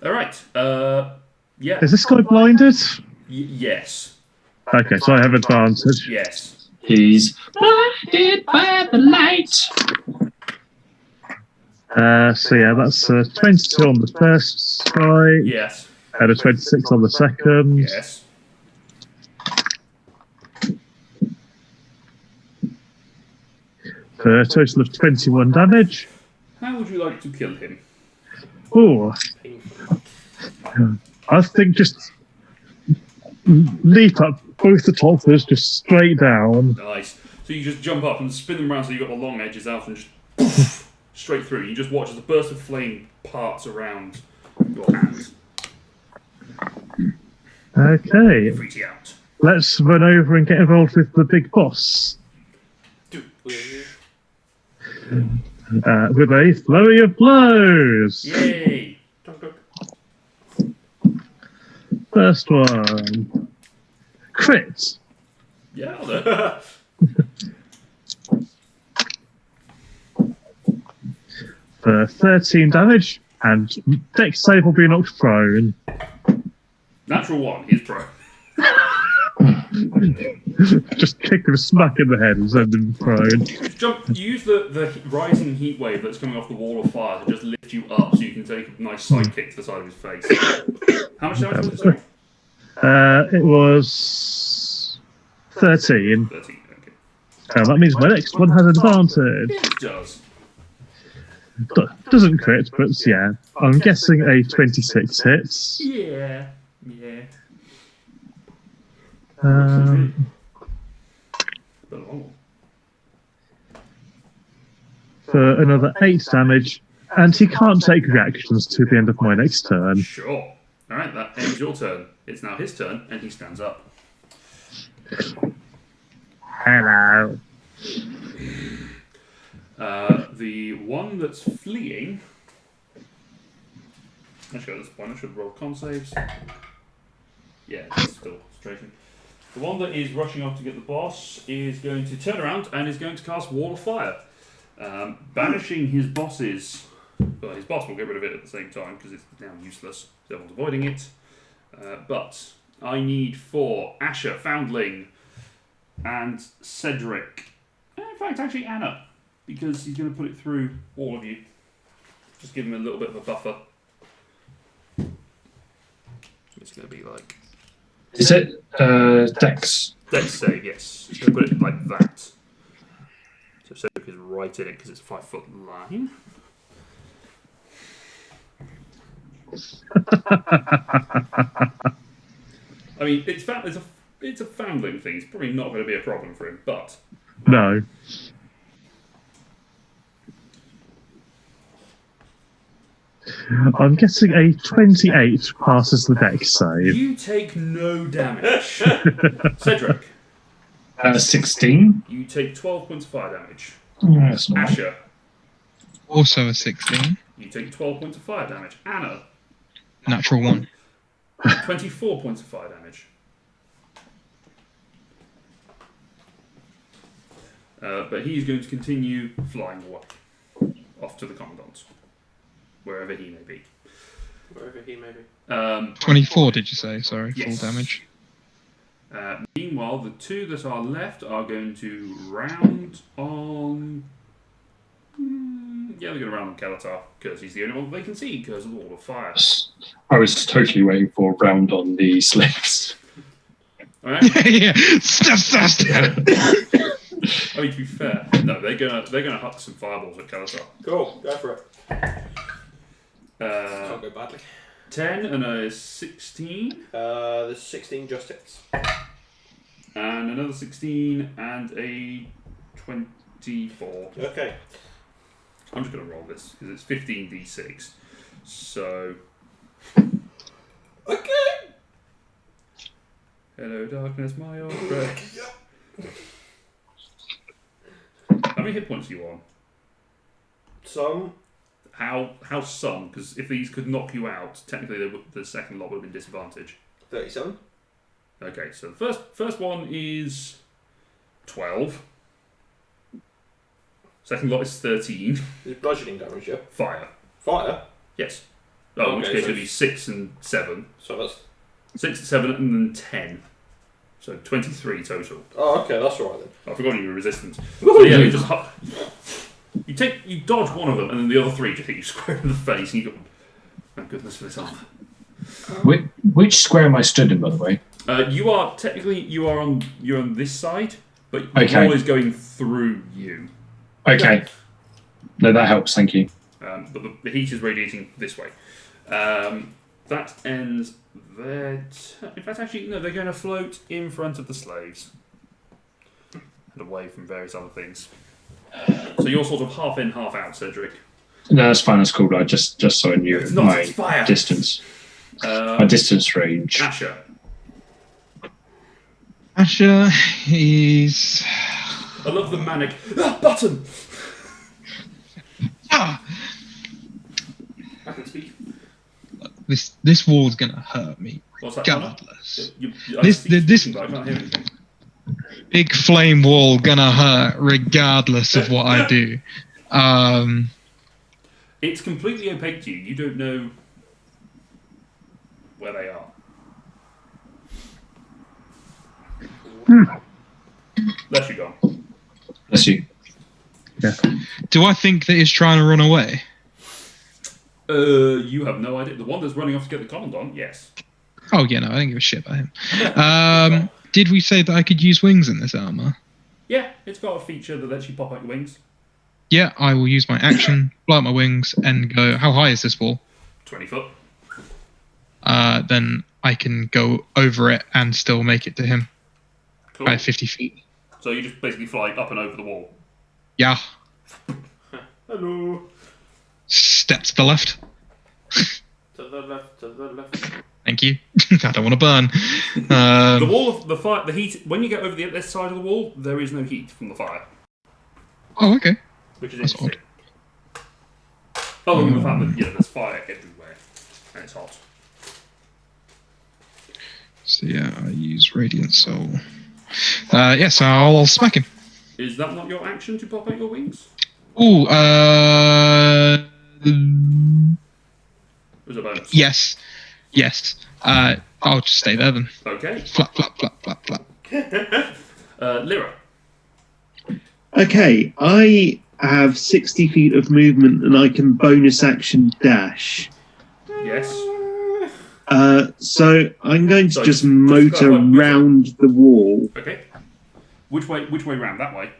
All right. Yeah. Is this guy blinded? Yes. Okay, so I have advantage. Yes. He's blinded by the light. So yeah, that's 22 on the first strike, Yes. and a 26 on the second. Yes. For a total of 21 damage. How would you like to kill him? Oh, I think just leap up both the toppers, just straight down. Nice. So you just jump up and spin them around so you've got the long edges out and just straight through. You just watch as the burst of flame parts around your hand. Okay, Freaks you out. let's run over and get involved with the big boss. With a flurry of blows. Yay! First one. Crit. Yeah, I'll do it. For 13 damage, and Dex save will be knocked prone. Natural 1, he's pro. Just kick him smack in the head and send him prone. Jump. You use the rising heat wave that's coming off the wall of fire to just lift you up so you can take a nice side kick to the side of his face. How much damage was it? It was 13. 13, okay. That means my next one has advantage. It does. Doesn't crit, but yeah. I'm guessing a 26 hits. Yeah. Yeah. For another 8 damage, and he can't take reactions to the end of my next turn. Sure. Alright, that ends your turn. It's now his turn, and he stands up. Hello. The one that's fleeing. Actually, at this point, I should roll con saves. Yeah, it's still strafing. The one that is rushing off to get the boss is going to turn around and is going to cast Wall of Fire. Banishing his bosses. Well, his boss will get rid of it at the same time because it's now useless. So everyone's avoiding it. But I need for Asher, Foundling, and Cedric. In fact, actually Anna. Because he's going to put it through all of you. Just give him a little bit of a buffer. It's going to be like... Is it Dex? Dex save, yes. He's going to put it like that. So Cedric is right in it because it's a 5-foot line. I mean, it's a foundling thing. It's probably not going to be a problem for him, but... No. I'm guessing a 28 passes the Dex save. You take no damage. Cedric. 16. You take 12 points of fire damage. Yeah, that's not bad. Asher. Also a 16. You take 12 points of fire damage. Anna. Natural 1. 24 points of fire damage. But he's going to continue flying away. Off to the Commandant. Wherever he may be. Wherever he may be. 24, did you say? Sorry, Yes. full damage. Meanwhile, the two that are left are going to round on... yeah, they're going to round on Kalatar, because he's the only one that they can see, because of the Wall of Fire. I was totally waiting for a round on the slaves. Alright? Yeah, stuff. I mean, to be fair, no, they're gonna huck some fireballs at Kalatar. Cool, go for it. Uh, Can't go badly. 10 and a 16. The 16 just hits. And another 16 and a 24. Okay. I'm just going to roll this because it's 15d6. So. Okay. Hello, darkness, my old friend. How many hit points are you on? Some. How some? Because if these could knock you out, technically the second lot would have been disadvantage. 37. Okay, so the first one is 12. Second lot is 13. Is bludgeoning damage, yeah? Fire. Fire? Yes. Oh, in which Okay, case so it'll be 6 and 7. So that's... 6, 7, and then 10. So 23 total. Oh, okay, that's alright then. I forgot you were resistant. So yeah, you just you dodge one of them, and then the other 3 just hit you square in the face, and you go, thank goodness for this armor. Which square am I stood in, by the way? You are technically you're on this side, but the Okay. wall is going through you. Okay. No, that helps. Thank you. But the heat is radiating this way. That ends their... In fact, actually, no, they're going to float in front of the slaves. And away from various other things. So you're sort of half in, half out, Cedric. No, that's fine. That's cool. I just so I knew It's not, my it's fire. distance. My distance range. Asher. Asher is. I love the manic... button! Ah! I can speak. This wall's gonna hurt me, What's that? regardless. This This I can't hear anything. big flame wall gonna hurt, regardless of what I do. It's completely opaque to you. You don't know where they are. Bless you, gone. Bless you. Do I think that he's trying to run away? You have no idea. The one that's running off to get the commandant, yes. Oh yeah, no, I don't give a shit about him. Did we say that I could use wings in this armor? Yeah, it's got a feature that lets you pop out your wings. Yeah, I will use my action, blow out my wings, and go. How high is this wall? 20 foot. Then I can go over it and still make it to him Cool. by 50 feet. So you just basically fly up and over the wall. Yeah. Hello. Step to the left. To the left, to the left. Thank you. I don't want to burn. The wall of the fire, the heat. When you get over the other side of the wall, there is no heat from the fire, Oh, okay. which is That's interesting. Other than the fact that there's fire everywhere and it's hot. So yeah, I use Radiant Soul. Yes, I'll smack him. Is that not your action to pop out your wings? Ooh, It was a bonus. yes. I'll just stay there then. Okay. Flap, flap, flap, flap, flap. Lyra. Okay, I have 60 feet of movement and I can bonus action dash. Yes. So I'm going to Sorry, just just motor clarify, round the wall. Okay. Which way round? That way?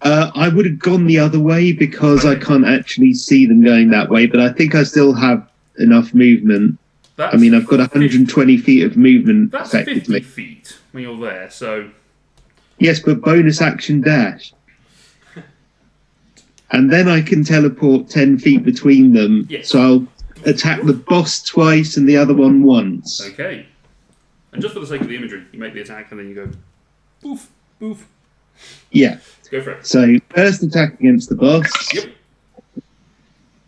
I would have gone the other way because I can't actually see them going that way, but I think I still have enough movement. That's, I mean, I've got 120 feet of movement that's effectively. 50 feet when you're there, so... Yes, but bonus action dash. And then I can teleport 10 feet between them. Yes. So I'll attack the boss twice and the other one once. Okay. And just for the sake of the imagery, you make the attack and then you go... Boof, boof. Yeah. Go for it. So first attack against the boss Yep.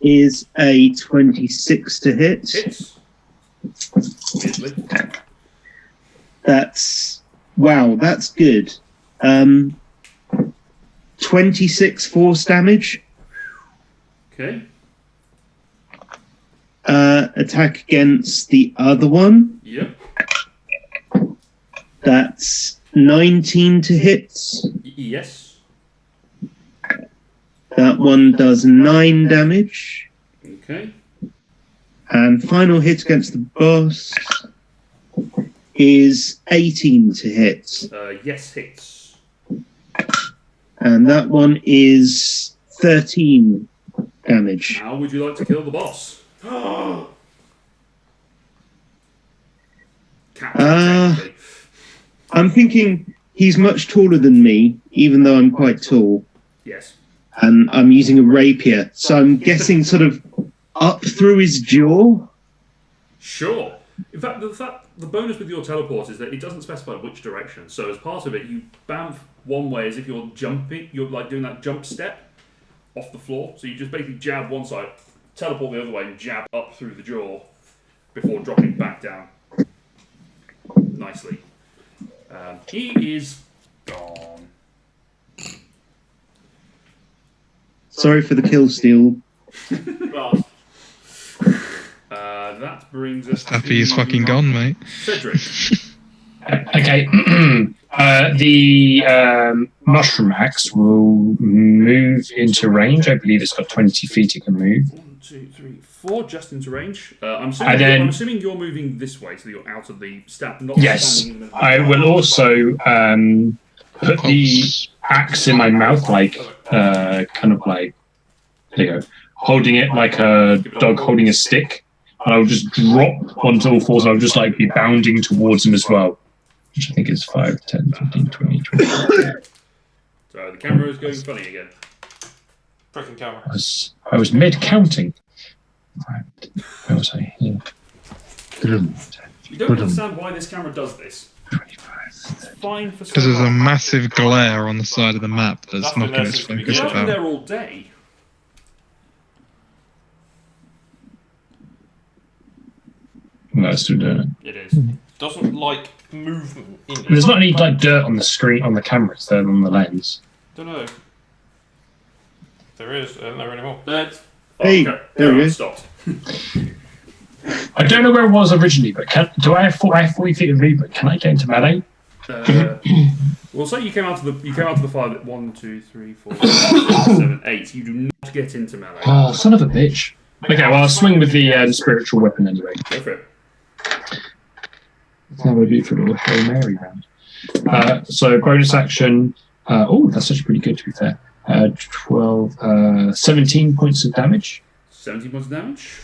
is a 26 to hit. Hits. Obviously. That's... Wow, that's good. 26 force damage. Okay. Attack against the other one. Yep. That's 19 to hit. Yes. That one does 9 damage. Okay. And final hit against the boss is 18 to hit. Yes, hits. And that one is 13 damage. How would you like to kill the boss? captured technically. I'm thinking he's much taller than me, even though I'm quite tall. Yes. And I'm using a rapier, so I'm guessing sort of up through his jaw. Sure. In fact, the bonus with your teleport is that it doesn't specify which direction. So as part of it, you bamf one way as if you're jumping. You're like doing that jump step off the floor. So you just basically jab one side, teleport the other way, and jab up through the jaw before dropping back down. Nicely. He is gone. Sorry for the kill steal. That brings us Happy he's fucking gone, mate. Cedric. Okay. The mushroom axe will move into range. I believe it's got 20 feet it can move. 1, 2, 3, 4, just into range. I'm assuming you're moving this way, so you're out of the stat. Not Yes. standing in the middle. I will also put the axe in my mouth, like kind of like, there you go, holding it like a dog holding a stick. And I'll just drop onto all fours and I'll just like be bounding towards him as well. Which I think is 5, 10, 15, 20, 20. So the camera is going funny again. Freaking camera. I was mid-counting. Where was I? Here. You don't understand why this camera does this. 25. It's fine for Because there's a some. massive glare on the side of the map that's That's been knocking there its since the focus You've been about. there all day. No, it's still doing it. It is. Doesn't like movement in it. There's not any like dirt on the screen on the camera. It's there on the lens. Don't know. There is. I don't know anymore. Hey, there we go. Stopped. I don't know where it was originally, but I have 40 feet of movement? Can I get into melee? Well, say you came out to the fire at 1, 2, 3, 4, 5, 6, 7, 8. You do not get into melee. Oh, son of a bitch. Okay, well, I'll swing with the spiritual weapon anyway. Go for it. Let's have a beautiful little Hail Mary round. So, bonus action. That's actually pretty good, to be fair. 17 points of damage. 17 points of damage.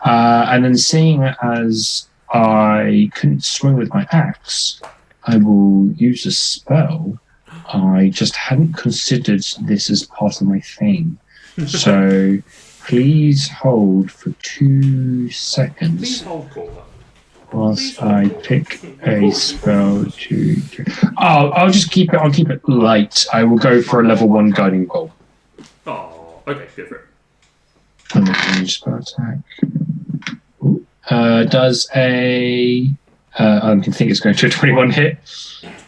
And then, seeing as I couldn't swing with my axe, I will use a spell. I just hadn't considered this as part of my thing. So, please hold for 2 seconds. Please hold caller. Whilst I pick a spell to. I'll just keep it. I'll keep it light. I will go for a level 1 guiding bolt. Oh, okay, go for it. And then spell attack. Does a. I think it's going to a 21 hit.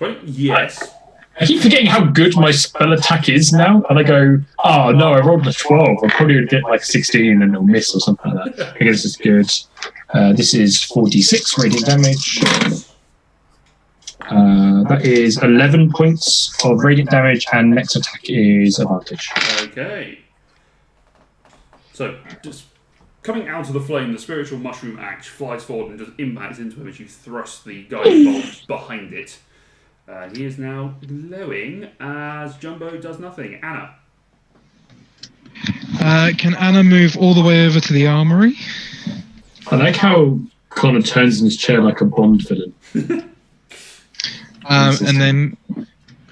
Well, yes. I keep forgetting how good my spell attack is now, and I go, oh no, I rolled a 12. I probably would get like 16 and it'll miss or something like that. I guess it's good. This is 4d6 radiant damage. That is 11 points of radiant damage, and next attack is advantage. Okay. So, just coming out of the flame, the spiritual mushroom axe flies forward and just impacts into him as you thrust the guiding bolt behind it. He is now glowing as Jumbo does nothing. Anna. Can Anna move all the way over to the armory? I like how Connor turns in his chair like a Bond villain. And then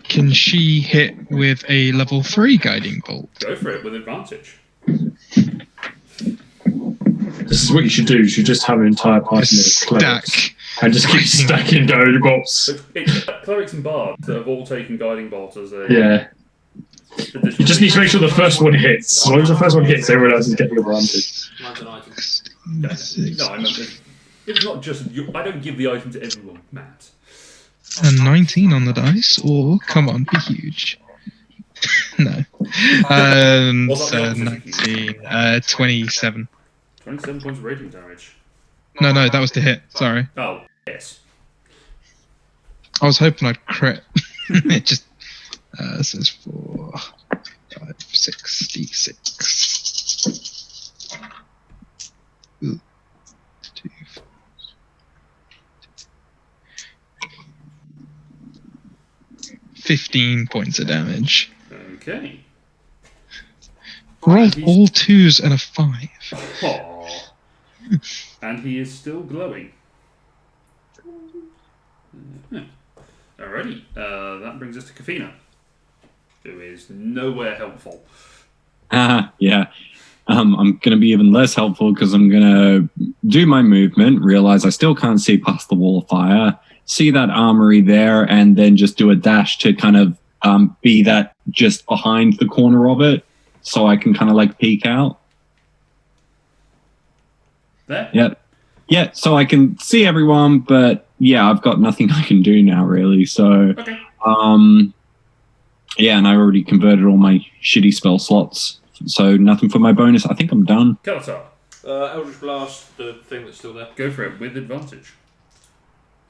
can she hit with a level 3 guiding bolt? Go for it with advantage. This is what you should do. You should just have an entire party Just of clerics stack. and just keep stacking guiding bolts. It's clerics and bards that have all taken guiding bolts as a... Yeah. You just need to make sure the first one hits. As long as the first one hits, everyone else is getting advantage. Mine's an item. No, I mean, it's not just... I don't give the item to everyone, Matt. A 19 on the dice, or come on, be huge. No. What's that the opposite of 19, 27. 27 points of radiant damage. No, that was to hit. Sorry. Oh, yes. I was hoping I'd crit. It just says 4, 5, 6, D6. Ooh. 2, 4. 15 points of damage. Okay. Rolled all 2s and a 5. Aww. And he is still glowing. Alrighty, that brings us to Kafina, who is nowhere helpful. Yeah. I'm going to be even less helpful because I'm going to do my movement, realize I still can't see past the wall of fire, see that armory there, and then just do a dash to kind of be that just behind the corner of it so I can kind of like peek out. There? Yep. Yeah, so I can see everyone, but yeah, I've got nothing I can do now, really. So, Okay. yeah, and I already converted all my shitty spell slots, so nothing for my bonus. I think I'm done. Kalatar, Eldritch Blast, the thing that's still there. go for it with advantage.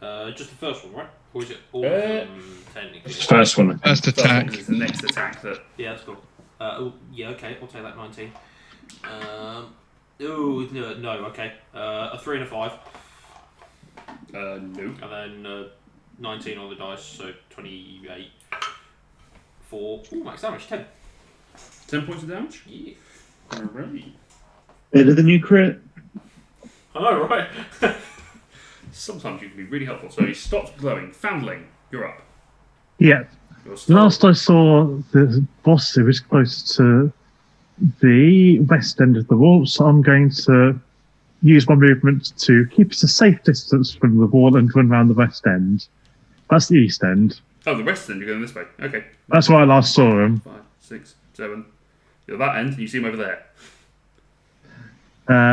Just the first one, right? Or is it all of Uh, them, technically? First one. First attack. This is the next attack that. Yeah, that's cool. Yeah, okay, I'll take that 19. Ooh, no, okay. A 3 and a 5. No. And then 19 on the dice, so 28. For max damage, 10. 10 points of damage? Yeah. Alright. Better than you crit. I know, right? Sometimes you can be really helpful. So he stops glowing. Foundling, you're up. Yeah. You're still Last I saw the boss, it was close to the west end of the wall, so I'm going to use my movement to keep us a safe distance from the wall and run around the west end. That's the east end. Oh, the rest then you're going this way. Okay. That's where I last saw him. 5, 6, 7. You're that end, you see him over there.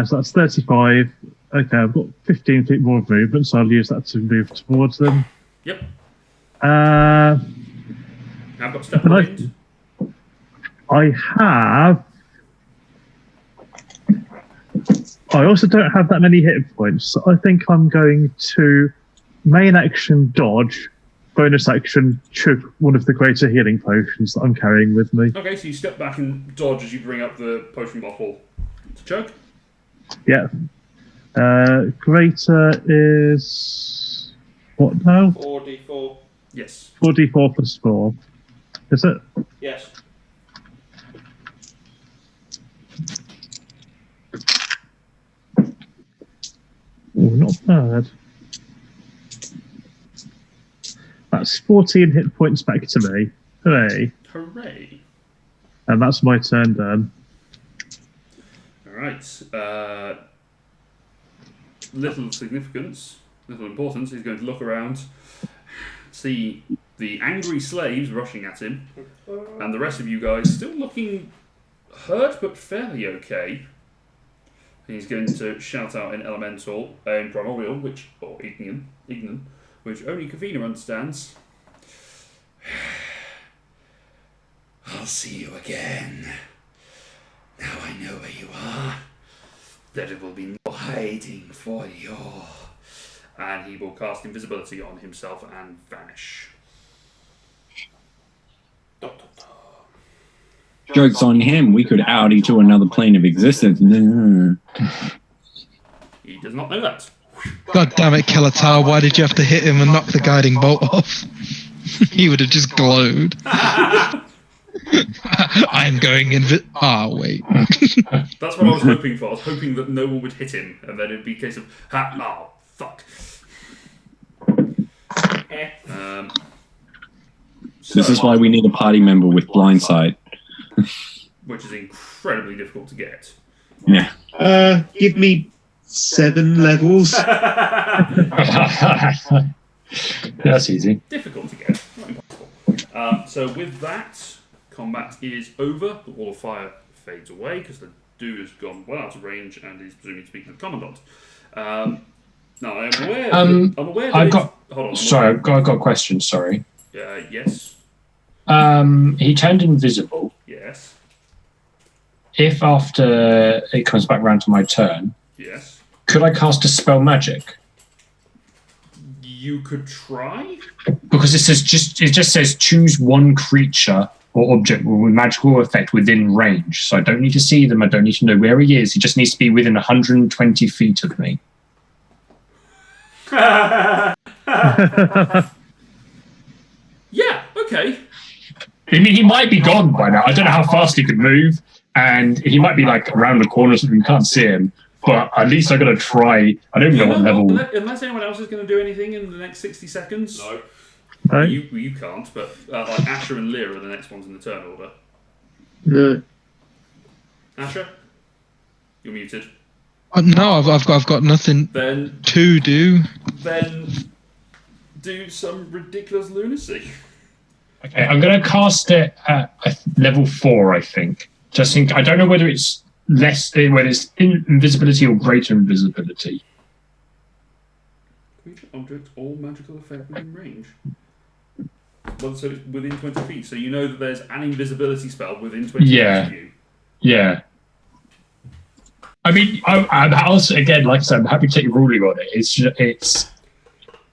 So that's 35. Okay, I've got 15 feet more of movement, so I'll use that to move towards them. Yep. Uh, I've got step Can I- wind. I have. I also don't have that many hit points, so I think I'm going to main action dodge, bonus action chug one of the greater healing potions that I'm carrying with me. Okay, so you step back and dodge as you bring up the potion bottle to chug. Yeah. Greater is what now? 4d4. Yes. 4d4 plus 4. Is it? Yes. Oh, not bad. That's 14 hit points back to me. Hooray. Hooray. And that's my turn done. Alright. Little significance, little importance. He's going to look around, see the angry slaves rushing at him, and the rest of you guys still looking hurt but fairly okay. He's going to shout out in Elemental, in Primordial, or Ignan, which only Kavina understands. I'll see you again. Now I know where you are. There will be no hiding for you. And he will cast invisibility on himself and vanish. Joke's on him. We could outie to another plane of existence. He does not know that. God damn it, Kalatar, why did you have to hit him and knock the guiding bolt off? He would have just glowed. I'm going wait. That's what I was hoping for. I was hoping that no one would hit him, and then it'd be a case of, fuck. This is why we need a party member with blind sight. Which is incredibly difficult to get. Yeah. Give me 7 levels. That's easy. Difficult to get, not impossible. So with that, combat is over. The wall of fire fades away because the dude has gone well out of range and is presumably speaking to the commandant. Now I am aware. I'm aware. That hold on. Sorry, I've got a question. Sorry. Yes. He turned invisible. Yes. If after it comes back around to my turn, Yes. could I cast a spell magic? You could try. Because it just says choose one creature or object with magical effect within range. So I don't need to see them. I don't need to know where he is. He just needs to be within 120 feet of me. Yeah. Okay. I mean, he might be gone by now. I don't know how fast he could move, and he might be like around the corner so we can't see him. but at least I'm gonna try. I don't know what level. Unless anyone else is going to do anything in the next 60 seconds. No. Right? You can't, but like Asher and Lear are the next ones in the turn order. No. Asher, you're muted. No, I've got nothing Then to do. do some ridiculous lunacy. Okay, I'm gonna cast it at level 4. I think. Just think. I don't know whether it's whether it's invisibility or greater invisibility. Creature, object, or magical effect within range. Well, so it's within 20 feet. So you know that there's an invisibility spell within 20 feet of you. Yeah. I mean, I'm also, again, like I said, I'm happy to take a ruling on it. It's.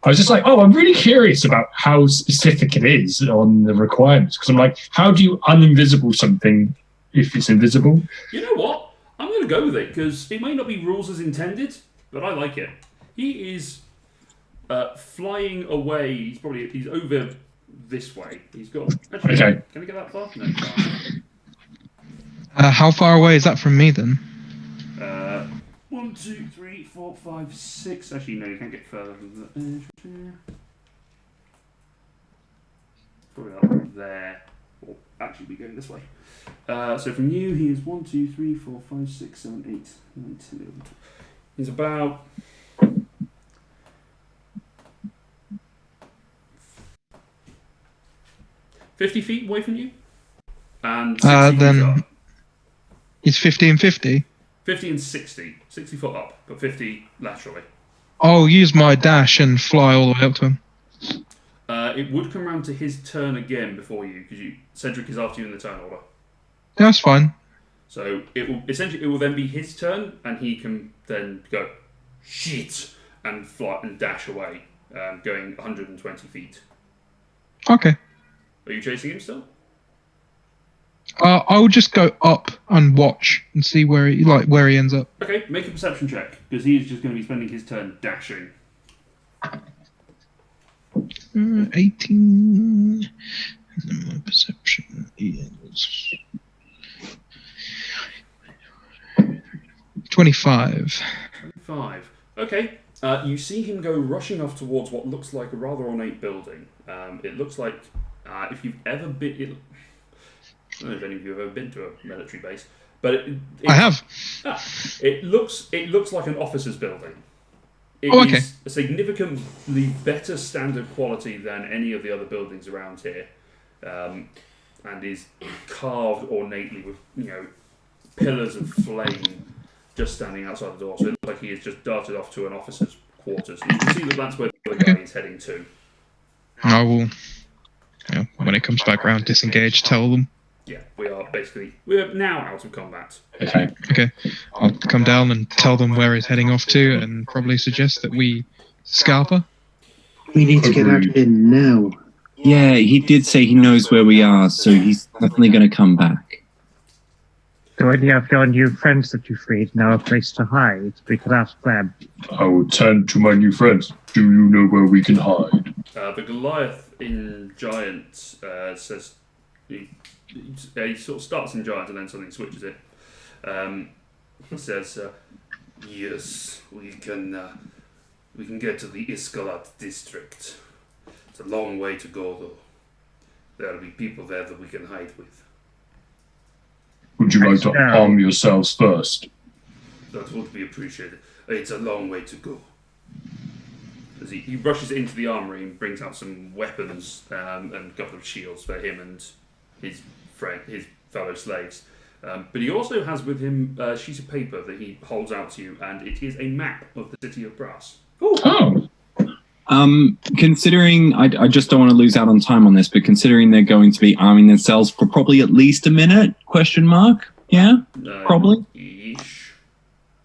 I was just like, I'm really curious about how specific it is on the requirements, because I'm like, how do you uninvisible something if it's invisible? You know what? I'm going to go with it because it may not be rules as intended, but I like it. He is flying away. He's over this way. He's got. Actually, Okay. Can I get that far? No. Can't. How far away is that from me then? 1, 2, 3, 4, 5, 6. Actually, no, you can't get further than that. Probably up there. Or actually, we're going this way. So from you, he is 1, 2, 3, 4, 5, 6, 7, 8, 9, 10, 11, 12. He's about 50 feet away from you. And 60 then feet up. it's 50 and 50. 50 and 60. 60 foot up, but 50 laterally. I'll use my dash and fly all the way up to him. It would come round to his turn again before you, because Cedric is after you in the turn order. Yeah, that's fine. So it will then be his turn, and he can then go shit and fly and dash away, going 120 feet. Okay. Are you chasing him still? I'll just go up and watch and see where he ends up. Okay, make a perception check, because he is just going to be spending his turn dashing. 18. And then my perception is 25. 5. Okay. You see him go rushing off towards what looks like a rather ornate building. It looks like if you've ever been... I don't know if any of you have ever been to a military base, but I have. It looks like an officer's building. It okay. is a significantly better standard quality than any of the other buildings around here, and is carved ornately with pillars of flame just standing outside the door. So it looks like he has just darted off to an officer's quarters. And you can see that that's where the guy is heading to. I will, when it comes back around, disengage, tell them. Yeah, we're now out of combat. Okay. I'll come down and tell them where he's heading off to, and probably suggest that we scalp her. We need to get out of here now. Yeah, he did say he knows where we are, so he's definitely going to come back. Do any of your new friends that you freed know a place to hide? We could ask them. I will turn to my new friends. Do you know where we can hide? The Goliath in Giant says... He sort of starts in Giant and then suddenly switches it. He says, yes, we can get to the Iskalat district. It's a long way to go, though. There'll be people there that we can hide with. Would you like to arm yourselves first? That would be appreciated. It's a long way to go. As he rushes into the armory and brings out some weapons and a couple of shields for him and his fellow slaves. But he also has with him a sheet of paper that he holds out to you, and it is a map of the city of Brass. Oh. Considering, I just don't want to lose out on time on this, but considering they're going to be arming themselves for probably at least a minute, ? Yeah? Probably?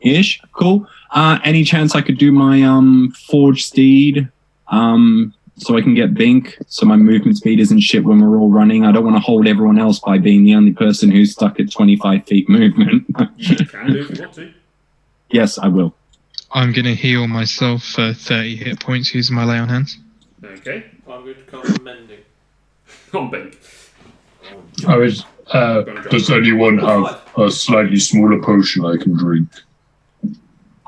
Ish? Cool. Any chance I could do my forged steed so I can get Bink, so my movement speed isn't shit when we're all running? I don't want to hold everyone else by being the only person who's stuck at 25 feet movement. You can do if you want to. Yes, I will. I'm going to heal myself for 30 hit points using my lay on hands. Okay. I'm going to cast mending. On Bink. Does anyone have a slightly smaller potion I can drink?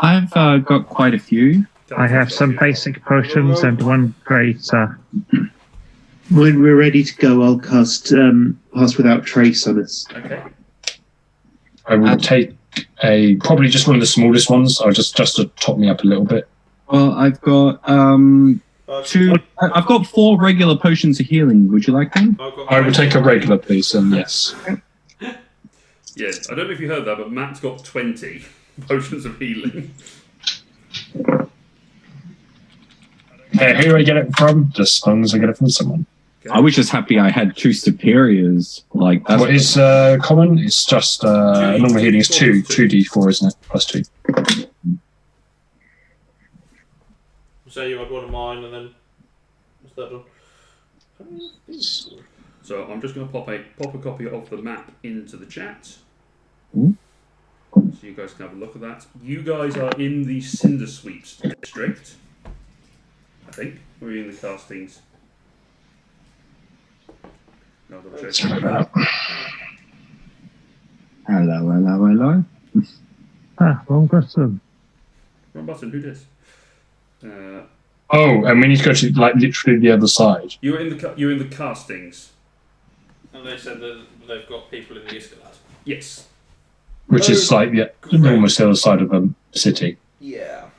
I've got quite a few. I have some basic potions and one greater. When we're ready to go, I'll cast Pass Without Trace on us. Okay. I will take probably just one of the smallest ones. Just to top me up a little bit. Well, I've got two. I've got 4 regular potions of healing. Would you like them? I will take a regular, please, and yes. Yes, I don't know if you heard that, but Matt's got 20 potions of healing. Who do I get it from? Just as long as I get it from someone. I was just happy I had 2 superiors. Like that's What is common? It's just normal healing is 2d4, isn't it? Plus 2. Say you had one of mine, and then what's that done? So I'm just going to pop a copy of the map into the chat. Ooh. So you guys can have a look at that. You guys are in the Cinder Sweeps district, I think. Or are you in the castings? No, double check. Hello. Wrong button. Wrong button, who did? And we need to go to literally the other side. You're in the castings. And they said that they've got people in the Iscalat. Yes. Which is almost the other side of the city. Yeah.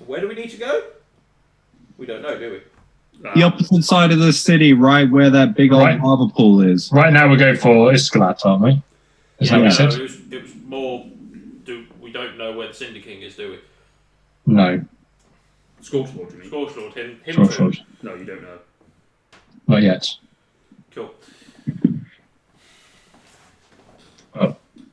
Where do we need to go? We don't know, do we? The opposite side of the city, right where that big old lava pool is. Right now we're going for Iscalat, aren't we? Is that what you said? It was more. We don't know where the Cinder King is, do we? No. Scorchlord, you mean? Scorchlord, him Scorchlord. too. No, you don't know. Not yet. Cool.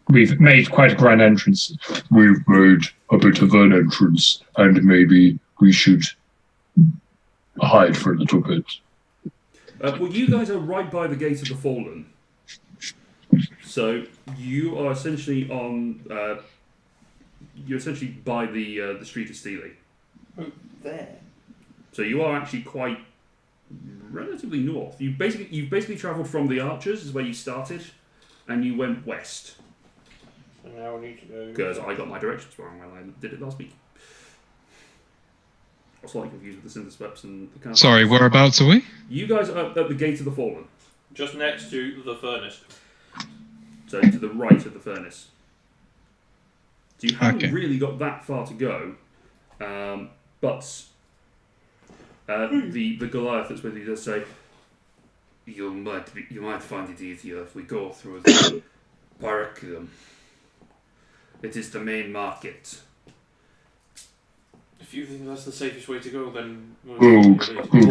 We've made quite a grand entrance. We've made a bit of an entrance, and maybe we should hide for a little bit. Well, you guys are right by the Gate of the Fallen. So you are essentially on. You're essentially by the Street of Steely. There. So you are actually quite relatively north. You've basically travelled from the Archers, is where you started, and you went west. So now we need to go. Because I got my directions wrong when I did it last week. I was slightly confused with the Cinder Sweeps and the castings. Sorry, whereabouts are we? You guys are at the Gate of the Fallen. Just next to the furnace. So to the right of the furnace. So you haven't Okay. really got that far to go, but the Goliath that's with you does say, you might find it easier if we go through the Paraculum. It is the main market. If you think that's the safest way to go, then We'll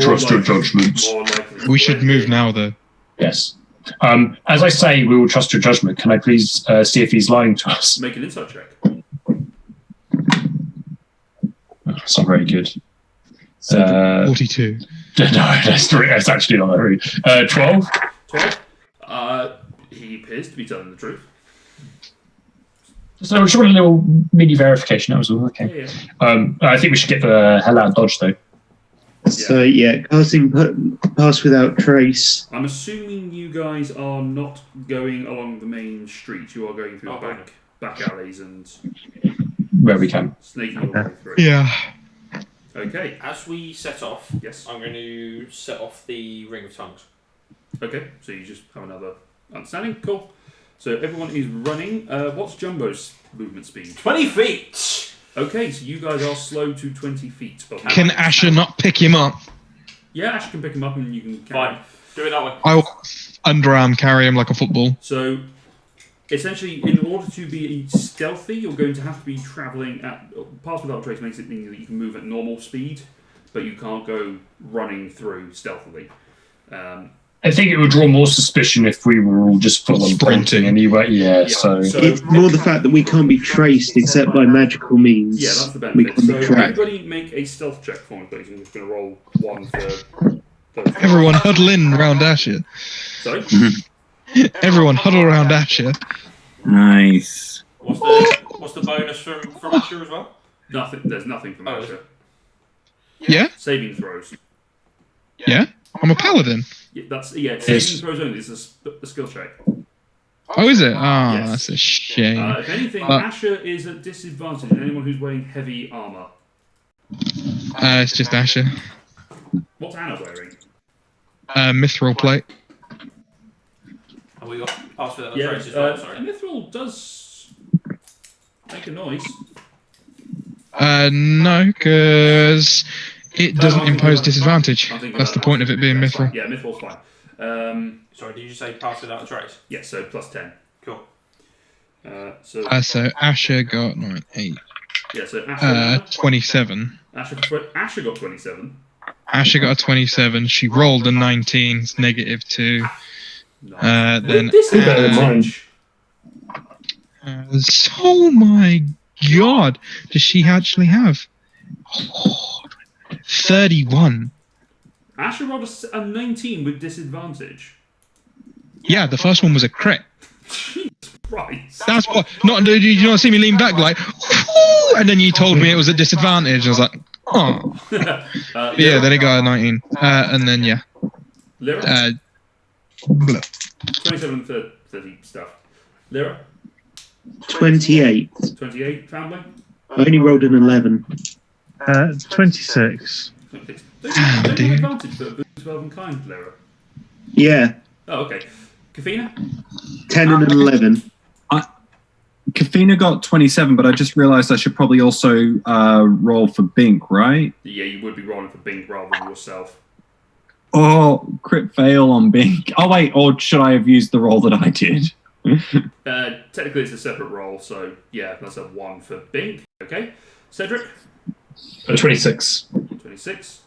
trust your judgment. More likely We should move now, though. Yes. As I say, we will trust your judgment. Can I please see if he's lying to us? Make an insight check. It's not very good. 42. No, that's actually not very. 12. 12. He appears to be telling the truth. So just want a little mini verification. That was all. Okay. Yeah. I think we should get the hell out of Dodge, though. So casting Pass Without Trace. I'm assuming you guys are not going along the main street. You are going through the back alleys and Where we can. snaking your way through. Yeah. Okay. As we set off, Yes. I'm going to set off the Ring of Tongues. Okay, so you just have another understanding. Cool. So everyone is running. What's Jumbo's movement speed? 20 feet! Okay, so you guys are slow to 20 feet. Can Asher not pick him up? Yeah, Ash can pick him up and you can carry him. Fine. Do it that way. I'll underarm carry him like a football. So, essentially, in order to be stealthy, you're going to have to be travelling at... Pass Without Trace makes it mean that you can move at normal speed, but you can't go running through stealthily. I think it would draw more suspicion if we were all just full on sprinting anyway. Yeah, so It's more the fact that we can't be traced except by magical means. Yeah, that's the We benefit. can So be tracked. everybody make a stealth check for me, please. I'm just going to roll one for those. Everyone huddle in around Asher. Sorry? Everyone huddle around Asher. Nice. What's the bonus from Asher as well? Nothing. There's nothing from Oh, Asher. Yeah? Saving throws. Yeah? I'm a paladin. Yeah, saving throws only. It's a skill check. Oh, is it? Oh, Yes. that's a shame. If anything, Uh, Asher is at disadvantage. Anyone who's wearing heavy armor. It's just Asher. What's Anna wearing? Mithril plate. And we got asked for that Yeah, trace as well, sorry. Mithril does make a noise. No, because it doesn't I'm thinking impose about- disadvantage. I'm thinking That's the about point of it being That's mithril. fine. Yeah, Mithril's fine. Sorry, did you say pass without a trace? Yeah, so plus 10. Cool. So Asher got 9, 8, Yeah, so Asher, 27. Asher got 27. Asher got a 27. She rolled a 19. It's -2. Nice. Then With disadvantage. oh my god, does she actually have 31? Asher rolled a 19 with disadvantage. Yeah, the first one was a crit. Jesus Christ. That's what. Not did you not see me lean back like, "Whoo," and then you told me it was a disadvantage. I was like, oh. Yeah, then it got a 19, and then yeah. Lyra? 27 and 30 stuff. Lyra? 28. 28, family? I only rolled an 11. 26. Don't you Damn, have dude. advantage for boots of elven kind, Lyra? Yeah, Oh, okay. Kafina? 10 and an 11. Kafina got 27, but I just realised I should probably also roll for Bink, right? Yeah, you would be rolling for Bink rather than yourself. Oh, crit fail on Bink. Oh wait, or should I have used the roll that I did? Technically, it's a separate roll, so yeah, that's a 1 for Bink. Okay. Cedric? 26. 26.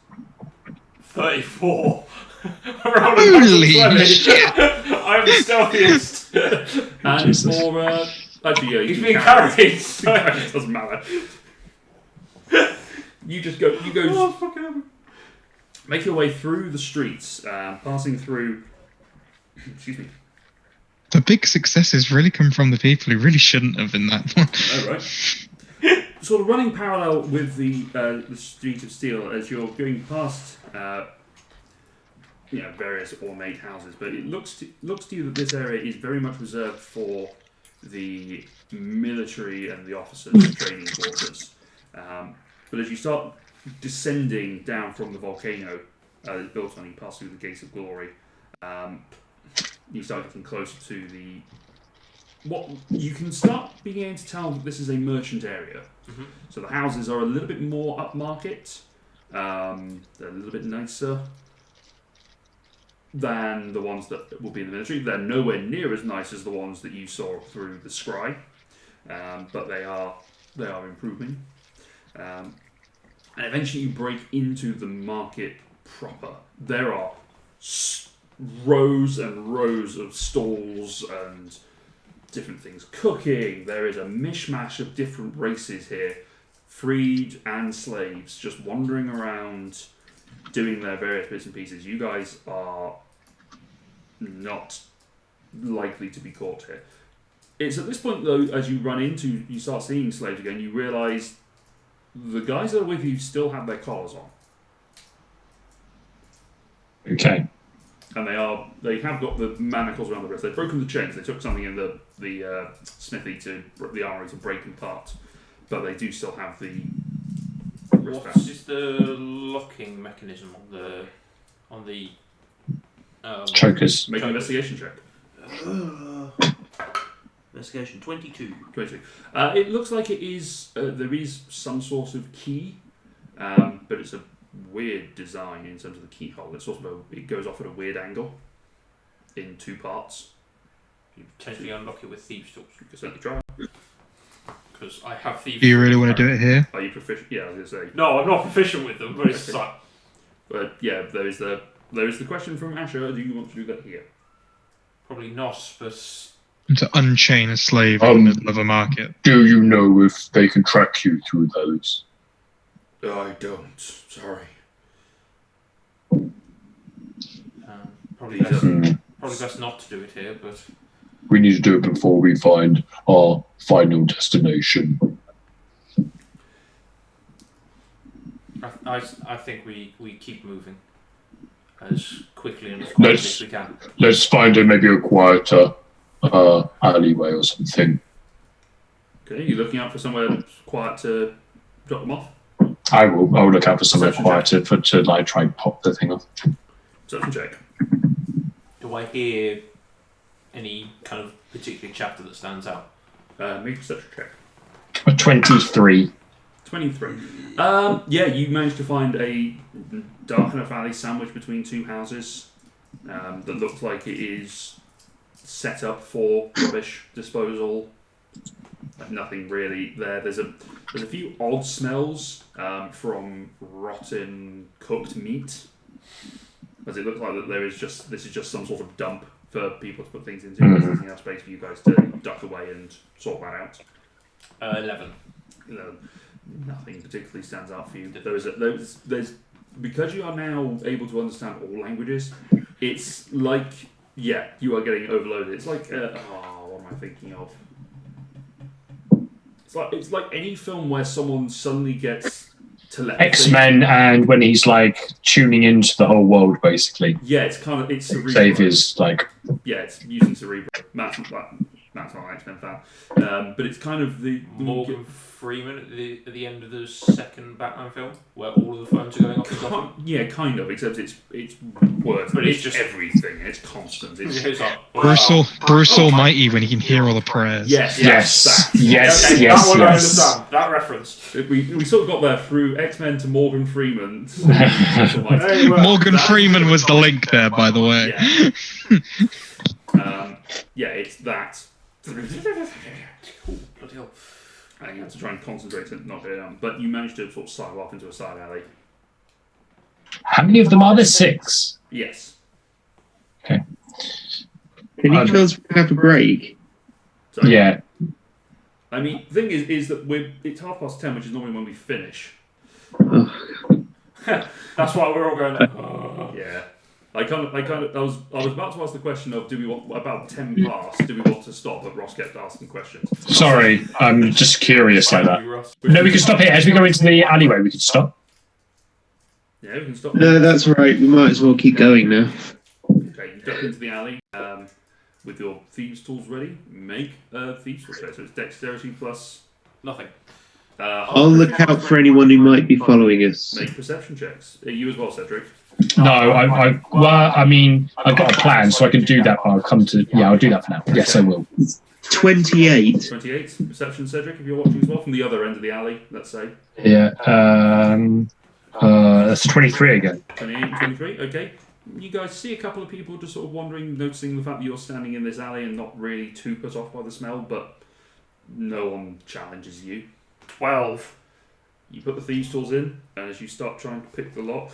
34. Holy shit! I'm the stealthiest. And Jesus. for actually, yeah, He's you being can carried. it doesn't matter. You just go. You go. Oh, fucking hell. Make your way through the streets, passing through. Excuse me. The big successes really come from the people who really shouldn't have in that one. Oh, right. Sort of running parallel with the Street of Steel as you're going past, various ornate houses, but it looks to you that this area is very much reserved for the military and the officers' training quarters. But as you start descending down from the volcano that is built on, you pass through the Gates of Glory. You start getting closer to what you can start beginning to tell that this is a merchant area. Mm-hmm. So the houses are a little bit more upmarket. They're a little bit nicer than the ones that will be in the military. They're nowhere near as nice as the ones that you saw through the scry, but they are improving. And eventually you break into the market proper. There are rows and rows of stalls and different things cooking. There is a mishmash of different races here, freed and slaves, just wandering around doing their various bits and pieces. You guys are not likely to be caught here. It's at this point, though, as you you start seeing slaves again, you realise the guys that are with you still have their collars on. Okay. And they have got the manacles around the wrist. They've broken the chains. They took something in the smithy the armory to break them apart, but they do still have the What wristbands. is the locking mechanism on the Chokers. Make an investigation check. Investigation 22. 22. It looks like it is. There is some sort of key, but it's a weird design in terms of the keyhole. It's sort of it goes off at a weird angle in two parts. You potentially unlock it with thieves' tools. You can certainly try. Because I have thieves' Do you really tools, want to do it here? Are you proficient? Yeah, I was going to say. No, I'm not proficient with them, but it's Okay. like But yeah, there is the question from Asher. Do you want to do that here? probably not, but To unchain a slave in the middle of a market. Do you know if they can track you through those? I don't. Sorry. probably These best, are- probably best not to do it here. But We need to do it before we find our final destination. I think we keep moving as quickly and as quietly as we can. Let's find maybe a quieter alleyway or something. Okay, you're looking out for somewhere quiet to drop them off. I will look out for somewhere Perception quieter to like try and pop the thing off. Perception check. Do I hear any kind of particular chapter that stands out? Make a perception check. A 23. 23. Yeah, you managed to find a dark enough alley sandwiched between two houses that looks like it is set up for rubbish disposal. Like nothing really there. There's a few odd smells from rotten cooked meat, as it looks like that this is just some sort of dump for people to put things into. There's nothing enough space for you guys to duck away and sort that out. 11. Nothing particularly stands out for you. There's because you are now able to understand all languages. It's like you are getting overloaded. It's like what am I thinking of? It's like any film where someone suddenly gets telepathy. X-Men, and when he's like tuning into the whole world, basically. Yeah, it's cerebral. Xavier's like. Yeah, it's using cerebral. Matt's not an X-Men fan, but it's kind of the Morgan Freeman at the end of the second Batman film, where all of the phones are going off in Gotham. Yeah, kind of, except it's words, But it's just just- everything. It's constant. It's like, Bruce Almighty when he can hear all the prayers. Yes. Yes. Okay, that one I understand. That reference. We sort of got there through X-Men to Morgan Freeman. To Morgan Freeman was the link there, by the way. Yeah, it's that. Ooh, bloody hell. And you have to try and concentrate to knock it down. But you managed to sort of sidle off into a side alley. How many of them are there? 6. Yes. Can you tell us we have a break? So, Yeah. I mean, the thing is that it's 10:30, which is normally when we finish. That's why we're all going. Yeah. I was about to ask the question of about 10 past, do we want to stop? But Ross kept asking questions. Sorry, I'm just curious like that. Russ. No, we can stop here. As we go into the alleyway, we can stop. Yeah, we can stop. No, that's right. We might as well keep going now. Okay, you duck into the alley with your thieves' tools ready. Make a thieves' tool check. So it's dexterity plus Nothing. I'll look out for anyone who might be following us. make perception checks. You as well, Cedric. No, I mean, I've got a plan, so I can do that. But I'll come to. Yeah, I'll do that for now. Yes, I will. 28. 28 perception, Cedric, if you're watching as well from the other end of the alley. Let's say Yeah. That's 23 again. 28, 23. Okay. You guys see a couple of people just sort of wandering, noticing the fact that you're standing in this alley and not really too put off by the smell, but no one challenges you. 12. You put the thieves' tools in, and as you start trying to pick the lock,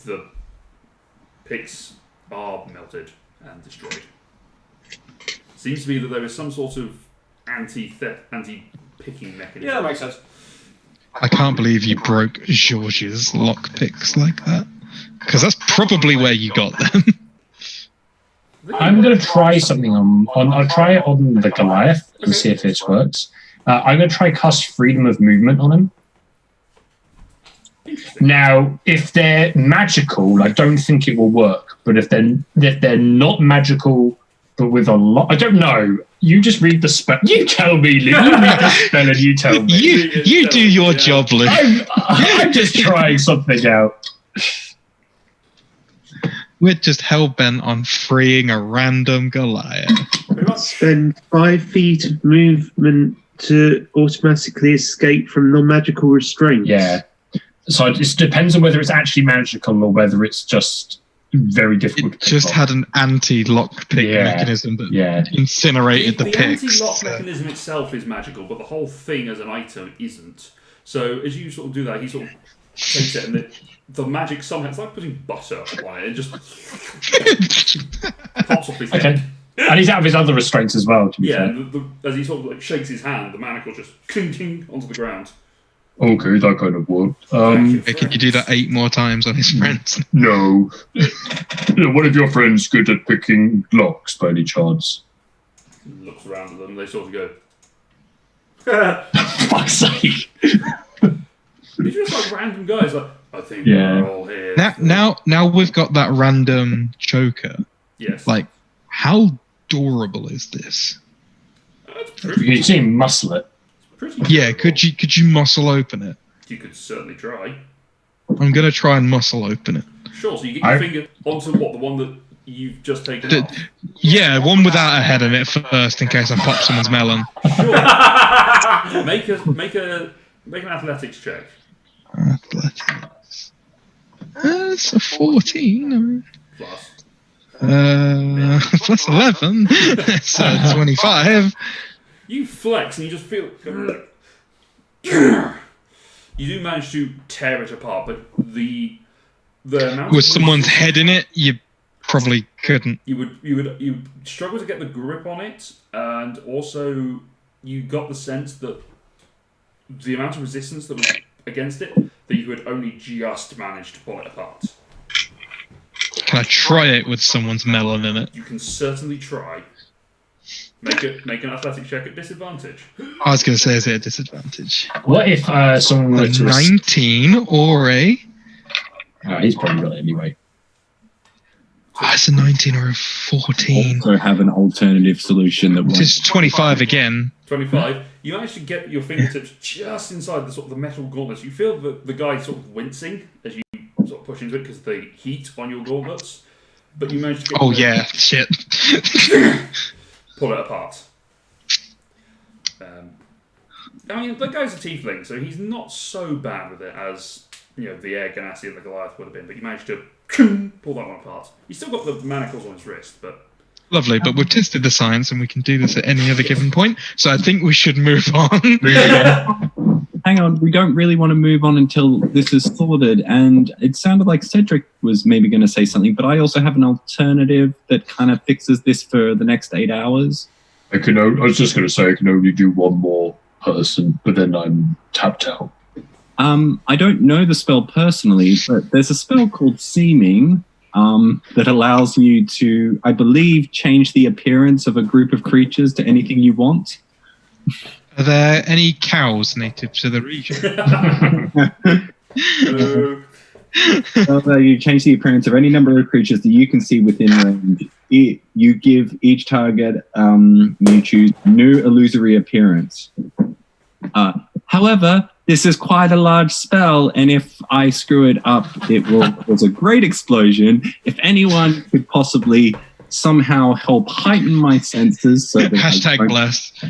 the picks are melted and destroyed. Seems to be that there is some sort of anti-picking mechanism. Yeah, that makes sense. I can't believe you broke George's lockpicks like that. Because that's probably where you got them. I'm going to try something on. I'll try it on the Goliath and see if this works. I'm going to try cast freedom of movement on him. Now, if they're magical, I don't think it will work. But if they're not magical, but with a lot, I don't know. You just read the spell. You tell me, Lee. You read the spell and you tell me. You do your job, Lee. I'm just trying something out. We're just hell-bent on freeing a random Goliath. Spend 5 feet of movement to automatically escape from non-magical restraints. Yeah. So it depends on whether it's actually magical or whether it's just very difficult. It just had an anti-lockpick mechanism that incinerated the picks. anti-lock mechanism itself is magical, but the whole thing as an item isn't. So as you sort of do that, he sort of takes it, and the magic somehow, it's like putting butter on it. It just pops off his head. Okay. And he's out of his other restraints as well, to be fair. And as he sort of like shakes his hand, the manacle just clinking onto the ground. Okay, that kind of worked. Can you do that 8 more times on his friends? No. One of your friends good at picking locks, by any chance? Looks around at them, they sort of go, Fuck's sake. these are just like random guys, like, I think Yeah. we're all here. Now we've got that random choker. Yes. Like, how durable is this? That's pretty. You seem muscle it. Pretty Yeah, durable. could you muscle open it? You could certainly try. I'm gonna try and muscle open it. Sure. So you get your finger onto what, the one that you've just taken The- off. Yeah, one without a head in it first, in case I pop someone's melon. Sure. make an athletics check. Athletics. It's a 14. Plus. Plus 11. So 25. You flex and you just feel. You do manage to tear it apart, but the amount With of someone's head in it, you probably couldn't. you would struggle to get the grip on it, and also you got the sense that the amount of resistance that was against it, that you had only just managed to pull it apart. Can I try it with someone's melon in it? You can certainly try. Make an athletic check at disadvantage. I was going to say, is it a disadvantage? What if someone A wanted to... 19 or a... he's probably got it anyway. It's a 19 or a 14. Also have an alternative solution that This won't. is 25 again. 25. You manage to get your fingertips just inside the sort of the metal gauntlets. You feel the guy sort of wincing as you sort of push into it because of the heat on your gauntlets. But you manage to get Oh yeah, shit. pull it apart. I mean, the guy's a tiefling, so he's not so bad with it as the Air Ganassi and the Goliath would have been. But you managed to pull that one apart. He's still got the manacles on his wrist, but Lovely, but we've tested the science and we can do this at any other given point. So I think we should move on. Hang on, we don't really want to move on until this is sorted. And it sounded like Cedric was maybe going to say something, but I also have an alternative that kind of fixes this for the next 8 hours. I was just going to say I can only do one more person, but then I'm tapped out. I don't know the spell personally, but there's a spell called Seeming that allows you to, I believe, change the appearance of a group of creatures to anything you want. Are there any cows native to the region? You change the appearance of any number of creatures that you can see within range. You give each target you choose new illusory appearance. However, this is quite a large spell, and if I screw it up, it will cause a great explosion. If anyone could possibly somehow help heighten my senses, so that Hashtag blessed.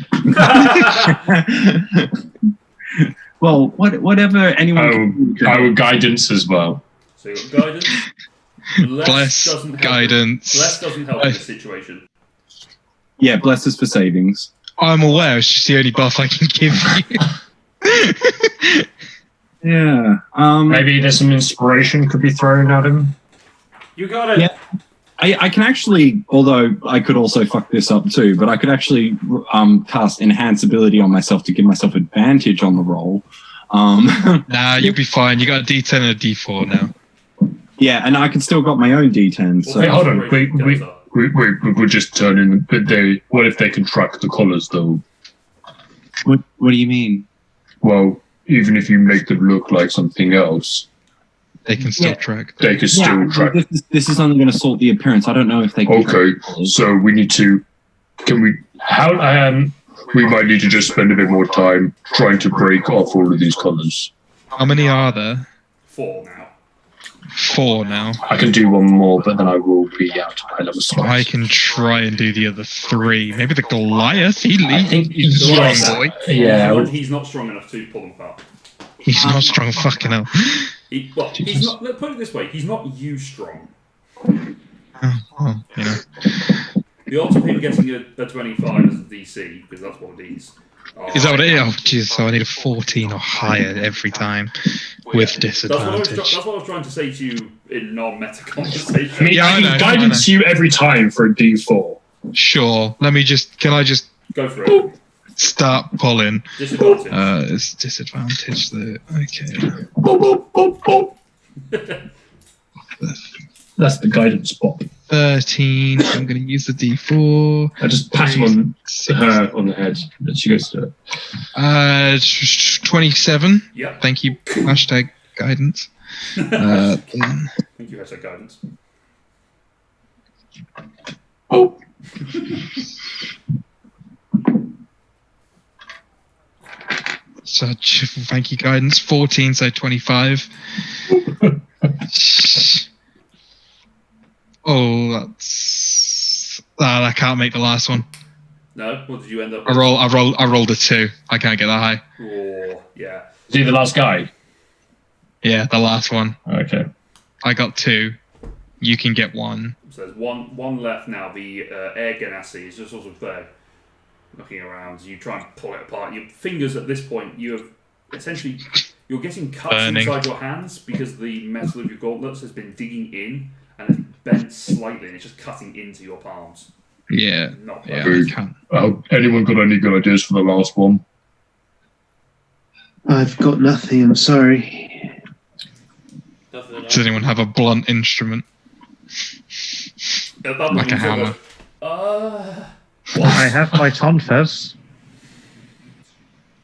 Well, whatever anyone. I will guidance as well. so you've got guidance. Bless, guidance. Bless doesn't help in this situation. Yeah, bless is for savings. I'm aware, it's just the only buff I can give you. Yeah. Maybe there's some inspiration could be thrown at him. You got it. Yeah. I can actually, although I could also fuck this up too, but I could actually cast Enhance Ability on myself to give myself advantage on the roll. Nah, you'll be fine. You got a D10 and a D4 now. Yeah, and I can still got my own D10. So Wait, hold on. We're just turning. But what if they can track the colours though? What do you mean? Well, even if you make them look like something else, They can still track. they can still track. This is only going to sort the appearance. I don't know if they can. Okay, so we need to. Can we? How? We might need to just spend a bit more time trying to break off all of these colours. How many are there? 4 now. 4 now. I can do one more, but then I will be out of my level slots. I can try and do the other 3. Maybe the Goliath. He's yes. strong boy. Yeah. He's not strong enough to pull them apart. He's not strong. Fucking hell. He's not. Let's put it this way: he's not you strong. Oh, you know. The odds of him getting a 25 as a DC, because that's what it is. Is that what it is? Oh, jeez. So I need a 14 or higher every time with disadvantage. That's what I was trying to say to you in non-meta conversation. I mean, Yeah, I I know, can I guidance you every time for a D4. Sure. Can I just Go for it. start pulling? Disadvantage. It's disadvantage though. Okay. That's the guidance spot. 13. I'm going to use the D4. I just pat him on her on the head, and she goes to it. 27. Yep. Thank you. Hashtag guidance. Then Thank you, hashtag guidance. So, thank you, guidance. 14, so 25. Oh, that's... I can't make the last one. No? What did you end up I rolled a 2. I can't get that high. Oh, yeah. Is he the last guy? Yeah, the last one. Okay. I got 2. You can get 1. So there's one left now. The air ganassi is just sort of there, looking around. You try and pull it apart. Your fingers at this point, you have essentially... You're getting cuts Burning. inside your hands because the metal of your gauntlets has been digging in and it's bent slightly and it's just cutting into your palms. Yeah. Not Yeah, perfect. I can't. Anyone got any good ideas for the last one? I've got nothing. I'm sorry. Nothing Does anyone have a blunt instrument? At that Like a moment, hammer. I have my tonfas.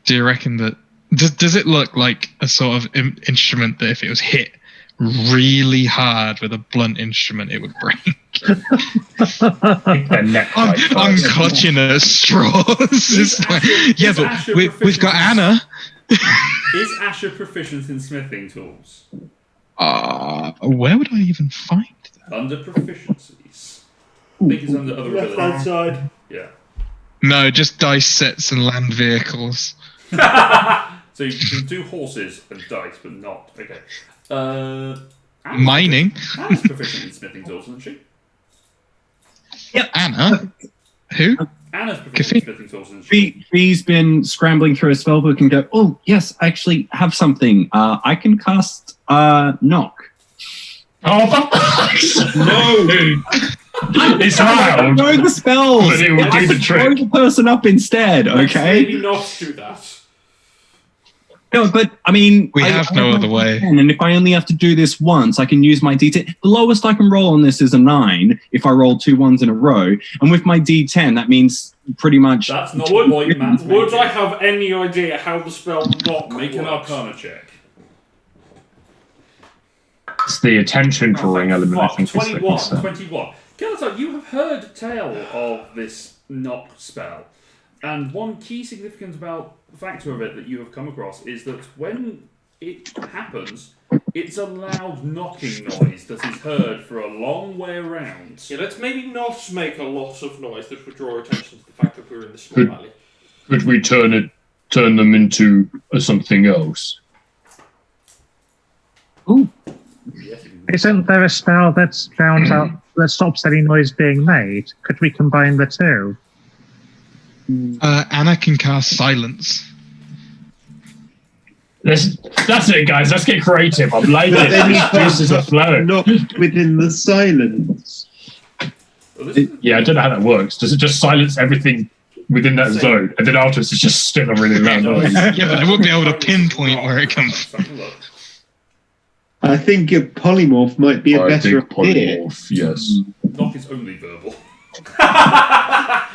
Do you reckon that... Does it look like a sort of instrument that if it was hit really hard with a blunt instrument, it would break? I'm clutching at straws. It's like, yeah, but we've got Anna. Is Asher proficient in smithing tools? Where would I even find that? Under proficiencies. I think it's under other Left abilities. hand side. Yeah. No, just dice sets and land vehicles. So you can do horses and dice, but not... Okay. Anna's Mining. Anna's proficient in smithing tools, isn't she? Anna? Who? Anna's proficient in smithing tools, isn't she? She's been scrambling through a spellbook and go, oh, yes, I actually have something. I can cast knock. Oh, no! It's I loud. know the spells. But it will I do the could trick. throw the person up instead, okay? Maybe not do that. No, but I mean, We I have no have other my way. D10, and if I only have to do this once, I can use my D10. The lowest I can roll on this is a 9 if I roll 2 1s in a row. And with my D10, that means pretty much. That's not the point Matt's Would making. I have any idea how the spell knock Make an works? Arcana check. It's the attention drawing element, I Fuck, think. is the 21. concern. 21. Kelso, you have heard tell of this knock spell. And one key significant factor of it that you have come across is that when it happens, it's a loud knocking noise that is heard for a long way around. Yeah, let's maybe not make a lot of noise that would draw attention to the fact that we're in this small valley. Could we turn them into something else? Ooh. Yes, Isn't there a spell that stops any noise being made? Could we combine the two? Anna can cast silence. That's it, guys. Let's get creative. I'm liking But then you it. Juices are flowing. Not within the silence. Well, this is- Yeah, I don't know how that works. Does it just silence everything within that zone, and then afterwards it's just still a really loud noise? Yeah, but I won't be able to pinpoint where it comes from. Have a look. I think a polymorph might be a better idea. Yes. Knock is only verbal.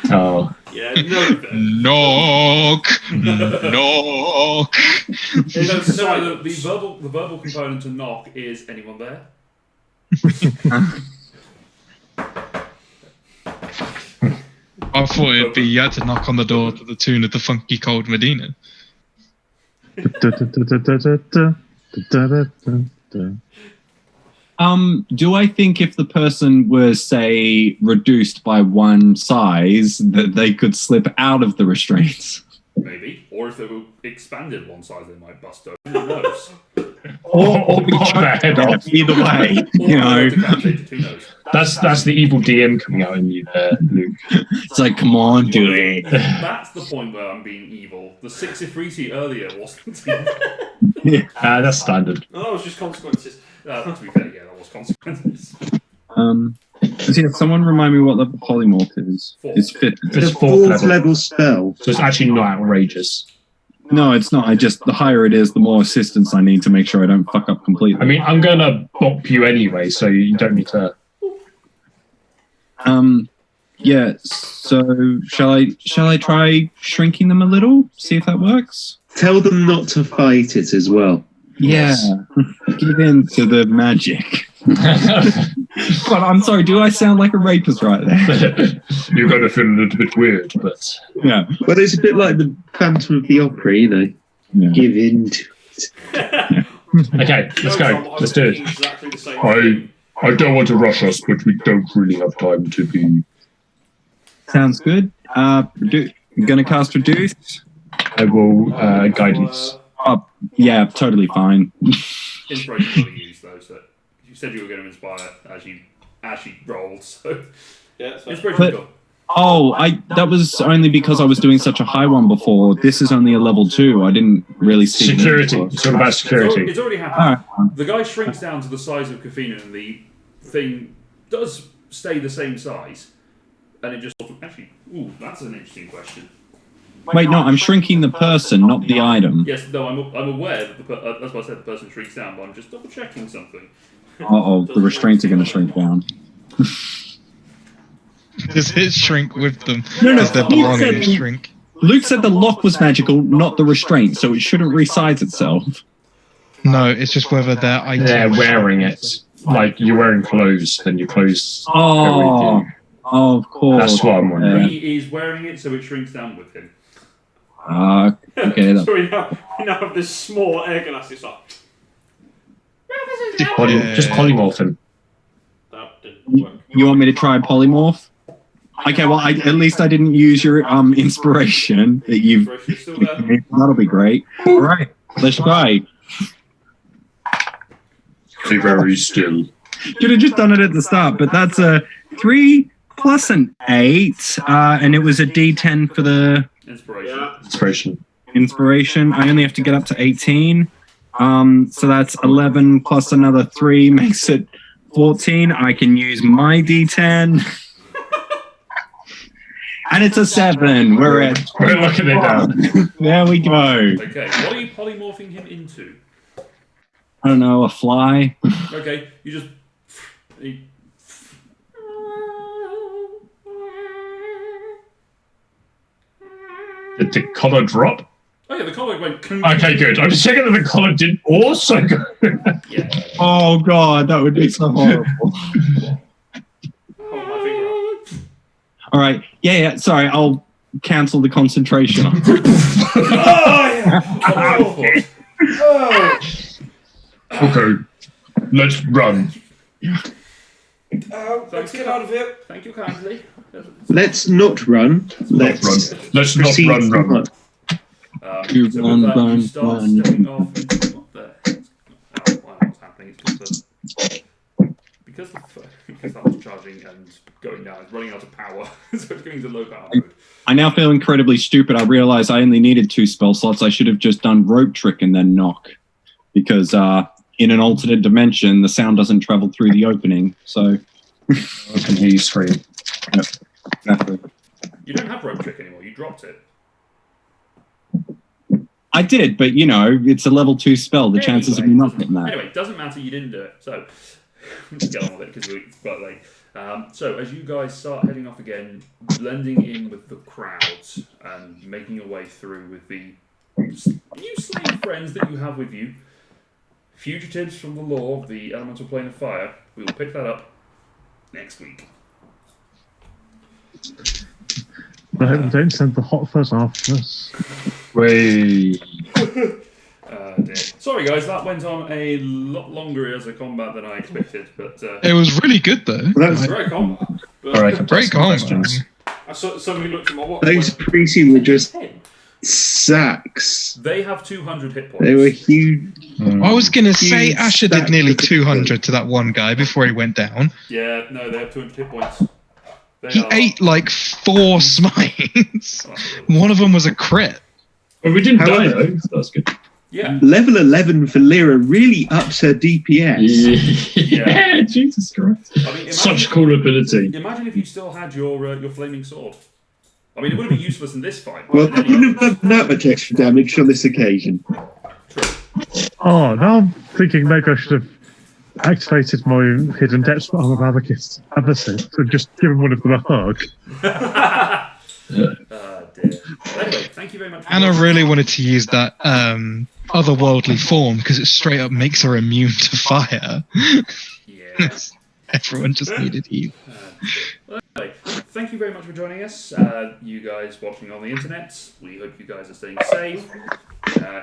Oh. Yeah, no then. Knock! Knock! No, the verbal component to knock is anyone there? I thought it'd be you had to knock on the door to the tune of the Funky Cold Medina. Do I think if the person was, say, reduced by 1 size, that they could slip out of the restraints? Maybe. Or if they were expanded one size, they might bust open. Who knows? Or be Chop their head off. either way, Or you know. decapitated, who knows? That's the evil DM coming out in you there, Luke. It's like, come on, do it. That's the point where I'm being evil. The 6 Ifriti earlier wasn't evil. That's standard. No, that was just consequences. To be fair, yeah, that was consequences. So yeah, someone remind me what the polymorph is. Fourth. It's fit. It's It's a fourth level spell. So it's actually not outrageous. No, it's not. The higher it is, the more assistance I need to make sure I don't fuck up completely. I mean, I'm gonna bop you anyway, so you don't need to. Yeah. So shall I try shrinking them a little? See if that works. Tell them not to fight it as well. Yeah. Give in to the magic. But I'm sorry, do I sound like a rapist right there? You're going to feel a little bit weird, but Yeah. Well, it's a bit like the Phantom of the Opera, you know. Yeah. Give in to okay, let's No, go. Tom, I was Let's do thinking it. exactly the same I thing. I don't want to rush us, but we don't really have time to be. Sounds good. Gonna cast Reduce? I will guidance. Yeah, totally fine. Inspiration will be used though, so you said you were going to inspire as you rolled, so Yeah, so inspiration But- go. Oh, that was only because I was doing such a high one before. This is only a level 2. I didn't really see it Security. before. It's all about security. It's already happened. Alright. The guy shrinks down to the size of Kafina, and the thing does stay the same size, and it just actually. Ooh, that's an interesting question. Wait, no, I'm shrinking the person, not the item. Yes, no, I'm aware that that's why I said the person shrinks down, but I'm just double checking something. Uh-oh, the restraints are going to shrink down. Does it shrink with them? No, Does their you belongings said- shrink? Luke said the lock was magical, not the restraint, so it shouldn't resize itself. No, it's just whether their items. They're wearing it. Like you're wearing clothes, then your clothes. Oh, of course. That's what I'm wondering. He is wearing it, so it shrinks down with him. Okay, so we now have this small air ganassi sock. Just polymorph him. That didn't work. you want me to try polymorph? Okay, well, at least I didn't use your inspiration that you've. Inspiration is still there. That'll be great. All right, let's try. Be very still. Should have just done it at the start, but that's a 3 plus an 8, and it was a D10 for the Inspiration. Yeah. Inspiration. inspiration. I only have to get up to 18. So that's 11 plus another 3 makes it 14. I can use my D10. And it's a 7. We're at. We're locking it down. There we go. Okay, what are you polymorphing him into? I don't know, a fly. Okay, you just. Did the collar drop? Oh yeah, the collar went. Okay, good. I'm just checking that the collar didn't also go. Yeah. Oh god, that would be so horrible. Hold my finger up. All right, yeah. Sorry, I'll cancel the concentration. Oh, yeah. Oh. Okay, let's run. Let's get out of here. Thank you kindly. Let's not run. Let's Run. Let's not proceed run. forward. You So run, with that, run, you start run. stepping off and what the what's happening? It's because that was charging and going down, it's running out of power, so it's going to low power mode. I now feel incredibly stupid. I realize I only needed 2 spell slots. I should have just done rope trick and then knock, because in an alternate dimension, the sound doesn't travel through the opening. So I can hear you scream. exactly. You don't have rope trick anymore. You dropped it. I did, but it's a level 2 spell. The chances of me not getting that. Anyway, it doesn't matter. You didn't do it. So let's get on with it because it's quite late. So as you guys start heading off again, blending in with the crowds and making your way through with the new slave friends that you have with you, fugitives from the law of the elemental plane of fire, we will pick that up next week. Don't send the hot fuzz after us. Wait. Dear. Sorry guys, that went on a lot longer as a combat than I expected, but It was really good though. That's, great combat. But All right, Great combat. I suddenly looked at my watch. those and went, priests were just 10. sacks. They have 200 hit points. They were huge. I was gonna say You Asher did stacked nearly the 200 to that one guy before he went down. Yeah, no, they have 200 hit points. They He are- ate like 4 smites. One of them was a crit. But we didn't die However- though. That's good. Yeah, Level 11 for Lyra really ups her DPS. Yeah, Jesus Christ. I mean, Such cool ability. Imagine if you still had your flaming sword. I mean, it would have been useless in this fight. Well, but I wouldn't have done that much extra damage on this occasion. Oh, now I'm thinking maybe I should have activated my hidden depths arm of Abacus and just given one of them a hug. Dear. Anyway, thank you very much. For Anna watching. really wanted to use that otherworldly form because it straight up makes her immune to fire. Yeah. Everyone just needed heal. Anyway, thank you very much for joining us. You guys watching on the internet, we hope you guys are staying safe.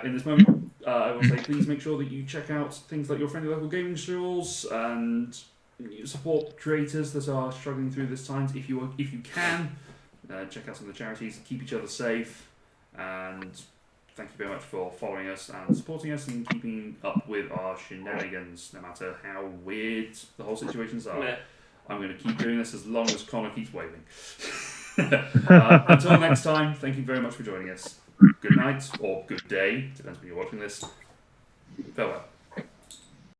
In this moment, I will say please make sure that you check out things like your friendly local gaming stores and you support creators that are struggling through this time. If you can, check out some of the charities, keep each other safe, and thank you very much for following us and supporting us and keeping up with our shenanigans, no matter how weird the whole situations are. Yeah. I'm going to keep doing this as long as Connor keeps waving. Until next time, thank you very much for joining us. Good night, or good day, depends when you're watching this. Farewell.